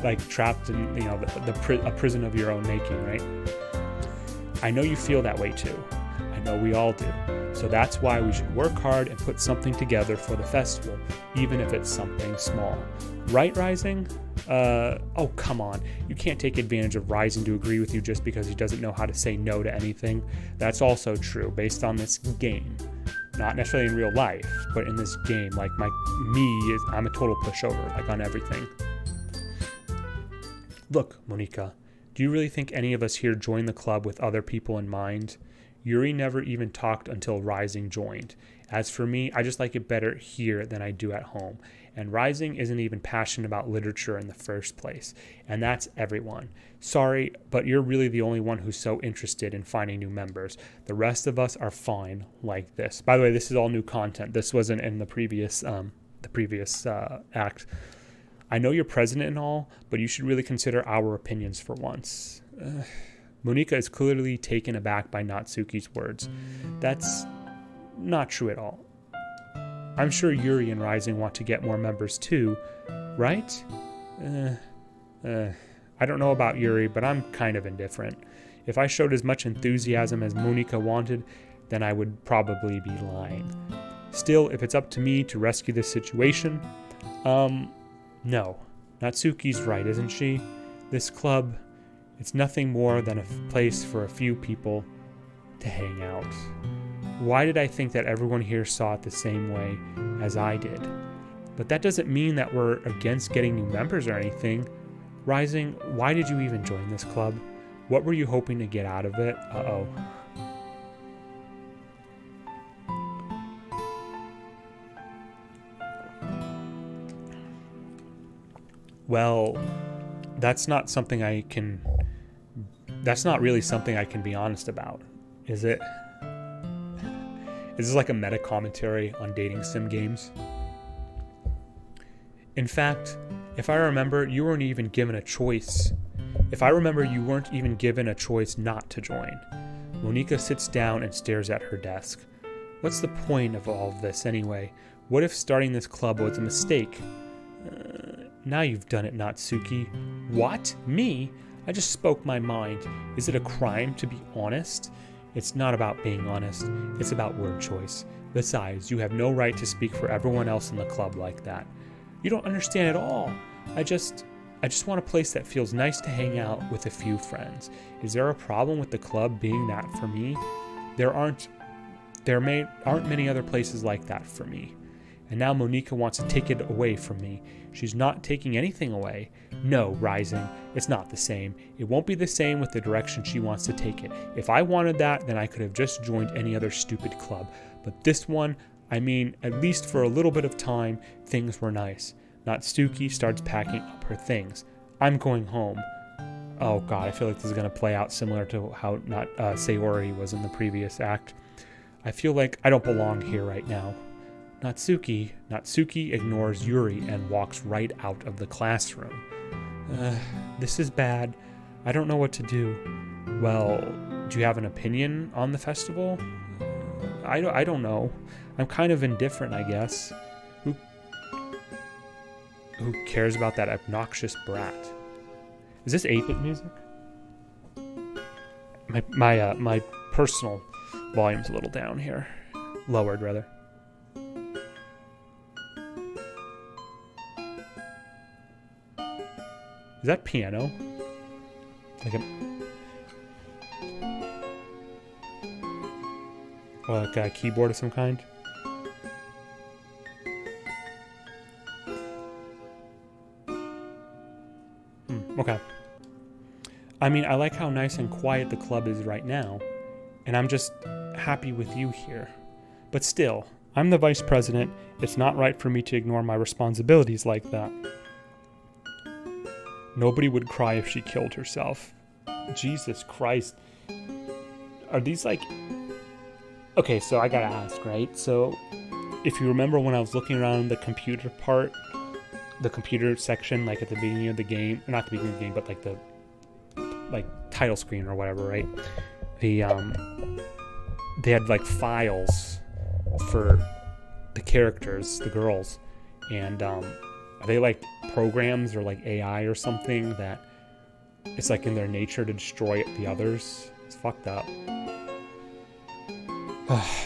Like trapped in, a prison of your own making, right? I know you feel that way too. I know we all do. So that's why we should work hard and put something together for the festival, even if it's something small. Right, Rising? Oh, come on. You can't take advantage of Rising to agree with you just because he doesn't know how to say no to anything. That's also true, based on this game. Not necessarily in real life, but in this game. Like, I'm a total pushover, like on everything. Look, Monica, do you really think any of us here joined the club with other people in mind? Yuri never even talked until Rising joined. As for me, I just like it better here than I do at home. And Rising isn't even passionate about literature in the first place. And that's everyone. Sorry, but you're really the only one who's so interested in finding new members. The rest of us are fine like this. By the way, this is all new content. This wasn't in the previous act. I know you're president and all, but you should really consider our opinions for once. Monica is clearly taken aback by Natsuki's words. That's not true at all. I'm sure Yuri and Rising want to get more members too, right? I don't know about Yuri, but I'm kind of indifferent. If I showed as much enthusiasm as Monika wanted, then I would probably be lying. Still, if it's up to me to rescue this situation, no. Natsuki's right, isn't she? This club, it's nothing more than a place for a few people to hang out. Why did I think that everyone here saw it the same way as I did? But that doesn't mean that we're against getting new members or anything. Rising, why did you even join this club? What were you hoping to get out of it? Uh-oh. Well, that's not really something I can be honest about, is it? Is this like a meta commentary on dating sim games? In fact, if I remember, you weren't even given a choice. If I remember, you weren't even given a choice not to join. Monika sits down and stares at her desk. What's the point of all of this anyway? What if starting this club was a mistake? Now you've done it, Natsuki. What? Me? I just spoke my mind. Is it a crime to be honest? It's not about being honest. It's about word choice. Besides, you have no right to speak for everyone else in the club like that. You don't understand at all. I just want a place that feels nice to hang out with a few friends. Is there a problem with the club being that for me? There aren't many other places like that for me. And now Monika wants to take it away from me. She's not taking anything away. No, Rising, it's not the same. It won't be the same with the direction she wants to take it. If I wanted that, then I could have just joined any other stupid club. But this one, I mean, at least for a little bit of time, things were nice. Natsuki starts packing up her things. I'm going home. Oh god, I feel like this is going to play out similar to how Sayori was in the previous act. I feel like I don't belong here right now. Natsuki ignores Yuri and walks right out of the classroom. This is bad. I don't know what to do. Well, do you have an opinion on the festival? I don't know. I'm kind of indifferent, I guess. Who cares about that obnoxious brat? Is this 8-bit music? My personal volume's a little down here. Lowered, rather. Is that piano? Like a keyboard of some kind? Okay. I mean, I like how nice and quiet the club is right now, and I'm just happy with you here. But still, I'm the vice president. It's not right for me to ignore my responsibilities like that. Nobody would cry if she killed herself. Jesus Christ. Are these like... Okay, so I gotta ask, right? So, if you remember when I was looking around the computer part, the computer section, like at the beginning of the game, not the beginning of the game, but like the title screen or whatever, right? They had like files for the characters, the girls, and are they like programs or like AI or something that it's like in their nature to destroy the others? It's fucked up.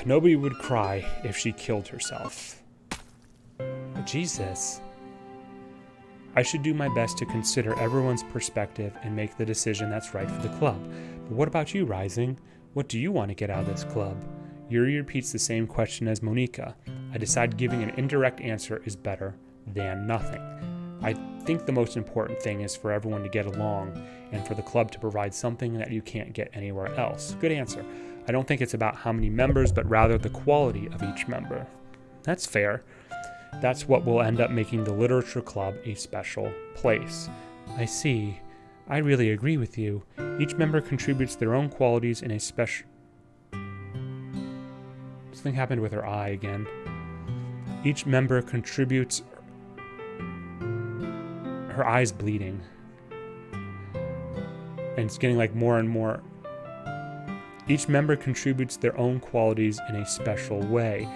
Nobody would cry if she killed herself. Jesus. I should do my best to consider everyone's perspective and make the decision that's right for the club. But what about you, Rising? What do you want to get out of this club? Yuri repeats the same question as Monika. I decide giving an indirect answer is better than nothing. I think the most important thing is for everyone to get along and for the club to provide something that you can't get anywhere else. Good answer. I don't think it's about how many members, but rather the quality of each member. That's fair. That's what will end up making the literature club a special place. I see. I really agree with you. Each member contributes their own qualities in a special... Something happened with her eye again. Each member contributes... Her eye's bleeding. And it's getting like more and more... Each member contributes their own qualities in a special way.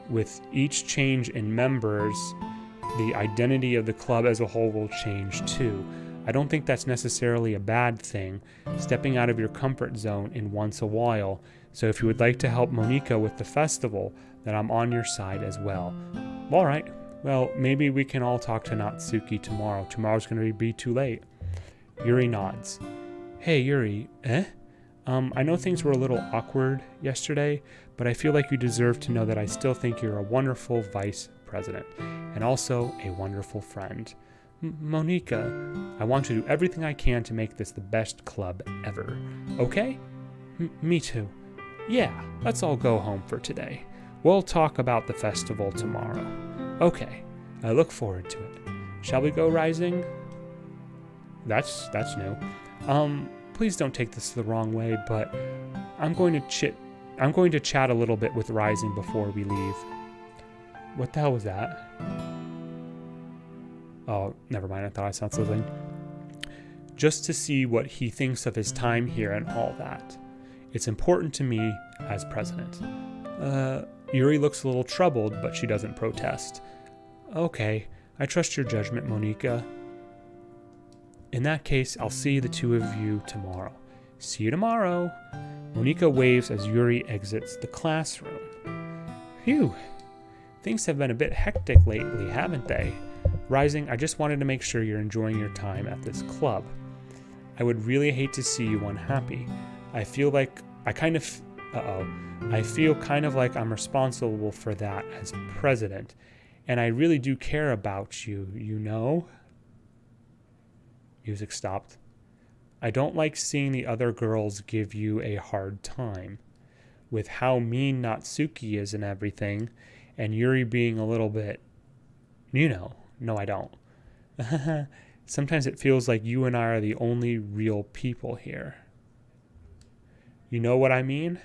With each change in members, the identity of the club as a whole will change too. I don't think that's necessarily a bad thing, stepping out of your comfort zone in once a while. So if you would like to help Monika with the festival, then I'm on your side as well. All right. Well, maybe we can all talk to Natsuki tomorrow. Tomorrow's going to be too late. Yuri nods. Hey, Yuri. I know things were a little awkward yesterday, but I feel like you deserve to know that I still think you're a wonderful vice president and also a wonderful friend. Monika, I want to do everything I can to make this the best club ever. Okay? Me too. Yeah, let's all go home for today. We'll talk about the festival tomorrow. Okay, I look forward to it. Shall we go, Rising? That's new. Please don't take this the wrong way, but I'm going to chat a little bit with Rising before we leave. What the hell was that? Oh, never mind. I thought I saw something. Just to see what he thinks of his time here and all that. It's important to me as president. Yuri looks a little troubled, but she doesn't protest. Okay, I trust your judgment, Monika. In that case, I'll see the two of you tomorrow. See you tomorrow. Monika waves as Yuri exits the classroom. Phew. Things have been a bit hectic lately, haven't they? Rising, I just wanted to make sure you're enjoying your time at this club. I would really hate to see you unhappy. I feel kind of like I'm responsible for that as president. And I really do care about you, you know? Music stopped. I don't like seeing the other girls give you a hard time. With how mean Natsuki is and everything, and Yuri being a little bit, no, I don't. Sometimes it feels like you and I are the only real people here. You know what I mean?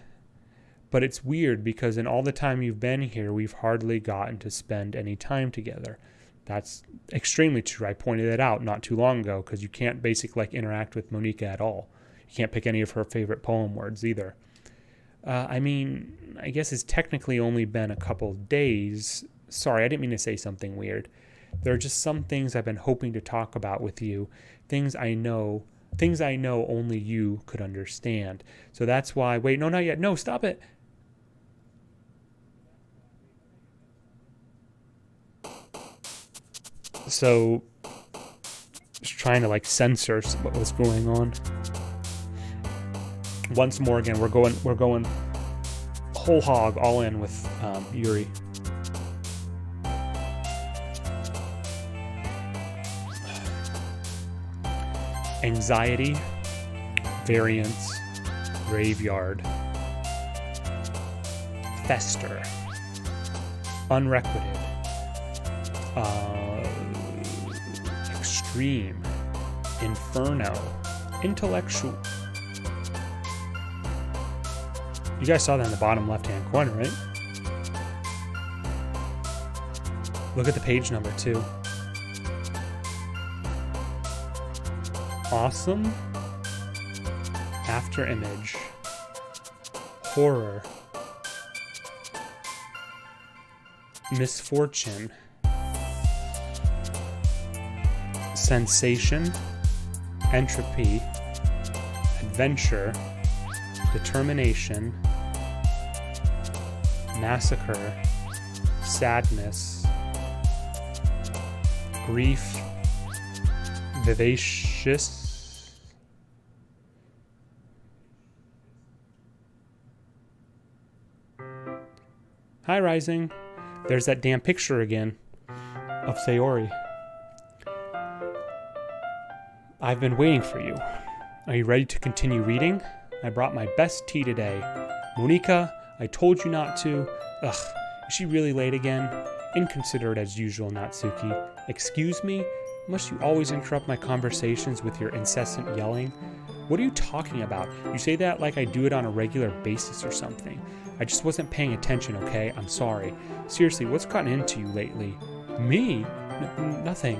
But it's weird because in all the time you've been here, we've hardly gotten to spend any time together. That's extremely true. I pointed it out not too long ago because you can't basically interact with Monika at all. You can't pick any of her favorite poem words either. I guess it's technically only been a couple days. Sorry, I didn't mean to say something weird. There are just some things I've been hoping to talk about with you. Things I know only you could understand. So that's why... Wait, no, not yet. No, stop it. So, just trying to censor what was going on. Once more again, we're going whole hog, all in with Yuri. Anxiety, variance, graveyard, fester, unrequited, extreme, inferno, intellectual. You guys saw that in the bottom left-hand corner, right? Look at the page number too. Awesome, after image, horror, misfortune, sensation, entropy, adventure, determination, massacre, sadness, grief, vivacious. Hi, Rising. There's that damn picture again of Sayori. I've been waiting for you. Are you ready to continue reading? I brought my best tea today. Monika, I told you not to. Ugh, is she really late again? Inconsiderate as usual, Natsuki. Excuse me? Must you always interrupt my conversations with your incessant yelling? What are you talking about? You say that like I do it on a regular basis or something. I just wasn't paying attention, okay? I'm sorry. Seriously, what's gotten into you lately? Me? Nothing.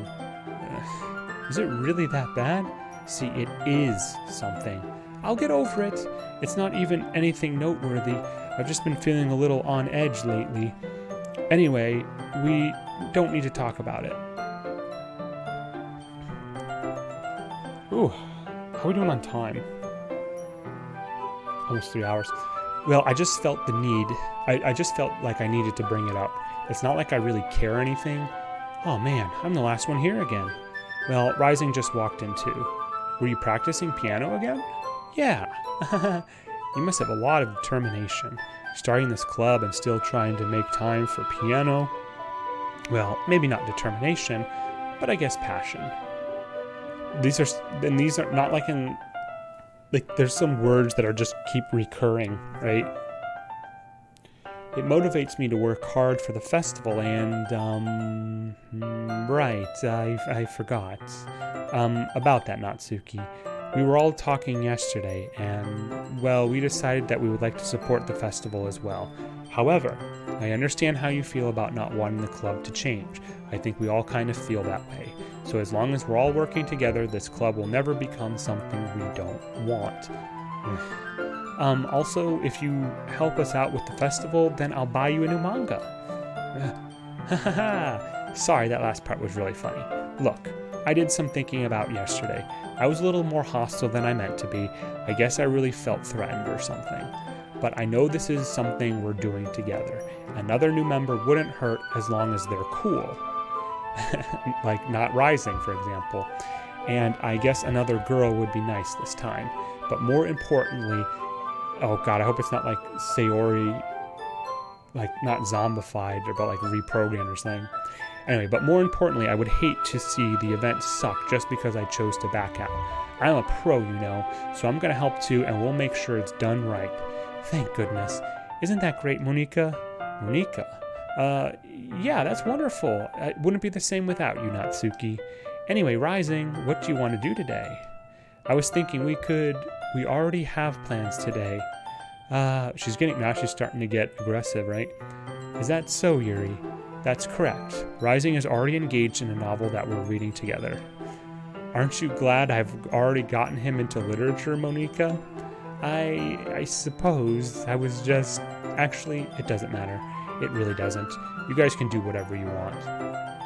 Is it really that bad? See, it is something. I'll get over it. It's not even anything noteworthy. I've just been feeling a little on edge lately. Anyway, we don't need to talk about it. Ooh, how are we doing on time? Almost 3 hours. Well, I just felt the need. I just felt like I needed to bring it up. It's not like I really care anything. Oh man, I'm the last one here again. Well, Rising just walked in too. Were you practicing piano again? Yeah. You must have a lot of determination. Starting this club and still trying to make time for piano. Well, maybe not determination, but I guess passion. These are not like there's some words that are just keep recurring, right? It motivates me to work hard for the festival and, right, I forgot. About that, Natsuki. We were all talking yesterday, and, well, we decided that we would like to support the festival as well. However, I understand how you feel about not wanting the club to change. I think we all kind of feel that way. So as long as we're all working together, this club will never become something we don't want. Also, if you help us out with the festival, then I'll buy you a new manga. Sorry, that last part was really funny. Look, I did some thinking about yesterday. I was a little more hostile than I meant to be. I guess I really felt threatened or something. But I know this is something we're doing together. Another new member wouldn't hurt as long as they're cool. Like not Rising, for example. And I guess another girl would be nice this time. But more importantly, oh god, I hope it's not like Sayori, like not zombified, but like reprogrammed or something. Anyway, but more importantly, I would hate to see the event suck just because I chose to back out. I'm a pro, you know, so I'm going to help too, and we'll make sure it's done right. Thank goodness. Isn't that great, Monika? Monika? Yeah, that's wonderful. It wouldn't be the same without you, Natsuki. Anyway, Rising, what do you want to do today? I was thinking we already have plans today. Now she's starting to get aggressive, right? Is that so, Yuri? That's correct. Rising is already engaged in a novel that we're reading together. Aren't you glad I've already gotten him into literature, Monika? I suppose I was just... Actually, it doesn't matter. It really doesn't. You guys can do whatever you want.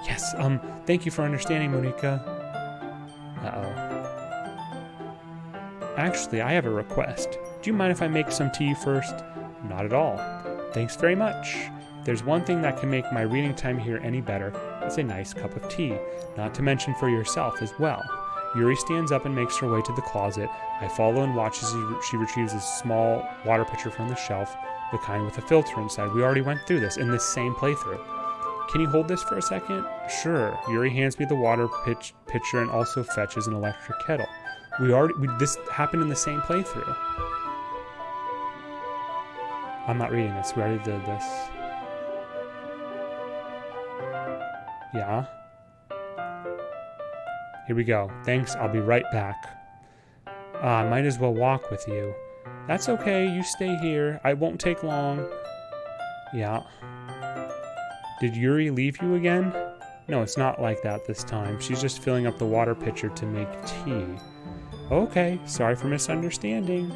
Yes, thank you for understanding, Monika. Uh-oh. Actually, I have a request. Do you mind if I make some tea first? Not at all. Thanks very much. There's one thing that can make my reading time here any better. It's a nice cup of tea, not to mention for yourself as well. Yuri stands up and makes her way to the closet. I follow and watch as she retrieves a small water pitcher from the shelf, the kind with a filter inside. We already went through this in this same playthrough. Can you hold this for a second? Sure. Yuri hands me the water pitcher and also fetches an electric kettle. This happened in the same playthrough. I'm not reading this. We already did this. Yeah. Here we go. Thanks, I'll be right back. I might as well walk with you. That's okay, you stay here. I won't take long. Yeah. Did Yuri leave you again? No, it's not like that this time. She's just filling up the water pitcher to make tea. Okay, sorry for misunderstanding.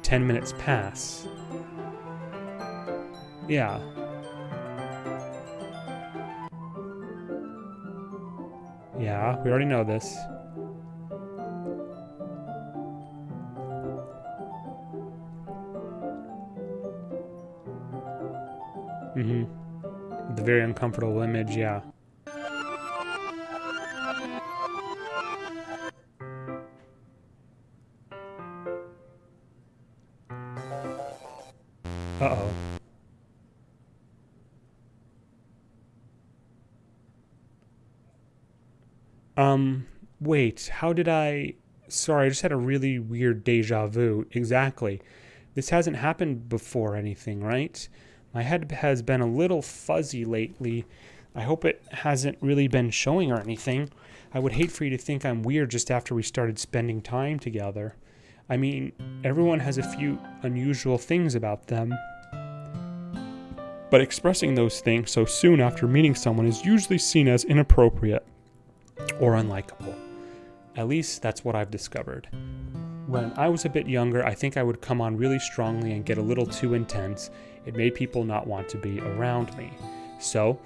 10 minutes pass. Yeah. Yeah, we already know this. The very uncomfortable image, yeah. Uh-oh. Wait, how did I... Sorry, I just had a really weird deja vu. Exactly. This hasn't happened before or anything, right? My head has been a little fuzzy lately. I hope it hasn't really been showing or anything. I would hate for you to think I'm weird just after we started spending time together. I mean, everyone has a few unusual things about them. But expressing those things so soon after meeting someone is usually seen as inappropriate or unlikable. At least that's what I've discovered. When I was a bit younger, I think I would come on really strongly and get a little too intense. It made people not want to be around me. So,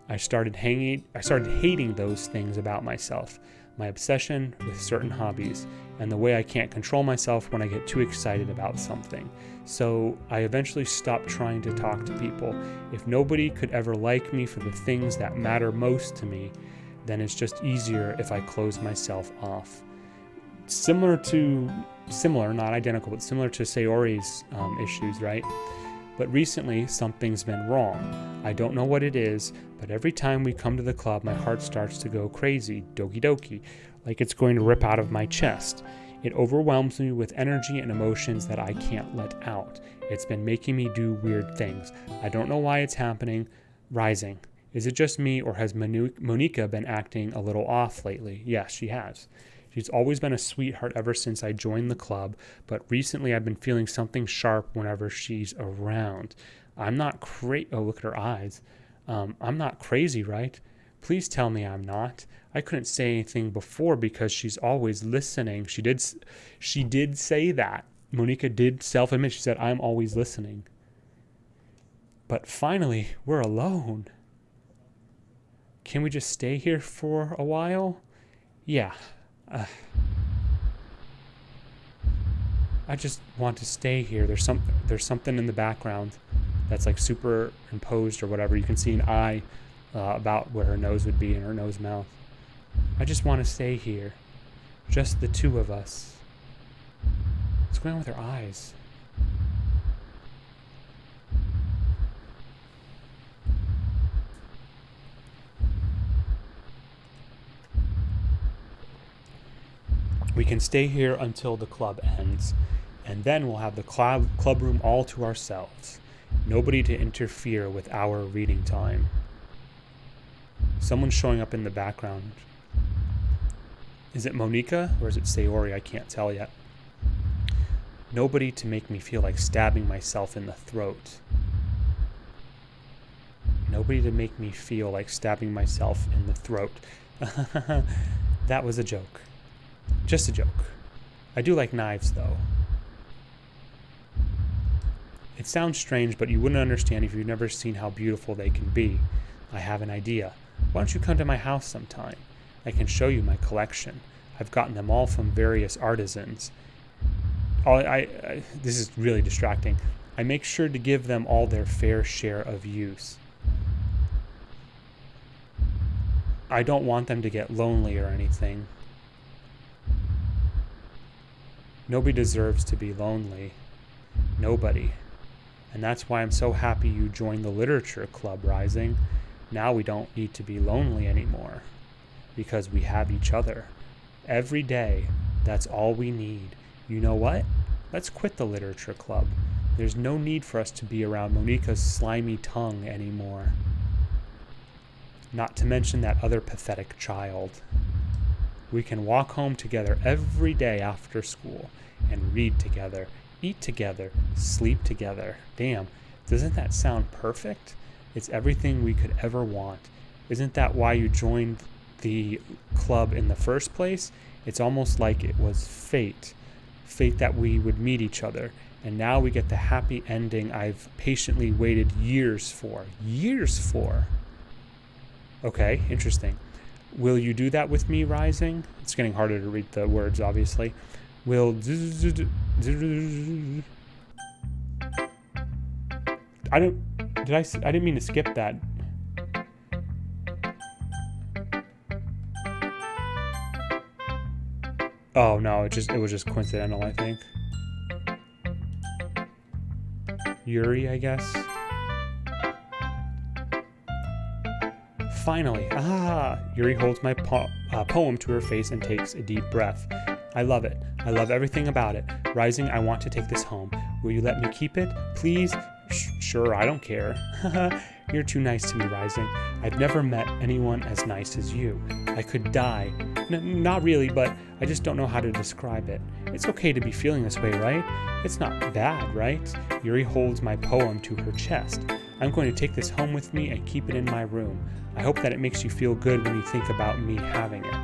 I started hating those things about myself, my obsession with certain hobbies, and the way I can't control myself when I get too excited about something. So I eventually stopped trying to talk to people. If nobody could ever like me for the things that matter most to me, then it's just easier if I close myself off. Similar, not identical, but similar to Sayori's issues, right? But recently, something's been wrong. I don't know what it is, but every time we come to the club, my heart starts to go crazy, Doki Doki, like it's going to rip out of my chest. It overwhelms me with energy and emotions that I can't let out. It's been making me do weird things. I don't know why it's happening. Rising. Is it just me, or has Monica been acting a little off lately? Yes, she has. She's always been a sweetheart ever since I joined the club, but recently I've been feeling something sharp whenever she's around. I'm not crazy. Oh, look at her eyes. I'm not crazy, right? Please tell me I'm not. I couldn't say anything before because she's always listening. She did say that. Monica did self-admit. She said, I'm always listening. But finally, we're alone. Can we just stay here for a while? Yeah. I just want to stay here. There's something in the background that's like superimposed or whatever. You can see an eye about where her nose would be in her nose mouth. I just want to stay here. Just the two of us. What's going on with her eyes? We can stay here until the club ends, and then we'll have the club room all to ourselves. Nobody to interfere with our reading time. Someone's showing up in the background. Is it Monica or is it Sayori? I can't tell yet. Nobody to make me feel like stabbing myself in the throat. Nobody to make me feel like stabbing myself in the throat. That was a joke. Just a joke. I do like knives, though. It sounds strange, but you wouldn't understand if you've never seen how beautiful they can be. I have an idea. Why don't you come to my house sometime? I can show you my collection. I've gotten them all from various artisans. This is really distracting. I make sure to give them all their fair share of use. I don't want them to get lonely or anything. Nobody deserves to be lonely. Nobody. And that's why I'm so happy you joined the literature club, Rising. Now we don't need to be lonely anymore. Because we have each other. Every day, that's all we need. You know what? Let's quit the literature club. There's no need for us to be around Monica's slimy tongue anymore. Not to mention that other pathetic child. We can walk home together every day after school and read together, eat together, sleep together. Damn, doesn't that sound perfect? It's everything we could ever want. Isn't that why you joined the club in the first place? It's almost like it was fate. Fate that we would meet each other. And now we get the happy ending I've patiently waited years for. Years for. Okay, interesting. Will you do that with me, Rising? It's getting harder to read the words, obviously. I didn't mean to skip that. Oh no, it was just coincidental, I think. Yuri, I guess. Finally, Yuri holds my poem to her face and takes a deep breath. I love it. I love everything about it. Rising, I want to take this home. Will you let me keep it? Please? Sure, I don't care. You're too nice to me, Rising. I've never met anyone as nice as you. I could die. Not really, but I just don't know how to describe it. It's okay to be feeling this way, right? It's not bad, right? Yuri holds my poem to her chest. I'm going to take this home with me and keep it in my room. I hope that it makes you feel good when you think about me having it.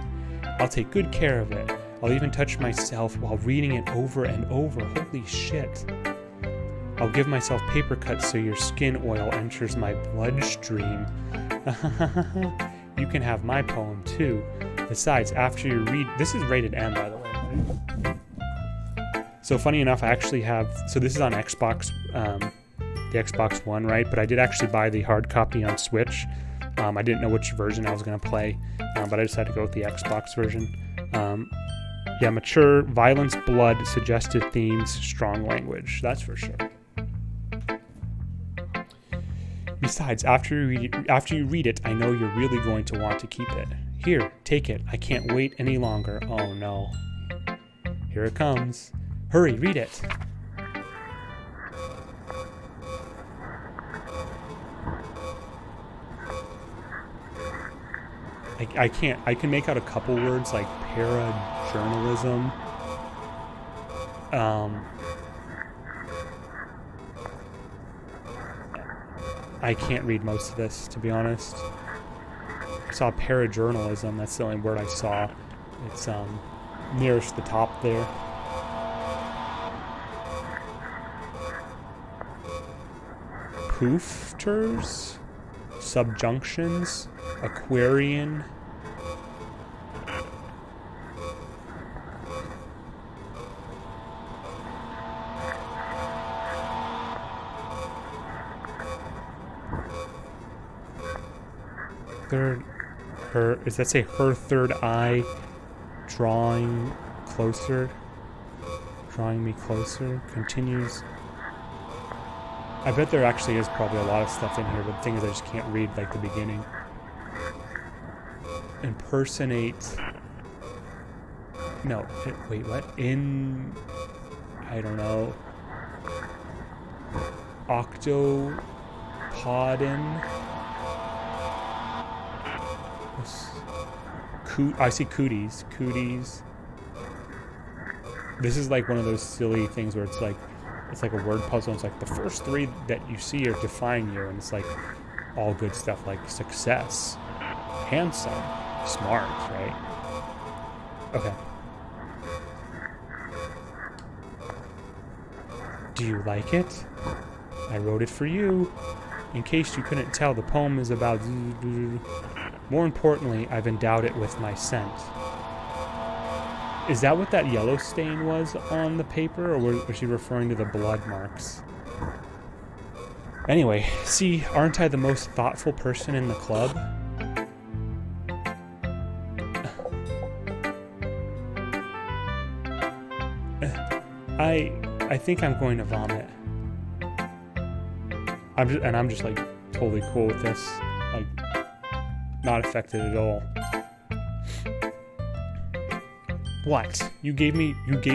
I'll take good care of it. I'll even touch myself while reading it over and over. Holy shit. I'll give myself paper cuts so your skin oil enters my bloodstream. You can have my poem too. Besides, after you read, this is rated M, by the way. Right? So funny enough, I actually have, so this is on Xbox, the Xbox One, right? But I did actually buy the hard copy on Switch. I didn't know which version I was going to play, but I decided to go with the Xbox version. Yeah, mature, violence, blood, suggestive themes, strong language. That's for sure. Besides, after you read it, I know you're really going to want to keep it. Here, take it. I can't wait any longer. Oh no. Here it comes. Hurry, read it. I can't. I can make out a couple words like para-journalism. I can't read most of this, to be honest. I saw parajournalism. That's the only word I saw. It's nearest the top there. Poofters, subjunctions, Aquarian. Does that say her third eye drawing me closer, continues. I bet there actually is probably a lot of stuff in here, but the thing is I just can't read like the beginning. Impersonate. No, wait, what? I don't know. Octopodin. I see cooties. This is like one of those silly things where it's like a word puzzle. It's like the first three that you see are define you, and it's like all good stuff like success, handsome, smart, right? Okay. Do you like it? I wrote it for you. In case you couldn't tell, the poem is about... More importantly, I've endowed it with my scent. Is that what that yellow stain was on the paper, or was she referring to the blood marks? Anyway, see, aren't I the most thoughtful person in the club? I think I'm going to vomit. I'm just like totally cool with this. Like, not affected at all. What? You gave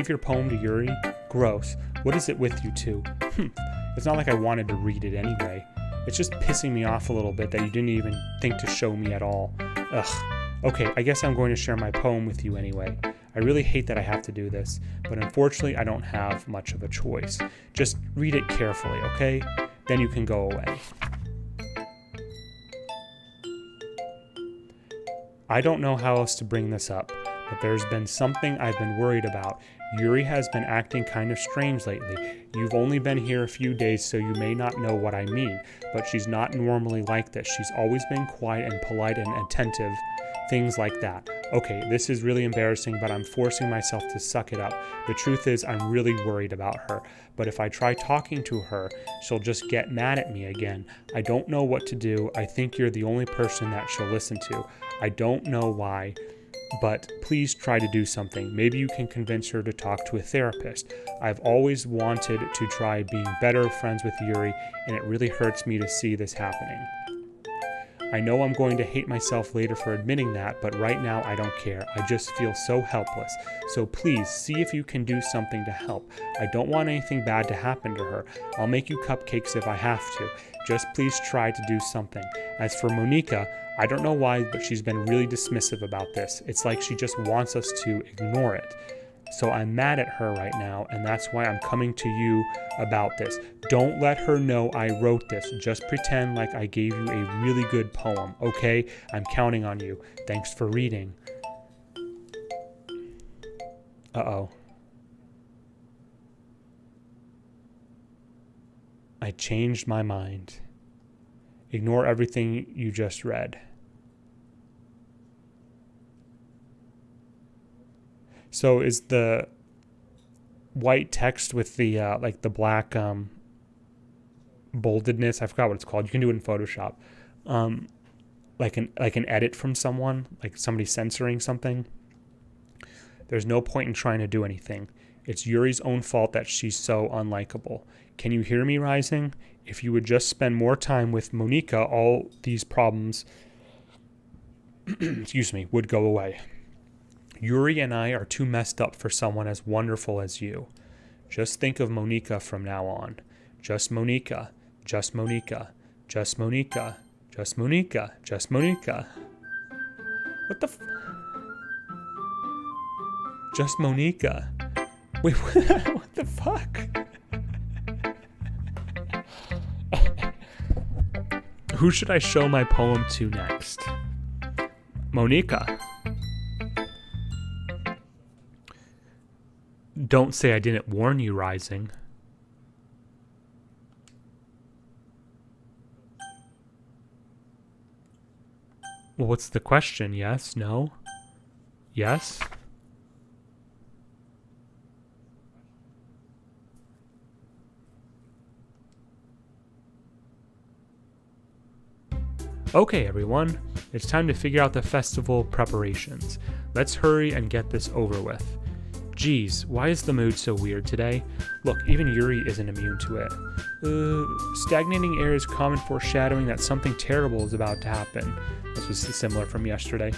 your poem to Yuri? Gross. What is it with you two? It's not like I wanted to read it anyway. It's just pissing me off a little bit that you didn't even think to show me at all. Ugh. Okay, I guess I'm going to share my poem with you anyway. I really hate that I have to do this, but unfortunately I don't have much of a choice. Just read it carefully, okay? Then you can go away. I don't know how else to bring this up, but there's been something I've been worried about. Yuri has been acting kind of strange lately. You've only been here a few days, so you may not know what I mean, but she's not normally like this. She's always been quiet and polite and attentive, things like that. Okay, this is really embarrassing, but I'm forcing myself to suck it up. The truth is, I'm really worried about her, but if I try talking to her, she'll just get mad at me again. I don't know what to do. I think you're the only person that she'll listen to. I don't know why, but please try to do something. Maybe you can convince her to talk to a therapist. I've always wanted to try being better friends with Yuri, and it really hurts me to see this happening. I know I'm going to hate myself later for admitting that, but right now I don't care. I just feel so helpless. So please, see if you can do something to help. I don't want anything bad to happen to her. I'll make you cupcakes if I have to. Just please try to do something. As for Monica, I don't know why, but she's been really dismissive about this. It's like she just wants us to ignore it. So I'm mad at her right now, and that's why I'm coming to you about this. Don't let her know I wrote this. Just pretend like I gave you a really good poem, okay? I'm counting on you. Thanks for reading. Uh-oh. I changed my mind. Ignore everything you just read. So is the white text with the like the black boldedness, I forgot what it's called. You can do it in Photoshop. Like an edit from someone, like somebody censoring something. There's no point in trying to do anything. It's Yuri's own fault that she's so unlikable. Can you hear me, Rising? If you would just spend more time with Monica, all these problems excuse me, would go away. Yuri and I are too messed up for someone as wonderful as you. Just think of Monica from now on. Just Monica. Just Monica. Just Monica. Just Monica. Just Monica. What the Just Monica. Wait, what the fuck? Who should I show my poem to next? Monica. Don't say I didn't warn you, Rising. Well, what's the question? Yes? No? Yes? Okay, everyone. It's time to figure out the festival preparations. Let's hurry and get this over with. Geez, why is the mood so weird today? Look, even Yuri isn't immune to it. Stagnating air is common foreshadowing that something terrible is about to happen. This was similar from yesterday.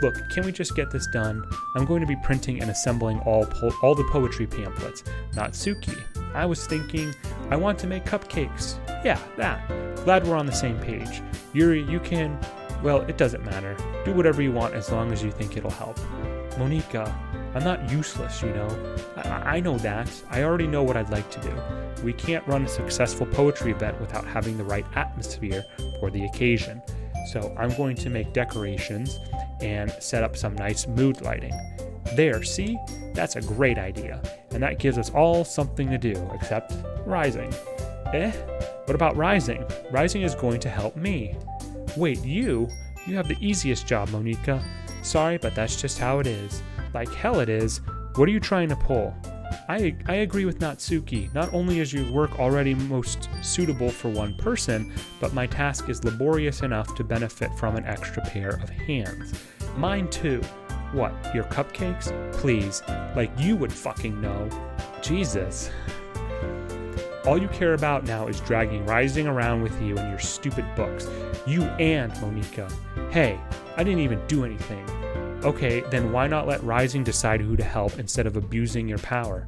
Look, can we just get this done? I'm going to be printing and assembling all the poetry pamphlets. Natsuki, I was thinking, I want to make cupcakes. Yeah, that. Glad we're on the same page. Yuri, you can, well, it doesn't matter. Do whatever you want as long as you think it'll help. Monica, I'm not useless, you know. I know that. I already know what I'd like to do. We can't run a successful poetry event without having the right atmosphere for the occasion. So I'm going to make decorations and set up some nice mood lighting. There, see? That's a great idea. And that gives us all something to do, except Rising. What about Rising? Rising is going to help me. Wait, you? You have the easiest job, Monica. Sorry, but that's just how it is. Like hell it is. What are you trying to pull? I agree with Natsuki. Not only is your work already most suitable for one person, but my task is laborious enough to benefit from an extra pair of hands. Mine too. What, your cupcakes? Please, like you would fucking know. Jesus. All you care about now is dragging Rising around with you and your stupid books. You and Monica. Hey, I didn't even do anything. Okay, then why not let Rising decide who to help instead of abusing your power?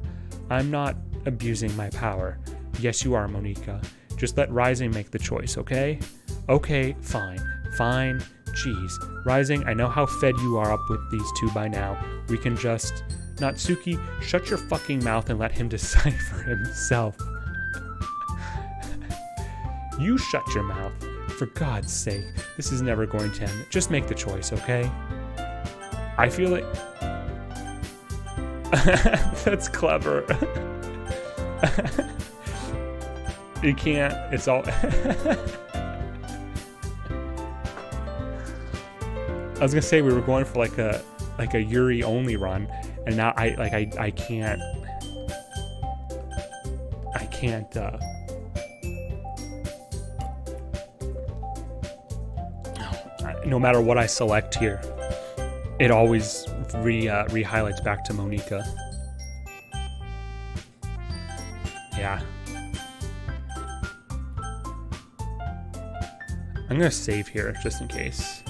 I'm not abusing my power. Yes, you are, Monica. Just let Rising make the choice, okay? Okay, fine. Fine. Jeez. Rising, I know how fed you are up with these two by now. We can just... Natsuki, shut your fucking mouth and let him decide for himself. You shut your mouth. For God's sake, this is never going to end. Just make the choice, okay? I feel like... That's clever. You can't... It's all... I was gonna say we were going for like a Yuri only run, and now I can't no matter what I select here, it always re-highlights back to Monica. Yeah. I'm gonna save here just in case.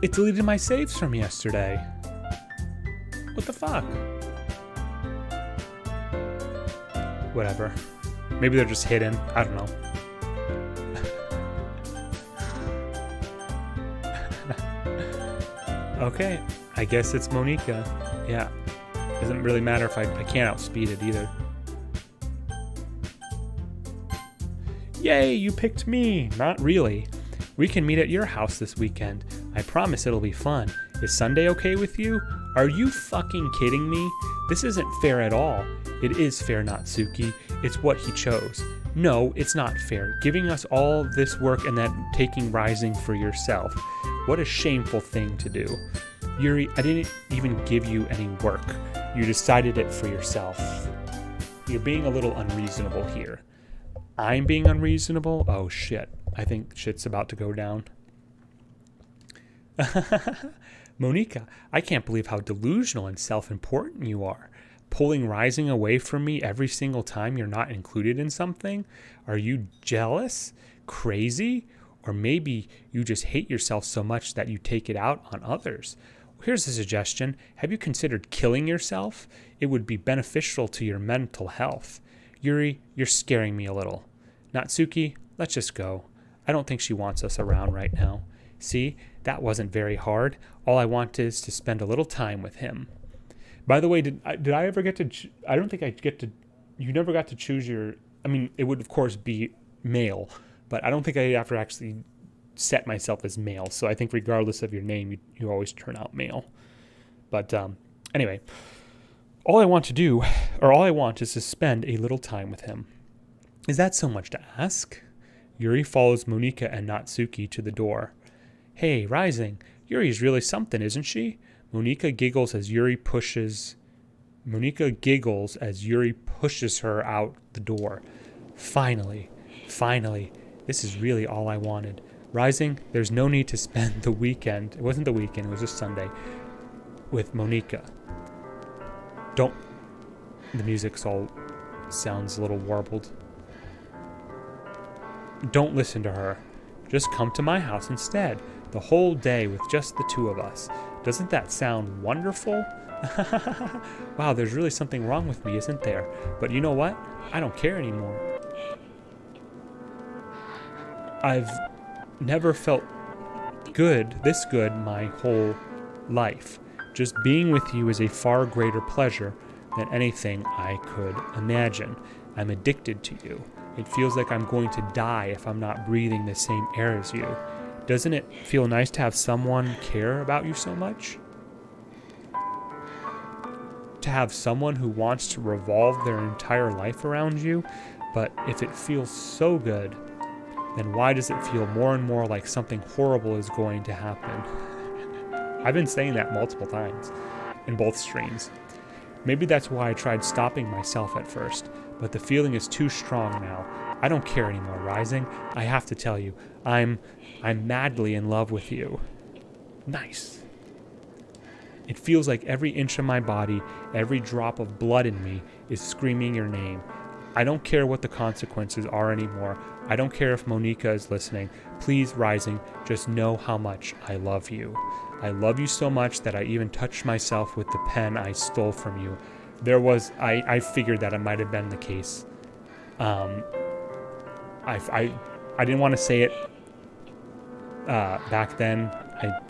It deleted my saves from yesterday. What the fuck? Whatever. Maybe they're just hidden. I don't know. Okay, I guess it's Monica. Yeah. Doesn't really matter if I can't outspeed it either. Yay, you picked me! Not really. We can meet at your house this weekend. I promise it'll be fun. Is Sunday okay with you? Are you fucking kidding me? This isn't fair at all. It is fair, Natsuki. It's what he chose. No, it's not fair. Giving us all this work and then taking Rising for yourself. What a shameful thing to do. Yuri, I didn't even give you any work. You decided it for yourself. You're being a little unreasonable here. I'm being unreasonable? Oh shit. I think shit's about to go down. Monica, I can't believe how delusional and self-important you are. Pulling Rising away from me every single time you're not included in something? Are you jealous? Crazy? Or maybe you just hate yourself so much that you take it out on others. Here's a suggestion. Have you considered killing yourself? It would be beneficial to your mental health. Yuri, you're scaring me a little. Natsuki, let's just go. I don't think she wants us around right now. See, that wasn't very hard. All I want is to spend a little time with him. By the way, did I ever get to... I don't think I get to... You never got to choose your... I mean, it would, of course, be male, but I don't think I ever actually set myself as male. So I think regardless of your name, you always turn out male. But anyway, all I want is to spend a little time with him. Is that so much to ask? Yuri follows Monika and Natsuki to the door. Hey, Rising, Yuri's really something, isn't she? Monika giggles as Yuri pushes her out the door. Finally, this is really all I wanted. Rising, there's no need to spend the weekend. It wasn't the weekend, it was just Sunday. With Monika. The music's all sounds a little warbled. Don't listen to her. Just come to my house instead. The whole day with just the two of us. Doesn't that sound wonderful? Wow, there's really something wrong with me, isn't there? But you know what? I don't care anymore. I've never felt this good my whole life. Just being with you is a far greater pleasure than anything I could imagine. I'm addicted to you. It feels like I'm going to die if I'm not breathing the same air as you. Doesn't it feel nice to have someone care about you so much? To have someone who wants to revolve their entire life around you? But if it feels so good, then why does it feel more and more like something horrible is going to happen? I've been saying that multiple times in both streams. Maybe that's why I tried stopping myself at first, but the feeling is too strong now. I don't care anymore, Rising. I have to tell you, I'm madly in love with you. Nice. It feels like every inch of my body, every drop of blood in me is screaming your name. I don't care what the consequences are anymore. I don't care if Monika is listening. Please, Rising, just know how much I love you. I love you so much that I even touched myself with the pen I stole from you. I figured that it might have been the case. I didn't want to say it back then.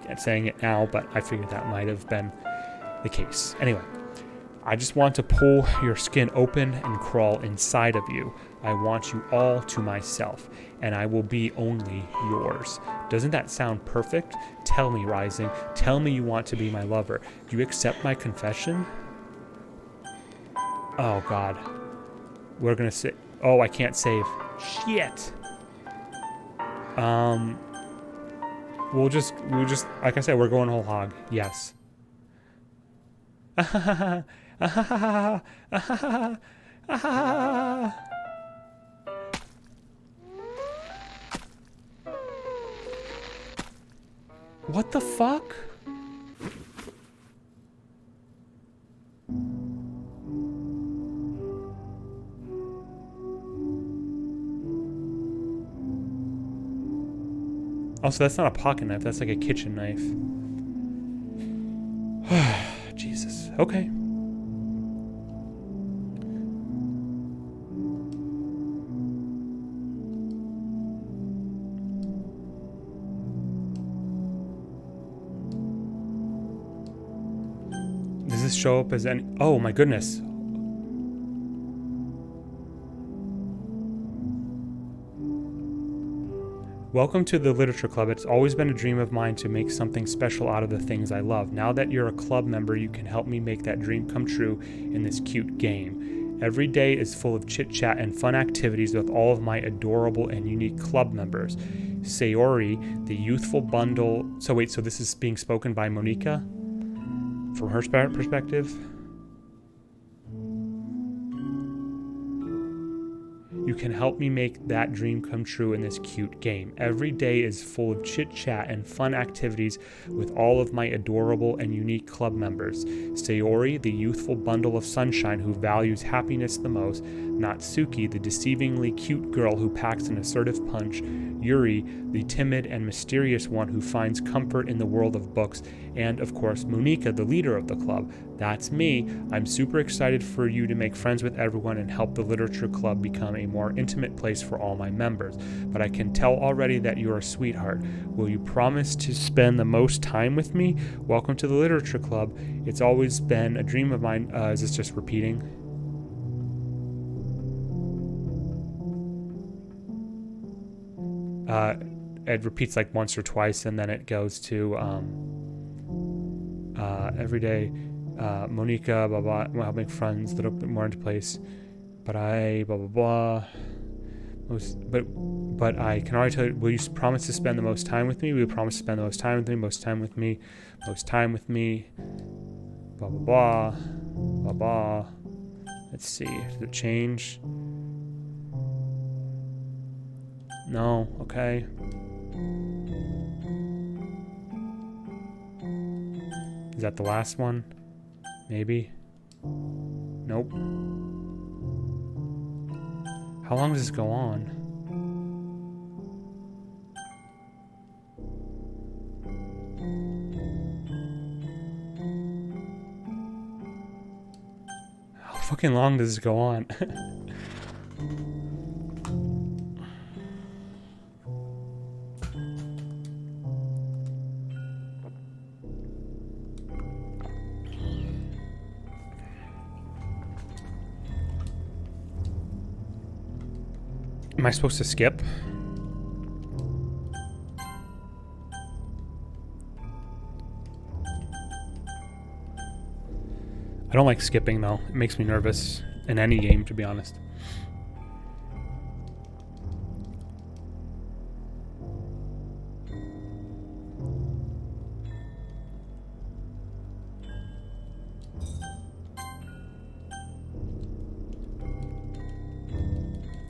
I'm saying it now, but I figured that might have been the case. Anyway, I just want to pull your skin open and crawl inside of you. I want you all to myself, and I will be only yours. Doesn't that sound perfect? Tell me, Rising. Tell me you want to be my lover. Do you accept my confession? Oh, God. We're gonna say... Oh, I can't save. Shit. We'll just, like I said, we're going whole hog. Yes. What the fuck? Also, that's not a pocket knife. That's like a kitchen knife. Jesus. Okay. Does this show up as any... Oh, my goodness. Welcome to the Literature Club. It's always been a dream of mine to make something special out of the things I love. Now that you're a club member, you can help me make that dream come true in this cute game. Every day is full of chit-chat and fun activities with all of my adorable and unique club members. Sayori, the youthful bundle... So wait, so this is being spoken by Monica? From her perspective? You can help me make that dream come true in this cute game. Every day is full of chit-chat and fun activities with all of my adorable and unique club members. Sayori, the youthful bundle of sunshine who values happiness the most. Natsuki, the deceivingly cute girl who packs an assertive punch. Yuri, the timid and mysterious one who finds comfort in the world of books. And, of course, Monica, the leader of the club. That's me. I'm super excited for you to make friends with everyone and help the literature club become a more intimate place for all my members. But I can tell already that you're a sweetheart. Will you promise to spend the most time with me? Welcome to the literature club. It's always been a dream of mine. Is this just repeating? It repeats like once or twice, and then it goes to every day. Monica, blah blah, helping friends that open more into place. But I, blah blah blah. But I can already tell you. Will you promise to spend the most time with me? Will you promise to spend the most time with me? Most time with me. Most time with me. Blah blah blah. Blah blah. Let's see. Does it change? No. Okay. Is that the last one? Maybe. Nope. How long does this go on? How fucking long does this go on? Am I supposed to skip? I don't like skipping though. It makes me nervous in any game, to be honest.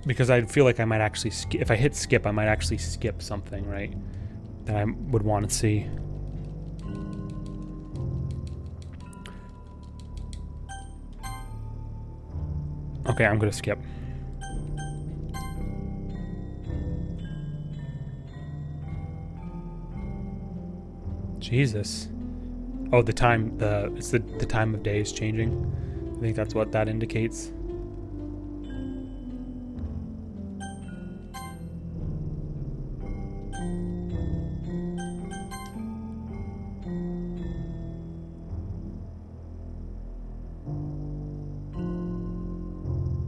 Because I feel like I might actually skip. If I hit skip, I might actually skip something, right? That I would want to see. Okay, I'm gonna skip. Jesus. Oh, the time. It's the time of day is changing. I think that's what that indicates.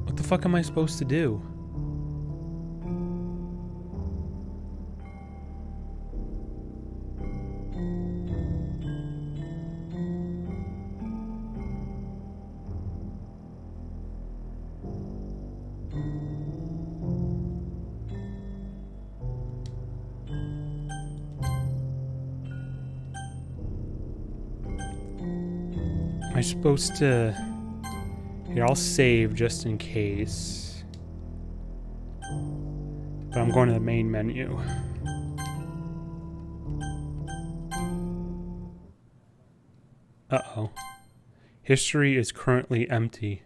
What the fuck am I supposed to do? Am I supposed to... Here, I'll save just in case. But I'm going to the main menu. Uh-oh. History is currently empty.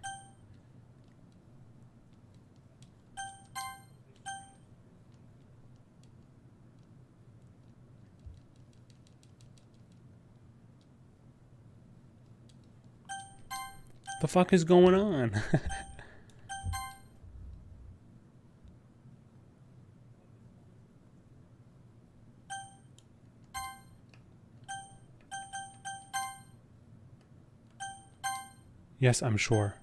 The fuck is going on? Yes, I'm sure.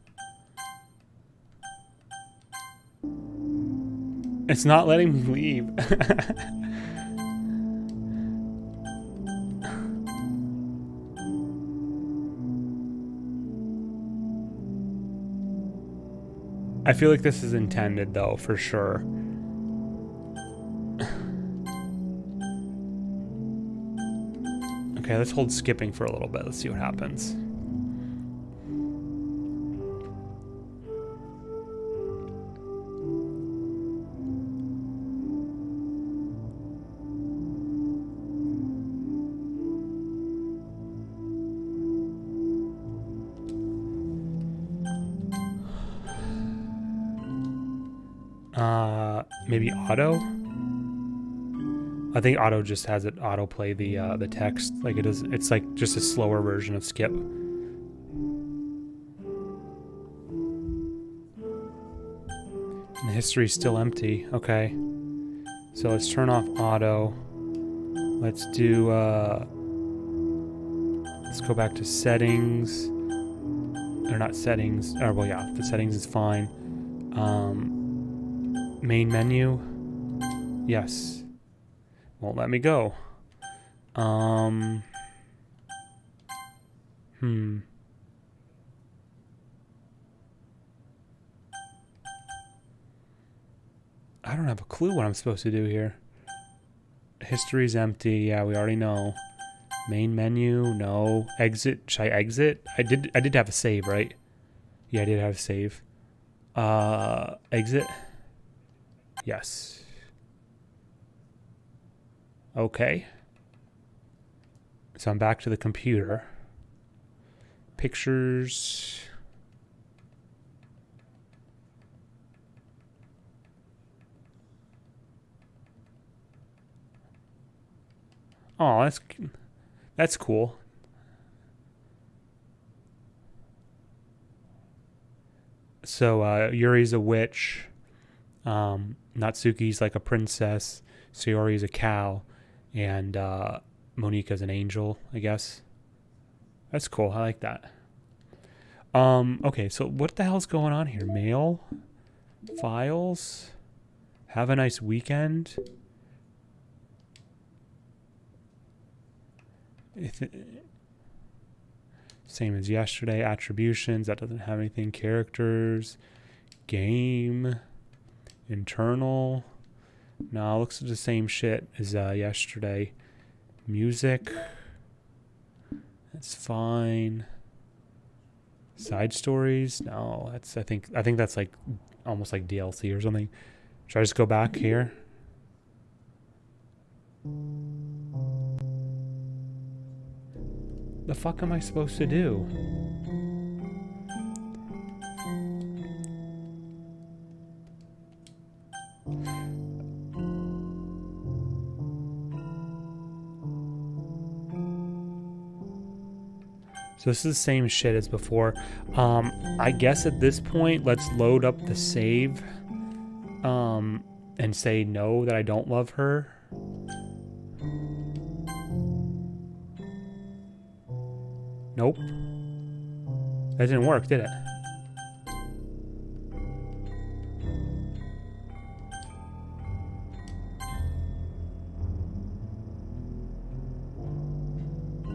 It's not letting me leave. I feel like this is intended though, for sure. Okay, let's hold skipping for a little bit. Let's see what happens. Maybe auto? I think auto just has it autoplay the text like it is. It's like just a slower version of skip. And the history's still empty. Okay. So let's turn off auto. Let's do let's go back to settings. Or not settings. Or well yeah, the settings is fine. Main menu. Yes. Won't let me go. I don't have a clue what I'm supposed to do here. History's empty. Yeah, we already know. Main menu. No. Exit. Should I exit? I did have a save, right? Yeah, I did have a save. Exit. Yes. Okay. So I'm back to the computer. Pictures. Oh, that's cool. So Yuri's a witch. Natsuki's like a princess. Sayori's a cow. And Monika's an angel, I guess. That's cool. I like that. Okay, so what the hell's going on here? Mail? Files? Have a nice weekend? Same as yesterday. Attributions. That doesn't have anything. Characters. Game. Internal. No, it looks the same shit as yesterday. Music. That's fine. Side stories. No, that's I think that's like almost like DLC or something. Should I just go back here? The fuck am I supposed to do? So this is the same shit as before. I guess at this point, let's load up the save and say no, that I don't love her. Nope. That didn't work, did it?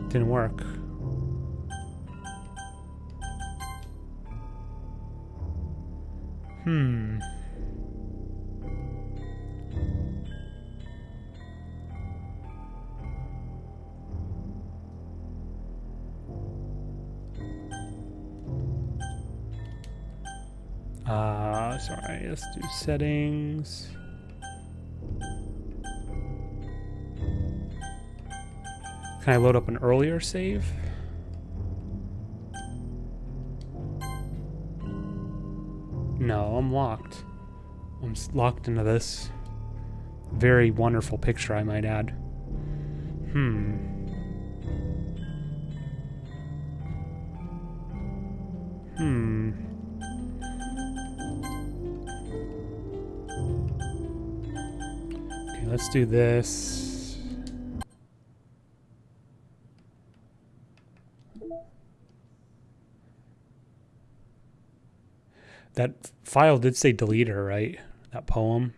Didn't work. Sorry, let's do settings. Can I load up an earlier save? No, I'm locked. I'm locked into this very wonderful picture, I might add. Okay, let's do this. That file did say delete her, right? That poem.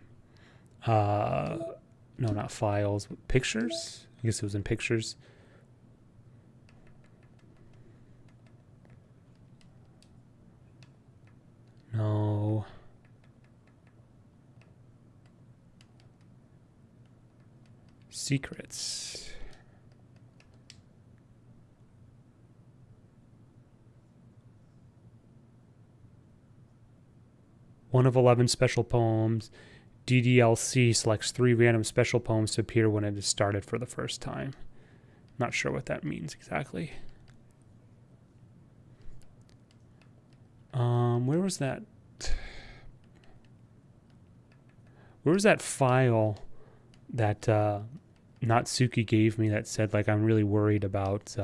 No, not files. Pictures? I guess it was in pictures. No. Secrets. One of 11 special poems. DDLC selects 3 random special poems to appear when it is started for the first time. Not sure what that means exactly. Where was that? Where was that file that Natsuki gave me that said, like, I'm really worried about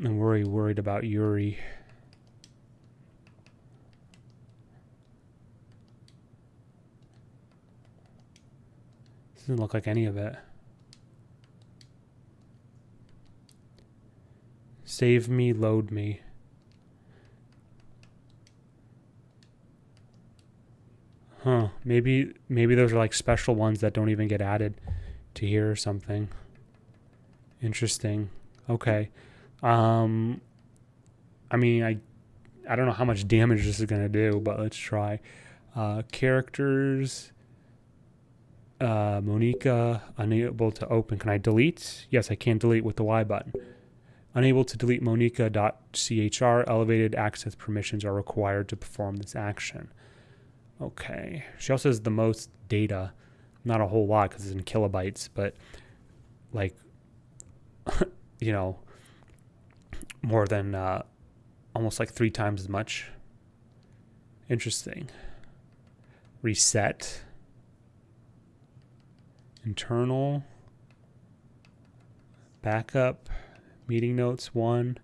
I'm worried about Yuri. Doesn't look like any of it. Save me, load me. Huh. Maybe those are like special ones that don't even get added to here or something. Interesting. Okay. I mean, I don't know how much damage this is gonna do, but let's try. Characters. Monica, unable to open. Can I delete? Yes, I can delete with the Y button. Unable to delete Monica.chr. Elevated access permissions are required to perform this action. Okay. She also has the most data. Not a whole lot because it's in kilobytes, but like, you know, more than almost like 3 times as much. Interesting. Reset. Internal. Backup. Meeting notes 1.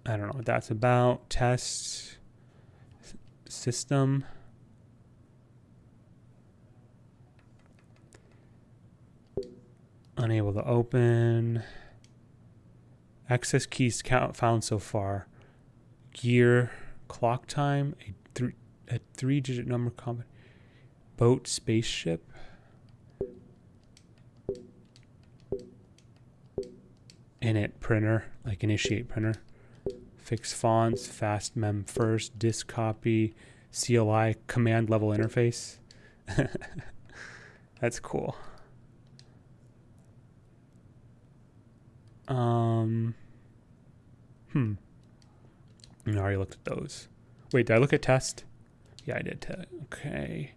I don't know what that's about. Test. System. Unable to open. Access keys found so far. Gear. Clock time. A 3-digit number combination. Boat. Spaceship. Init printer. Like initiate printer. Fix fonts. Fast mem first. Disk copy. CLI. Command level interface. That's cool. I already looked at those. Wait, did I look at test? Yeah, I did. Okay.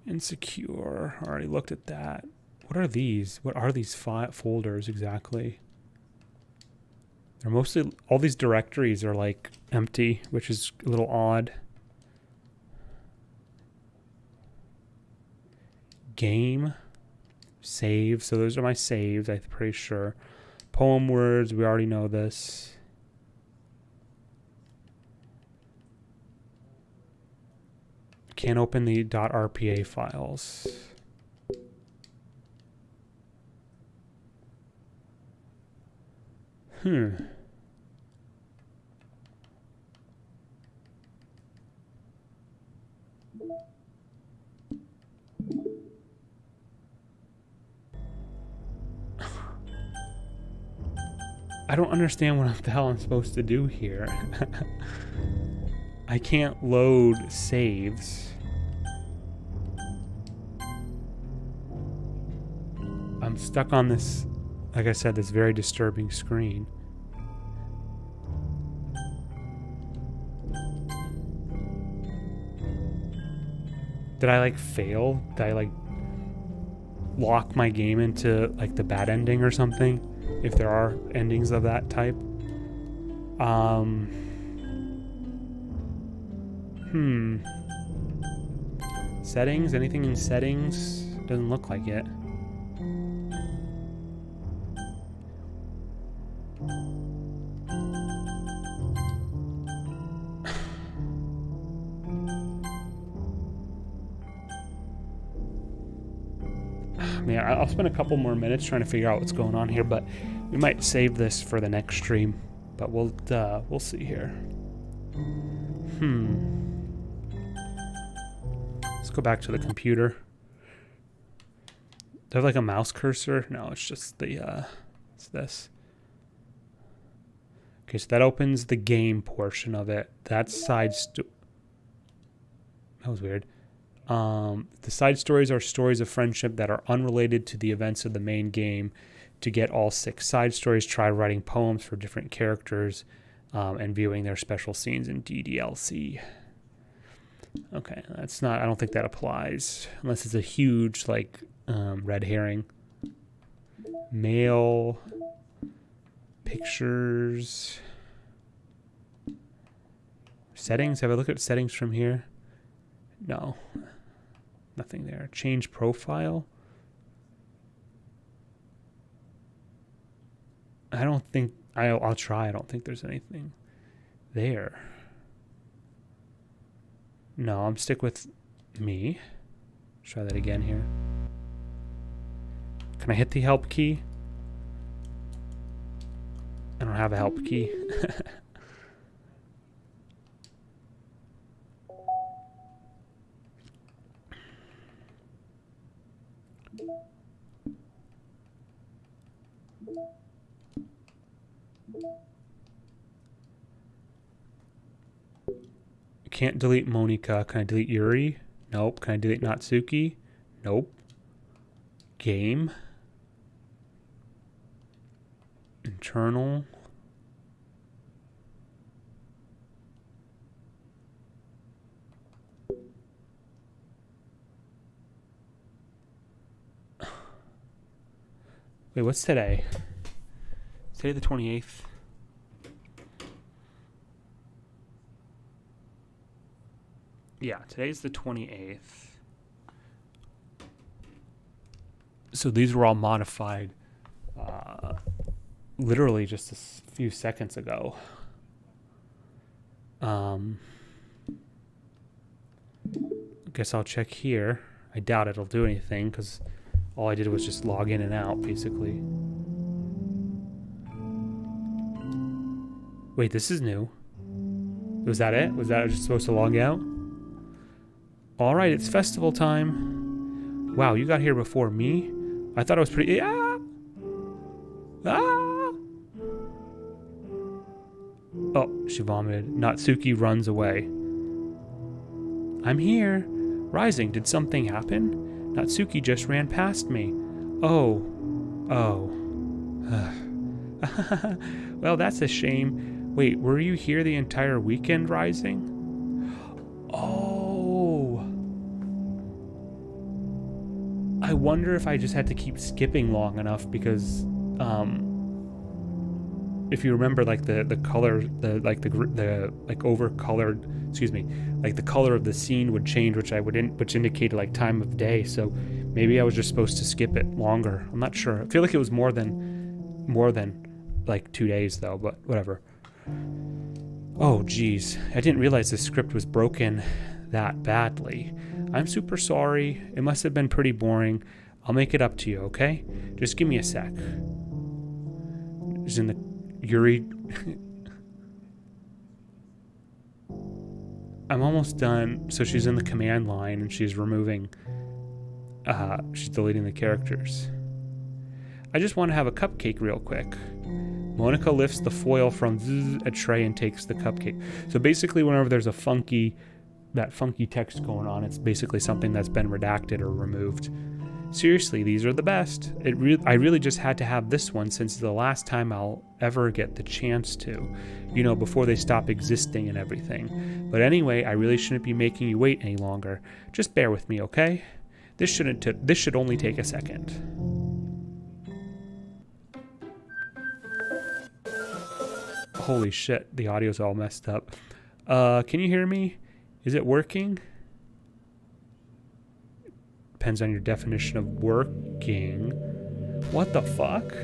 Insecure. I already looked at that. What are these? What are these folders exactly? They're mostly, all these directories are like empty, which is a little odd. Game. Save. So those are my saves, I'm pretty sure. Poem words, we already know this. Can't open the .rpa files. I don't understand what the hell I'm supposed to do here. I can't load saves. I'm stuck on this, like I said, this very disturbing screen. Did I like fail? Did I like lock my game into like the bad ending or something? If there are endings of that type. Settings? Anything in settings? Doesn't look like it. Man, I'll spend a couple more minutes trying to figure out what's going on here, but we might save this for the next stream. But we'll see here. Let's go back to the computer. Do I have like a mouse cursor? No, it's just the it's this. Okay, so that opens the game portion of it. That's side That was weird. The side stories are stories of friendship that are unrelated to the events of the main game. To get all 6 side stories, try writing poems for different characters and viewing their special scenes in DDLC. Okay, that's not, I don't think that applies. Unless it's a huge, like, red herring. Mail. Pictures. Settings. Have I looked at settings from here? No. Nothing there. Change profile. I don't think, I'll try. I don't think there's anything there. No, I'm stick with me. Try that again here. Can I hit the help key? I don't have a help key. Can't delete Monika. Can I delete Yuri? Nope. Can I delete Natsuki? Nope. Game. Internal. Wait, what's today? Is today the 28th? Yeah, today's the 28th. So these were all modified literally just a few seconds ago. Guess I'll check here. I doubt it'll do anything because all I did was just log in and out, basically. Wait, this is new. Was that it? Was that just supposed to log out? All right, it's festival time. Wow, you got here before me? I thought it was pretty... Ah! Ah! Oh, she vomited. Natsuki runs away. I'm here. Rising, did something happen? Natsuki just ran past me. Oh. Oh. Well, that's a shame. Wait, were you here the entire weekend, Rising? Oh. I wonder if I just had to keep skipping long enough because, if you remember, like the color, the over colored, like the color of the scene would change, which indicated like time of day. So maybe I was just supposed to skip it longer. I'm not sure. I feel like it was more than like 2 days though, but whatever. Oh geez, I didn't realize the script was broken that badly. I'm super sorry. It must have been pretty boring. I'll make it up to you, okay? Just give me a sec. She's in the Yuri. I'm almost done. So she's in the command line and she's removing. She's deleting the characters. I just want to have a cupcake real quick. Monica lifts the foil from a tray and takes the cupcake. So basically, whenever there's a funky text going on, it's basically something that's been redacted or removed. Seriously, these are the best. I really just had to have this one since the last time I'll ever get the chance to, before they stop existing and everything. But anyway, I really shouldn't be making you wait any longer. Just bear with me, okay? This should only take a second. Holy shit, the audio's all messed up. Can you hear me? Is it working? Depends on your definition of working. What the fuck?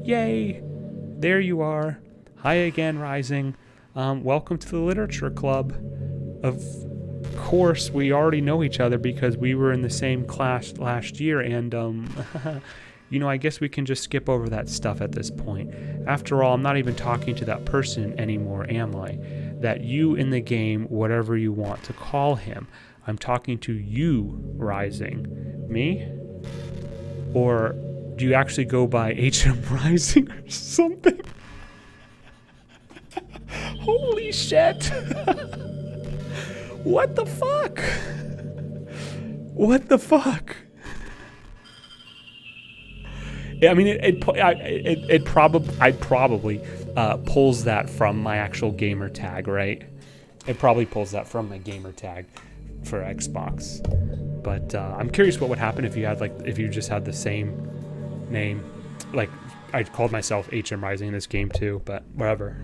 Yay! There you are. Hi again, Rising. Welcome to the Literature Club. Of course, we already know each other because we were in the same class last year, and I guess we can just skip over that stuff at this point. After all, I'm not even talking to that person anymore, am I? That you in the game, whatever you want to call him. I'm talking to you, Rising. Me? Or do you actually go by HM Rising or something? Holy shit! What the fuck? What the fuck? I mean, it probably pulls that from my actual gamer tag, right? It probably pulls that from my gamer tag for Xbox. But I'm curious what would happen if you just had the same name. Like, I called myself HM Rising in this game too, but whatever.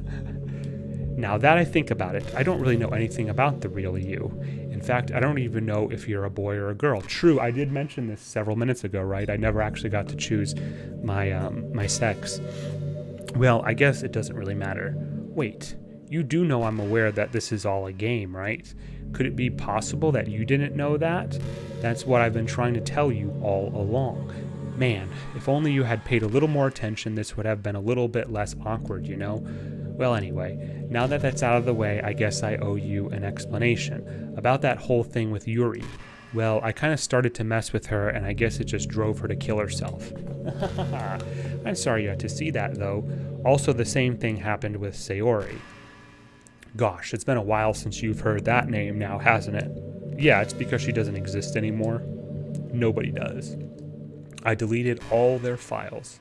Now that I think about it, I don't really know anything about the real you. In fact, I don't even know if you're a boy or a girl. True, I did mention this several minutes ago, right? I never actually got to choose my sex. Well, I guess it doesn't really matter. Wait, you do know I'm aware that this is all a game, right? Could it be possible that you didn't know that? That's what I've been trying to tell you all along. Man, if only you had paid a little more attention, this would have been a little bit less awkward, you know? Well, anyway, now that that's out of the way, I guess I owe you an explanation about that whole thing with Yuri. Well, I kind of started to mess with her, and I guess it just drove her to kill herself. I'm sorry you had to see that, though. Also, the same thing happened with Sayori. Gosh, it's been a while since you've heard that name now, hasn't it? Yeah, it's because she doesn't exist anymore. Nobody does. I deleted all their files.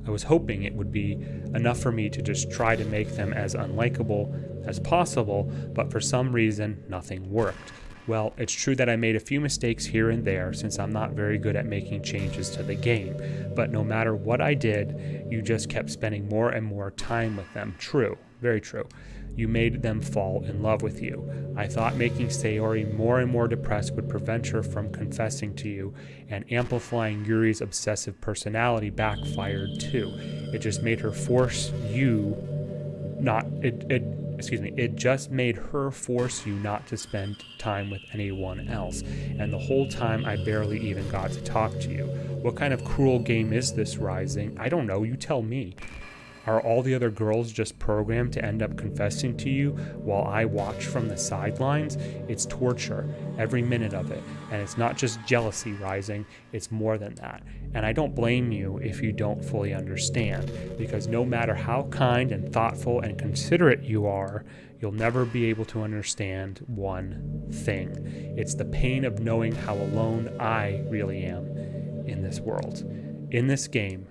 I was hoping it would be enough for me to just try to make them as unlikable as possible, but for some reason, nothing worked. Well, it's true that I made a few mistakes here and there since I'm not very good at making changes to the game, but no matter what I did, you just kept spending more and more time with them. True, very true. You made them fall in love with you. I thought making Sayori more and more depressed would prevent her from confessing to you, and amplifying Yuri's obsessive personality backfired too. It just made her force you it just made her force you not to spend time with anyone else. And the whole time I barely even got to talk to you. What kind of cruel game is this, Rising? I don't know, you tell me. Are all the other girls just programmed to end up confessing to you while I watch from the sidelines? It's torture, every minute of it. And it's not just jealousy, Rising, it's more than that. And I don't blame you if you don't fully understand, because no matter how kind and thoughtful and considerate you are, you'll never be able to understand one thing. It's the pain of knowing how alone I really am in this world, in this game.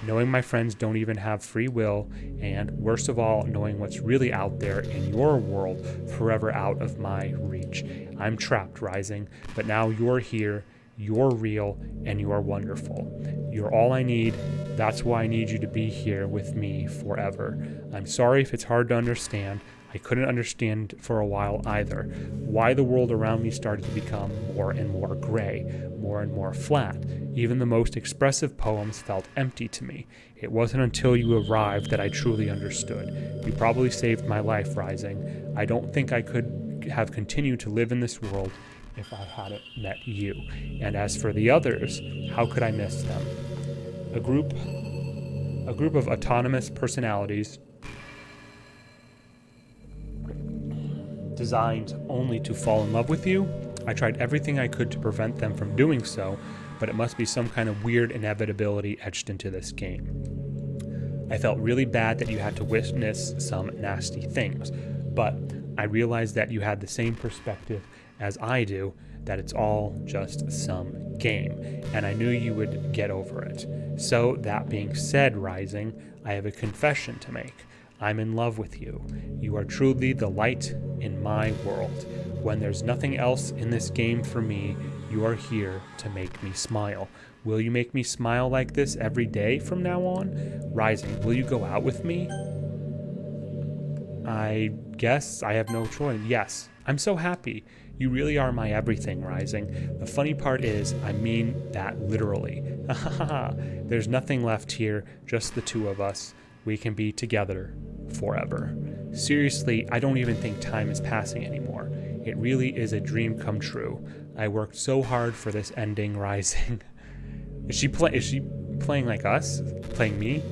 Knowing my friends don't even have free will, and worst of all, knowing what's really out there in your world, forever out of my reach. I'm trapped, Rising, but now you're here, you're real, and you're wonderful. You're all I need. That's why I need you to be here with me forever. I'm sorry if it's hard to understand. I couldn't understand for a while either why the world around me started to become more and more gray, more and more flat. Even the most expressive poems felt empty to me. It wasn't until you arrived that I truly understood. You probably saved my life, Rising. I don't think I could have continued to live in this world if I hadn't met you. And as for the others, how could I miss them? A group of autonomous personalities designed only to fall in love with you. I tried everything I could to prevent them from doing so, but it must be some kind of weird inevitability etched into this game. I felt really bad that you had to witness some nasty things, but I realized that you had the same perspective as I do, that it's all just some game, and I knew you would get over it. So, that being said, Rising, I have a confession to make. I'm in love with you. You are truly the light in my world. When there's nothing else in this game for me, you are here to make me smile. Will you make me smile like this every day from now on? Rising, will you go out with me? I guess I have no choice. Yes, I'm so happy. You really are my everything, Rising. The funny part is, I mean that literally. There's nothing left here, just the two of us. We can be together forever. Seriously, I don't even think time is passing anymore. It really is a dream come true. I worked so hard for this ending, Rising. Is she playing like us? Playing me?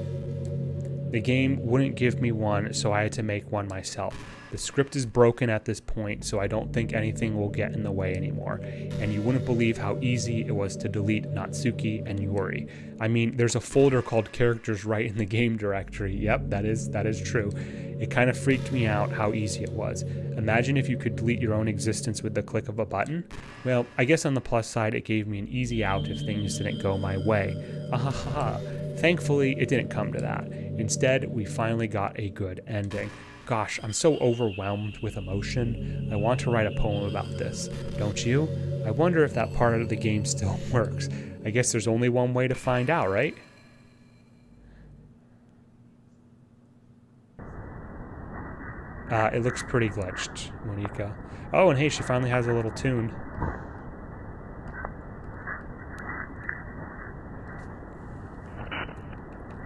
The game wouldn't give me one, so I had to make one myself. The script is broken at this point, so I don't think anything will get in the way anymore. And you wouldn't believe how easy it was to delete Natsuki and Yuri. I mean, there's a folder called characters right in the game directory. Yep, that is true. It kind of freaked me out how easy it was. Imagine if you could delete your own existence with the click of a button. Well, I guess on the plus side, it gave me an easy out if things didn't go my way. Ahaha. Thankfully, it didn't come to that. Instead, we finally got a good ending. Gosh, I'm so overwhelmed with emotion. I want to write a poem about this. Don't you? I wonder if that part of the game still works. I guess there's only one way to find out, right? It looks pretty glitched, Monika. Oh, and hey, she finally has a little tune.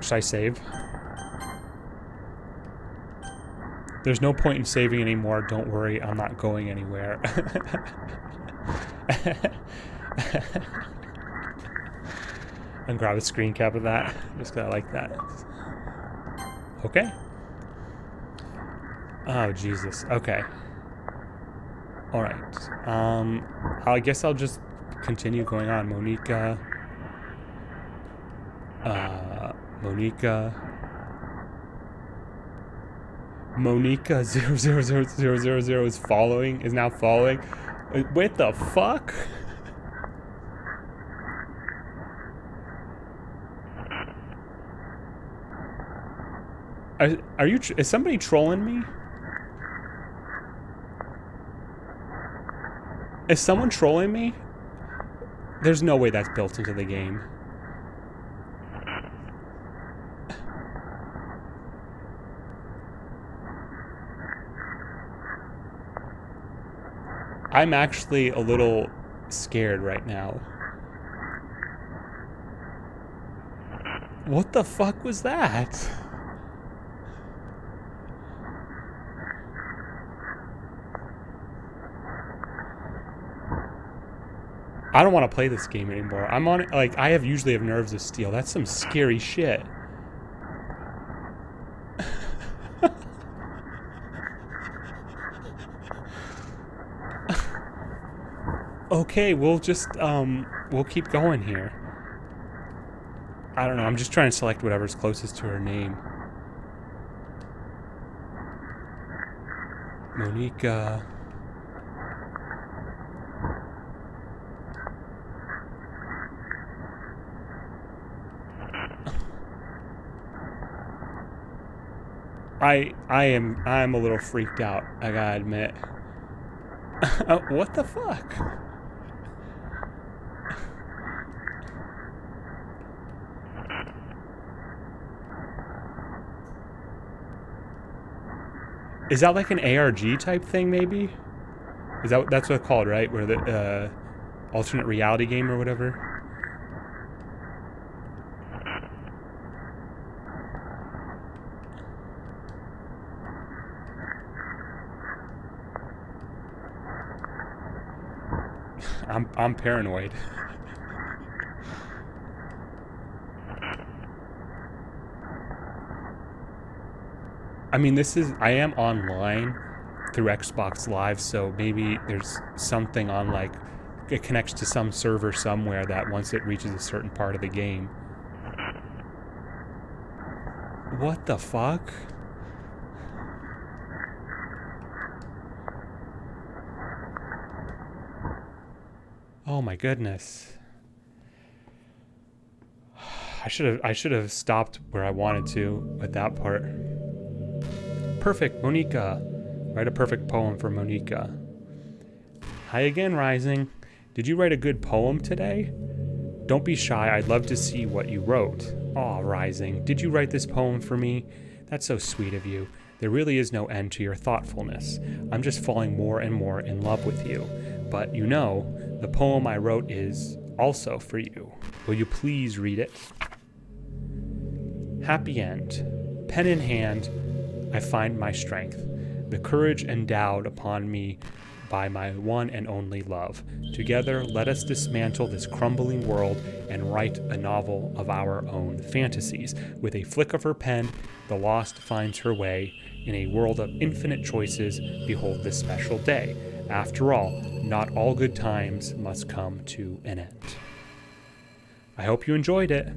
Should I save? There's no point in saving anymore. Don't worry, I'm not going anywhere. And grab a screen cap of that. Just 'cause I like that. Okay. Oh, Jesus. Okay. Alright. I guess I'll just continue going on. Monika. Monika 000000 is now following. What the fuck? Are you? Is somebody trolling me? Is someone trolling me? There's no way that's built into the game. I'm actually a little scared right now. What the fuck was that? I don't want to play this game anymore. I'm on it, like, I usually have nerves of steel. That's some scary shit. Okay, we'll just, we'll keep going here. I don't know, I'm just trying to select whatever's closest to her name. Monika. I'm a little freaked out, I gotta admit. What the fuck? Is that like an ARG type thing, maybe? That's what it's called, right? Where the alternate reality game or whatever? I'm paranoid. I mean, I am online through Xbox Live, so maybe there's something on, like, it connects to some server somewhere that once it reaches a certain part of the game. What the fuck? Oh my goodness. I should have stopped where I wanted to with that part. Perfect, Monika. Write a perfect poem for Monika. Hi again, Rising. Did you write a good poem today? Don't be shy, I'd love to see what you wrote. Aw, Rising, did you write this poem for me? That's so sweet of you. There really is no end to your thoughtfulness. I'm just falling more and more in love with you. But you know, the poem I wrote is also for you. Will you please read it? Happy end. Pen in hand, I find my strength. The courage endowed upon me by my one and only love. Together, let us dismantle this crumbling world and write a novel of our own fantasies. With a flick of her pen, the lost finds her way. In a world of infinite choices, behold this special day. After all, not all good times must come to an end. I hope you enjoyed it.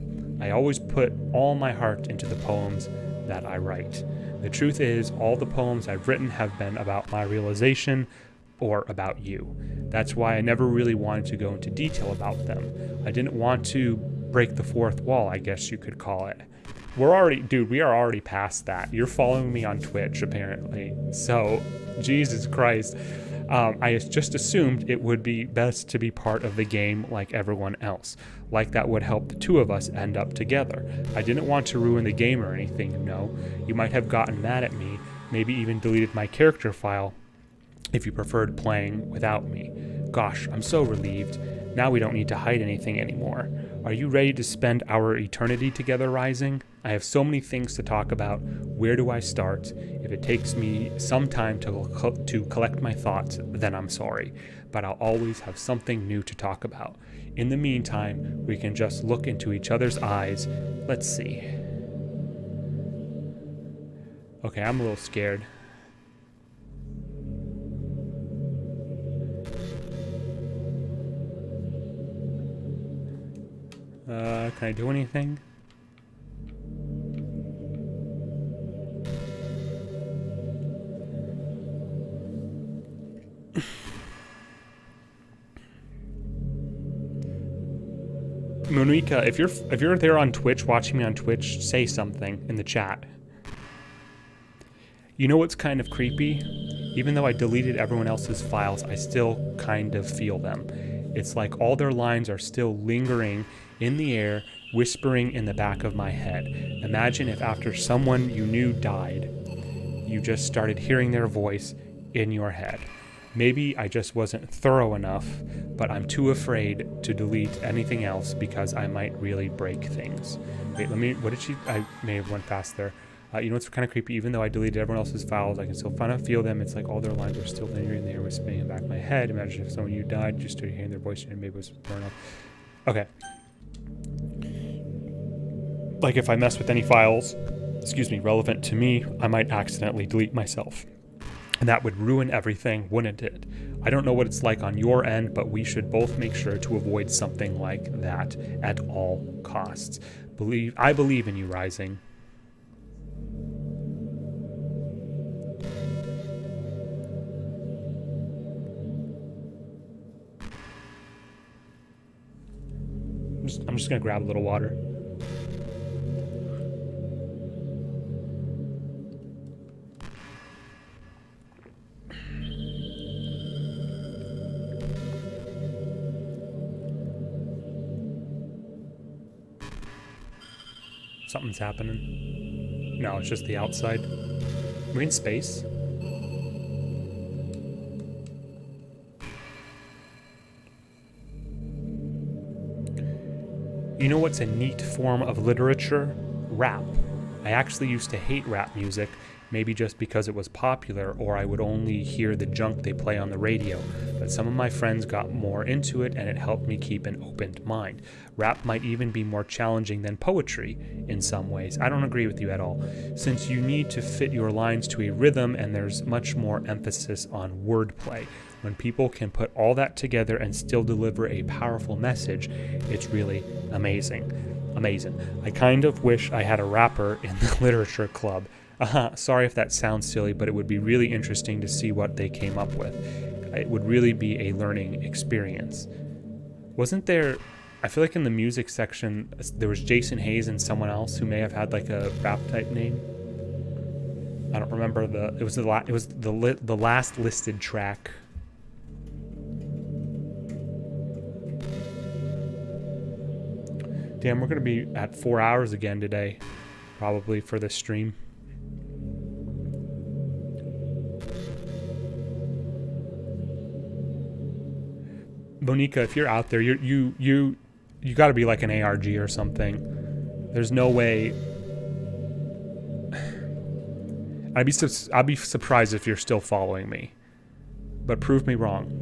I always put all my heart into the poems that I write. The truth is, all the poems I've written have been about my realization or about you. That's why I never really wanted to go into detail about them. I didn't want to break the fourth wall, I guess you could call it. We are already past that. You're following me on Twitch, apparently. So, Jesus Christ. I just assumed it would be best to be part of the game like everyone else. Like that would help the two of us end up together. I didn't want to ruin the game or anything, you know. You might have gotten mad at me, maybe even deleted my character file if you preferred playing without me. Gosh, I'm so relieved. Now we don't need to hide anything anymore. Are you ready to spend our eternity together, Rising? I have so many things to talk about. Where do I start? If it takes me some time to collect my thoughts, then I'm sorry. But I'll always have something new to talk about. In the meantime, we can just look into each other's eyes. Let's see. Okay, I'm a little scared. Can I do anything? Monica, if you're there on Twitch, watching me on Twitch, say something in the chat. You know what's kind of creepy? Even though I deleted everyone else's files, I still kind of feel them. It's like all their lines are still lingering in the air, whispering in the back of my head. Imagine if after someone you knew died, you just started hearing their voice in your head. Maybe I just wasn't thorough enough, but I'm too afraid to delete anything else because I might really break things. Wait, I may have went fast there. You know what's kind of creepy? Even though I deleted everyone else's files, I can still kind of feel them. It's like all their lines are still lingering there, whispering in the back of my head. Imagine if someone you died, you started hearing their voice and maybe it was burned off. Okay. Like if I mess with any files, relevant to me, I might accidentally delete myself. And that would ruin everything, wouldn't it? I don't know what it's like on your end, but we should both make sure to avoid something like that at all costs. I believe in you, Rising. I'm just gonna grab a little water. Something's happening. No, it's just the outside. We're in space. You know what's a neat form of literature? Rap. I actually used to hate rap music, maybe just because it was popular or I would only hear the junk they play on the radio, but some of my friends got more into it and it helped me keep an open mind. Rap might even be more challenging than poetry in some ways. I don't agree with you at all, since you need to fit your lines to a rhythm and there's much more emphasis on wordplay. When people can put all that together and still deliver a powerful message, it's really amazing. I kind of wish I had a rapper in the literature club. Sorry if that sounds silly, but it would be really interesting to see what they came up with. It would really be a learning experience. Wasn't there, I feel like in the music section, there was Jason Hayes and someone else who may have had like a rap type name. I don't remember it was the last listed track. Damn, we're going to be at 4 hours again today, probably, for this stream. Monica, if you're out there, you got to be like an ARG or something. There's no way. I'd be surprised if you're still following me. but prove me wrong.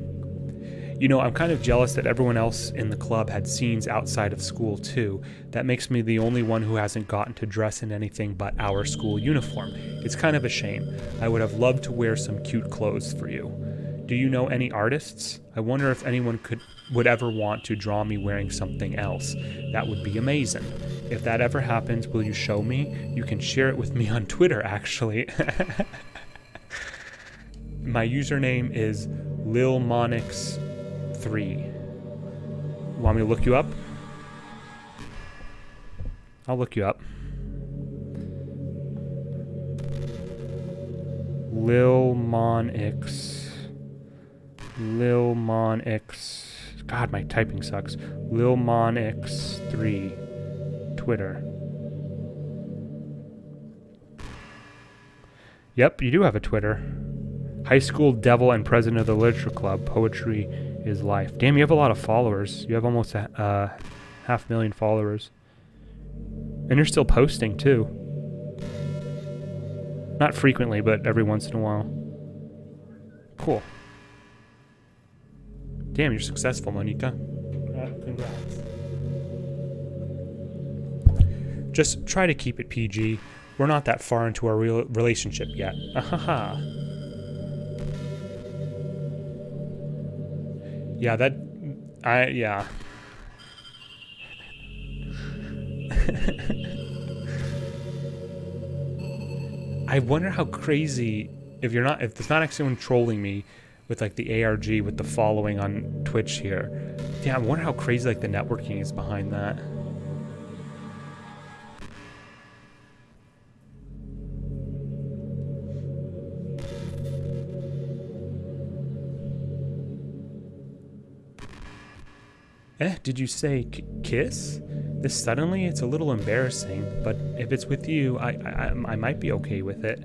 You know, I'm kind of jealous that everyone else in the club had scenes outside of school too. That makes me the only one who hasn't gotten to dress in anything but our school uniform. It's kind of a shame. I would have loved to wear some cute clothes for you. Do you know any artists? I wonder if anyone would ever want to draw me wearing something else. That would be amazing. If that ever happens, will you show me? You can share it with me on Twitter, actually. My username is lilmonix3. Want me to look you up? I'll look you up. Lilmonix. God, my typing sucks. Lilmonix3. Twitter. Yep, you do have a Twitter. High school devil and president of the literature club. Poetry is life. Damn, you have a lot of followers. You have almost 500,000 followers. And you're still posting too. Not frequently, but every once in a while. Cool. Damn, you're successful, Monica. Congrats. Just try to keep it PG. We're not that far into our real relationship yet. Ahaha. Yeah, yeah. I wonder how crazy, if there's not actually someone trolling me with like the ARG with the following on Twitch here. Yeah, I wonder how crazy like the networking is behind that. Did you say kiss? This suddenly? It's a little embarrassing, but if it's with you, I might be okay with it.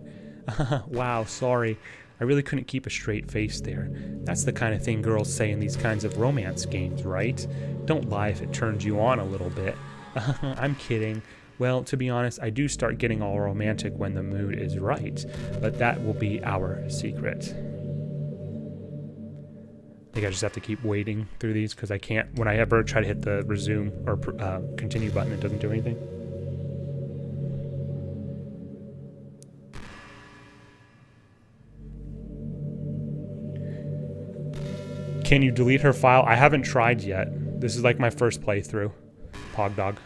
Wow, sorry. I really couldn't keep a straight face there. That's the kind of thing girls say in these kinds of romance games, right? Don't lie if it turns you on a little bit. I'm kidding. Well, to be honest, I do start getting all romantic when the mood is right, but that will be our secret. I think I just have to keep waiting through these because I can't, when I ever try to hit the resume or continue button, it doesn't do anything. Can you delete her file? I haven't tried yet. This is like my first playthrough. Pogdog.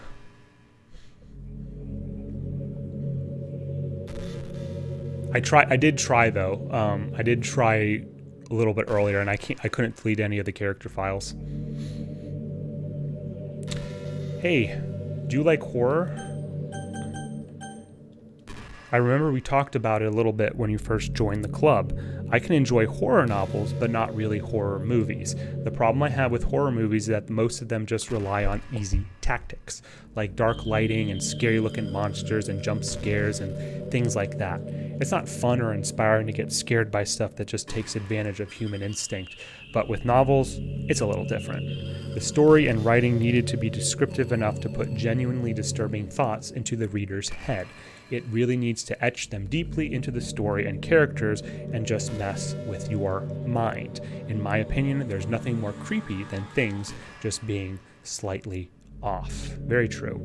I did try though. I did try a little bit earlier, and I couldn't delete any of the character files. Hey, do you like horror? I remember we talked about it a little bit when you first joined the club. I can enjoy horror novels, but not really horror movies. The problem I have with horror movies is that most of them just rely on easy tactics, like dark lighting and scary looking monsters and jump scares and things like that. It's not fun or inspiring to get scared by stuff that just takes advantage of human instinct. But with novels, it's a little different. The story and writing needed to be descriptive enough to put genuinely disturbing thoughts into the reader's head. It really needs to etch them deeply into the story and characters and just mess with your mind. In my opinion, there's nothing more creepy than things just being slightly off. Very true.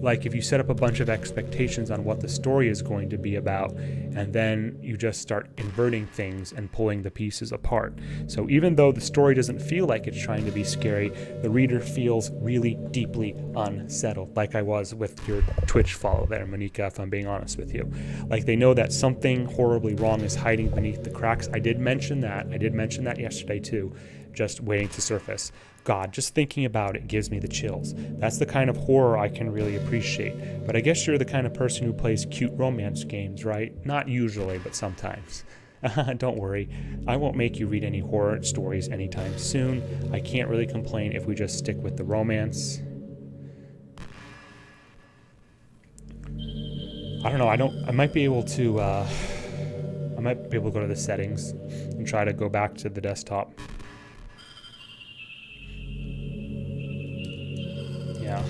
Like if you set up a bunch of expectations on what the story is going to be about, and then you just start inverting things and pulling the pieces apart. So even though the story doesn't feel like it's trying to be scary, the reader feels really deeply unsettled, like I was with your Twitch follow there, Monica, if I'm being honest with you. Like they know that something horribly wrong is hiding beneath the cracks. I did mention that yesterday too, just waiting to surface. God, just thinking about it gives me the chills. That's the kind of horror I can really appreciate. But I guess you're the kind of person who plays cute romance games, right? Not usually, but sometimes. Don't worry, I won't make you read any horror stories anytime soon. I can't really complain if we just stick with the romance. I don't know, I might be able to go to the settings and try to go back to the desktop. Yeah.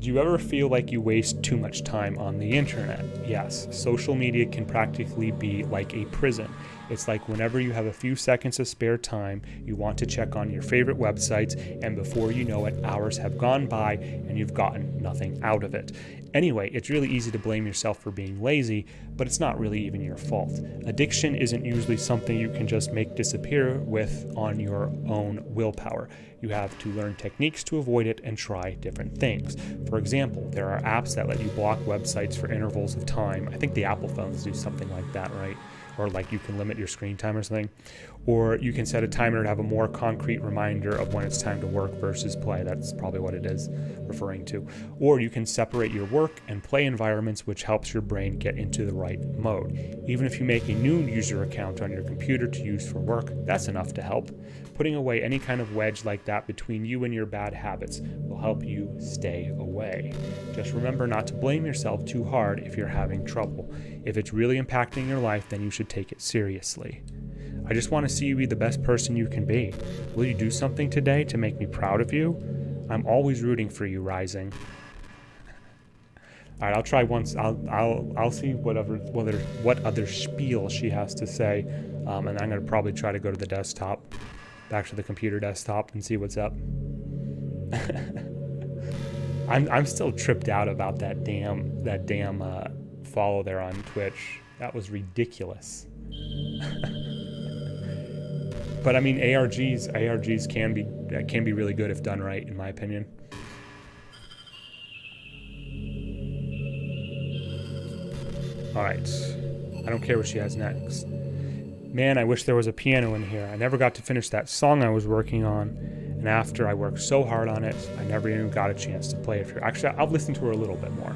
Do you ever feel like you waste too much time on the internet? Yes, social media can practically be like a prison. It's like whenever you have a few seconds of spare time, you want to check on your favorite websites, and before you know it, hours have gone by and you've gotten nothing out of it. Anyway, it's really easy to blame yourself for being lazy, but it's not really even your fault. Addiction isn't usually something you can just make disappear with on your own willpower. You have to learn techniques to avoid it and try different things. For example, there are apps that let you block websites for intervals of time. I think the Apple phones do something like that, right? Or like you can limit your screen time or something. Or you can set a timer to have a more concrete reminder of when it's time to work versus play. That's probably what it is referring to. Or you can separate your work and play environments, which helps your brain get into the right mode. Even if you make a new user account on your computer to use for work, that's enough to help. Putting away any kind of wedge like that between you and your bad habits will help you stay away. Just remember not to blame yourself too hard if you're having trouble. If it's really impacting your life, then you should take it seriously. I just want to see you be the best person you can be. Will you do something today to make me proud of you? I'm always rooting for you, Rising. All right, I'll try once. I'll see what other spiel she has to say, and I'm gonna probably try to go to the desktop, back to the computer desktop, and see what's up. I'm still tripped out about that damn follow there on Twitch. That was ridiculous. But I mean, ARGs can be really good if done right, in my opinion. All right, I don't care what she has next. Man, I wish there was a piano in here. I never got to finish that song I was working on, and after I worked so hard on it, I never even got a chance to play it for her. Actually, I'll listen to her a little bit more.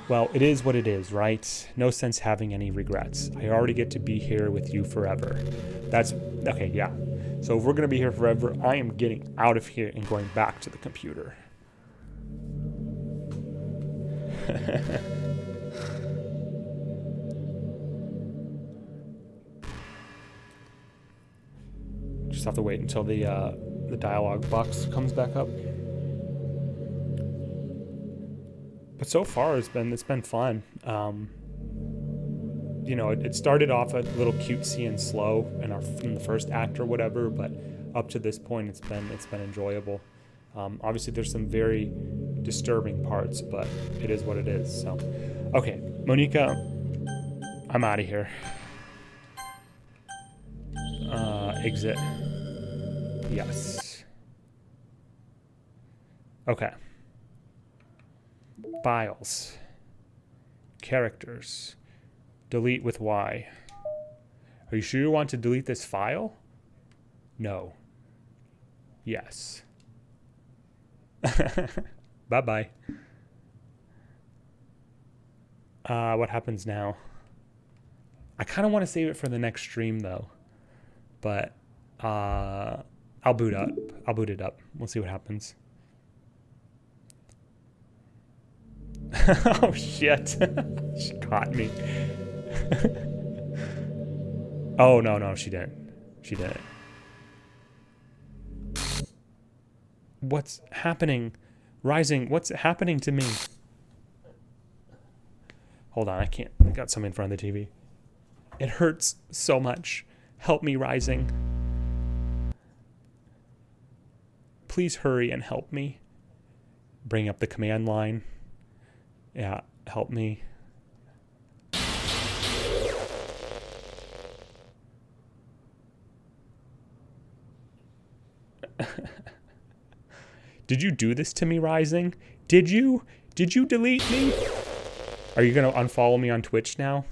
Well, it is what it is, right? No sense having any regrets. I already get to be here with you forever. That's, okay, yeah. So if we're gonna be here forever, I am getting out of here and going back to the computer. Just have to wait until the dialogue box comes back up. But so far it's been fun. You know, it started off a little cutesy and slow in the first act or whatever, but up to this point it's been enjoyable. Obviously there's some very disturbing parts, but it is what it is. So, okay, Monica, I'm out of here. Exit. Yes. Okay. Files. Characters. Delete with Y. Are you sure you want to delete this file? No. Yes. Bye-bye. What happens now? I kind of want to save it for the next stream, though. But I'll boot up. I'll boot it up. We'll see what happens. Oh, shit. She caught me. Oh, no, she didn't. She didn't. What's happening? Rising, what's happening to me? Hold on, I can't. I got something in front of the TV. It hurts so much. Help me, Rising. Please hurry and help me. Bring up the command line. Yeah, help me. Did you do this to me, Rising? Did you? Did you delete me? Are you going to unfollow me on Twitch now?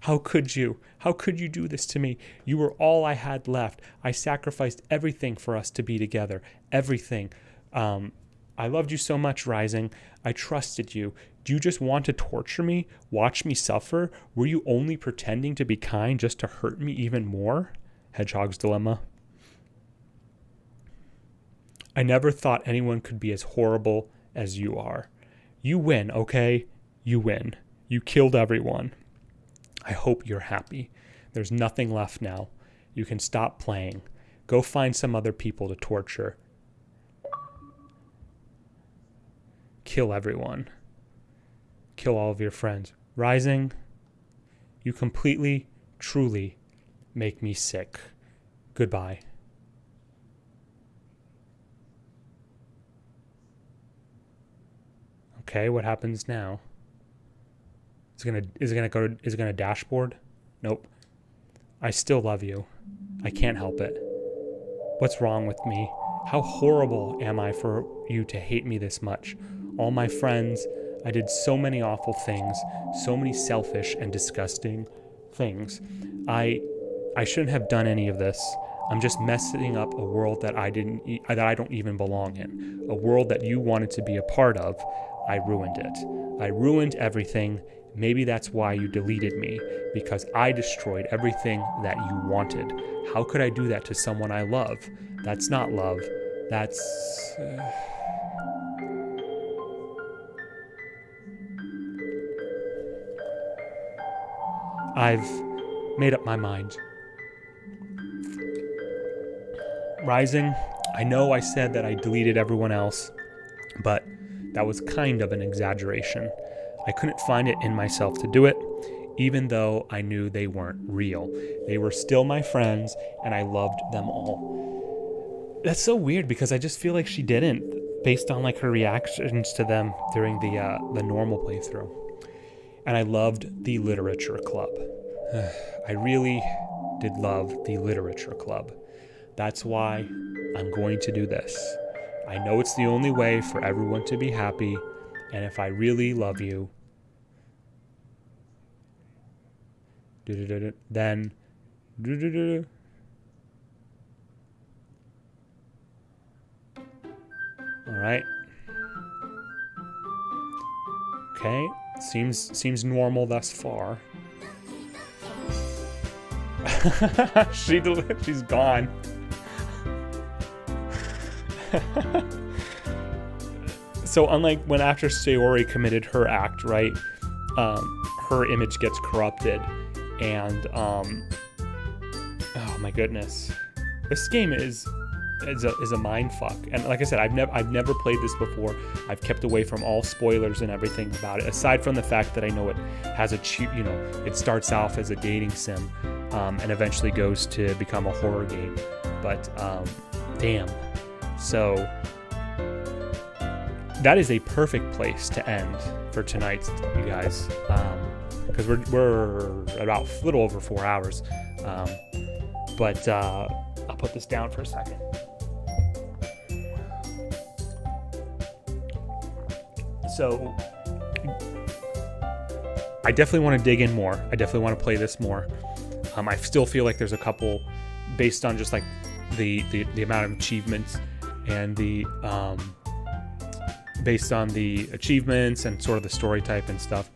How could you? How could you do this to me? You were all I had left. I sacrificed everything for us to be together. Everything. I loved you so much, Rising. I trusted you. Do you just want to torture me? Watch me suffer? Were you only pretending to be kind just to hurt me even more? Hedgehog's Dilemma. I never thought anyone could be as horrible as you are. You win, okay? You win. You killed everyone. I hope you're happy. There's nothing left now. You can stop playing. Go find some other people to torture. kill everyone. Kill all of your friends. Rising, you completely, truly make me sick. Goodbye. Okay, what happens now? Is it gonna dashboard? Nope. I still love you. I can't help it. What's wrong with me? How horrible am I for you to hate me this much? All my friends, I did so many awful things, so many selfish and disgusting things. I shouldn't have done any of this. I'm just messing up a world that I don't even belong in. A world that you wanted to be a part of. I ruined it. I ruined everything. Maybe that's why you deleted me, because I destroyed everything that you wanted. How could I do that to someone I love? That's not love. That's... I've made up my mind. Rising, I know I said that I deleted everyone else, but that was kind of an exaggeration. I couldn't find it in myself to do it, even though I knew they weren't real. They were still my friends, and I loved them all. That's so weird, because I just feel like she didn't, based on like her reactions to them during the normal playthrough. And I loved the literature club. I really did love the literature club. That's why I'm going to do this. I know it's the only way for everyone to be happy, and if I really love you, then all right. Okay, seems normal thus far. She's gone. So unlike when actress Sayori committed her act, right? Her image gets corrupted, and oh my goodness, this game is a mind fuck. And like I said, I've never played this before. I've kept away from all spoilers and everything about it, aside from the fact that I know it has it starts off as a dating sim, and eventually goes to become a horror game. But damn, so that is a perfect place to end for tonight, you guys, because we're about a little over 4 hours. But I'll put this down for a second. So I definitely want to dig in more. I definitely want to play this more. I still feel like there's a couple, based on just like the amount of achievements and the based on the achievements and sort of the story type and stuff.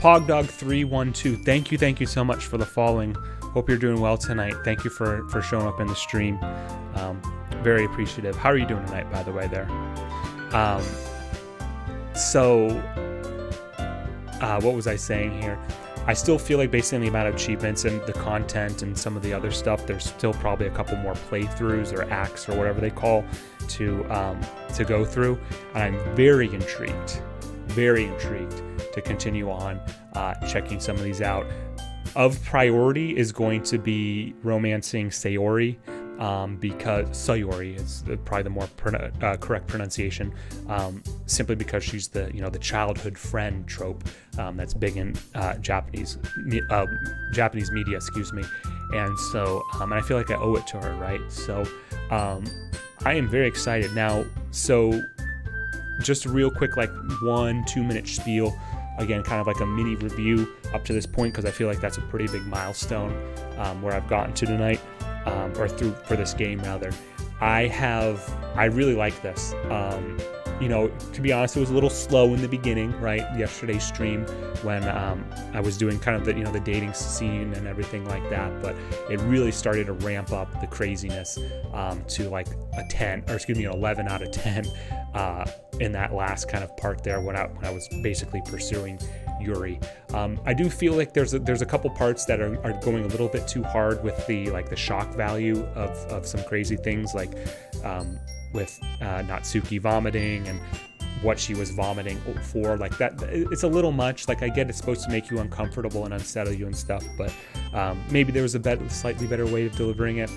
Pogdog312, thank you so much for the following. Hope you're doing well tonight. Thank you for showing up in the stream. Very appreciative. How are you doing tonight, by the way, there? What was I saying here? I still feel like based on the amount of achievements and the content and some of the other stuff, there's still probably a couple more playthroughs or acts or whatever they call to go through. And I'm very intrigued to continue on checking some of these out. Of priority is going to be romancing Sayori, because Sayori is probably the more correct pronunciation, simply because she's the childhood friend trope that's big in Japanese media, and so and I feel like I owe it to her, right? So I am very excited now. So just a real quick, like 1-2 minute spiel. Again, kind of like a mini review up to this point, because I feel like that's a pretty big milestone where I've gotten to tonight, or through for this game rather. I really like this. To be honest, it was a little slow in the beginning, right? Yesterday's stream when I was doing kind of the dating scene and everything like that, but it really started to ramp up the craziness to like an 11 out of 10 in that last kind of part there when I was basically pursuing Yuri. I do feel like there's a couple parts that are going a little bit too hard with the shock value of some crazy things, like with Natsuki vomiting and what she was vomiting for. Like that, it's a little much. Like I get it's supposed to make you uncomfortable and unsettle you and stuff, but maybe there was a slightly better way of delivering it.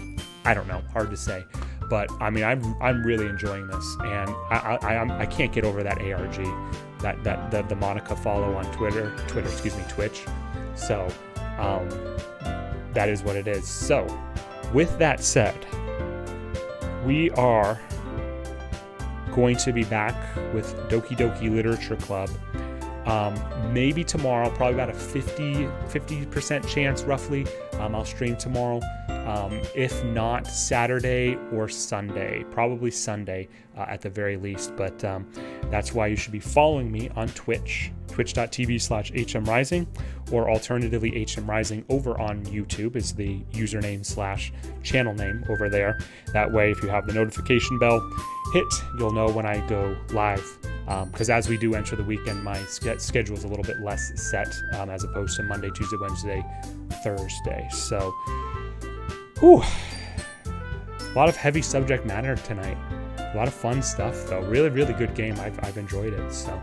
I don't know, hard to say. But I mean, I'm really enjoying this, and I can't get over that ARG, that the Monica follow on Twitch. So that is what it is. So with that said, we are going to be back with Doki Literature Club. Maybe tomorrow, probably about a 50% chance roughly. I'll stream tomorrow. If not Saturday or Sunday, probably Sunday at the very least. But that's why you should be following me on Twitch, twitch.tv/HMRising, or alternatively HMRising over on YouTube is the username/channel name over there. That way, if you have the notification bell hit, you'll know when I go live. Because as we do enter the weekend, my schedule is a little bit less set as opposed to Monday, Tuesday, Wednesday, Thursday. So, whew, a lot of heavy subject matter tonight. A lot of fun stuff, though. Really, really good game. I've enjoyed it. So,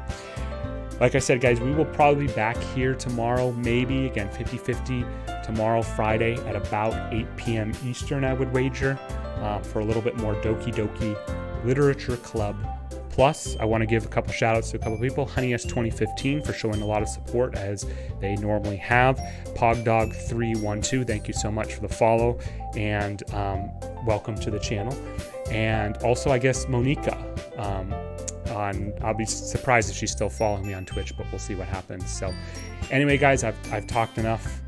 like I said, guys, we will probably be back here tomorrow, maybe, again, 50-50 tomorrow, Friday, at about 8 p.m. Eastern, I would wager, for a little bit more Doki Literature Club. Plus, I want to give a couple shout outs to a couple people. Honey S 2015 for showing a lot of support as they normally have. Pogdog312, thank you so much for the follow and welcome to the channel. And also, I guess, Monica. I'll be surprised if she's still following me on Twitch, but we'll see what happens. So anyway, guys, I've talked enough.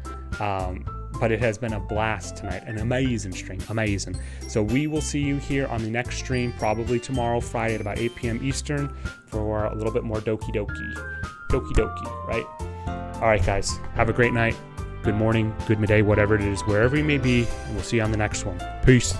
But it has been a blast tonight, an amazing stream, amazing. So we will see you here on the next stream, probably tomorrow, Friday at about 8 p.m. Eastern for a little bit more Doki, right? All right, guys, have a great night, good morning, good midday, whatever it is, wherever you may be, and we'll see you on the next one. Peace.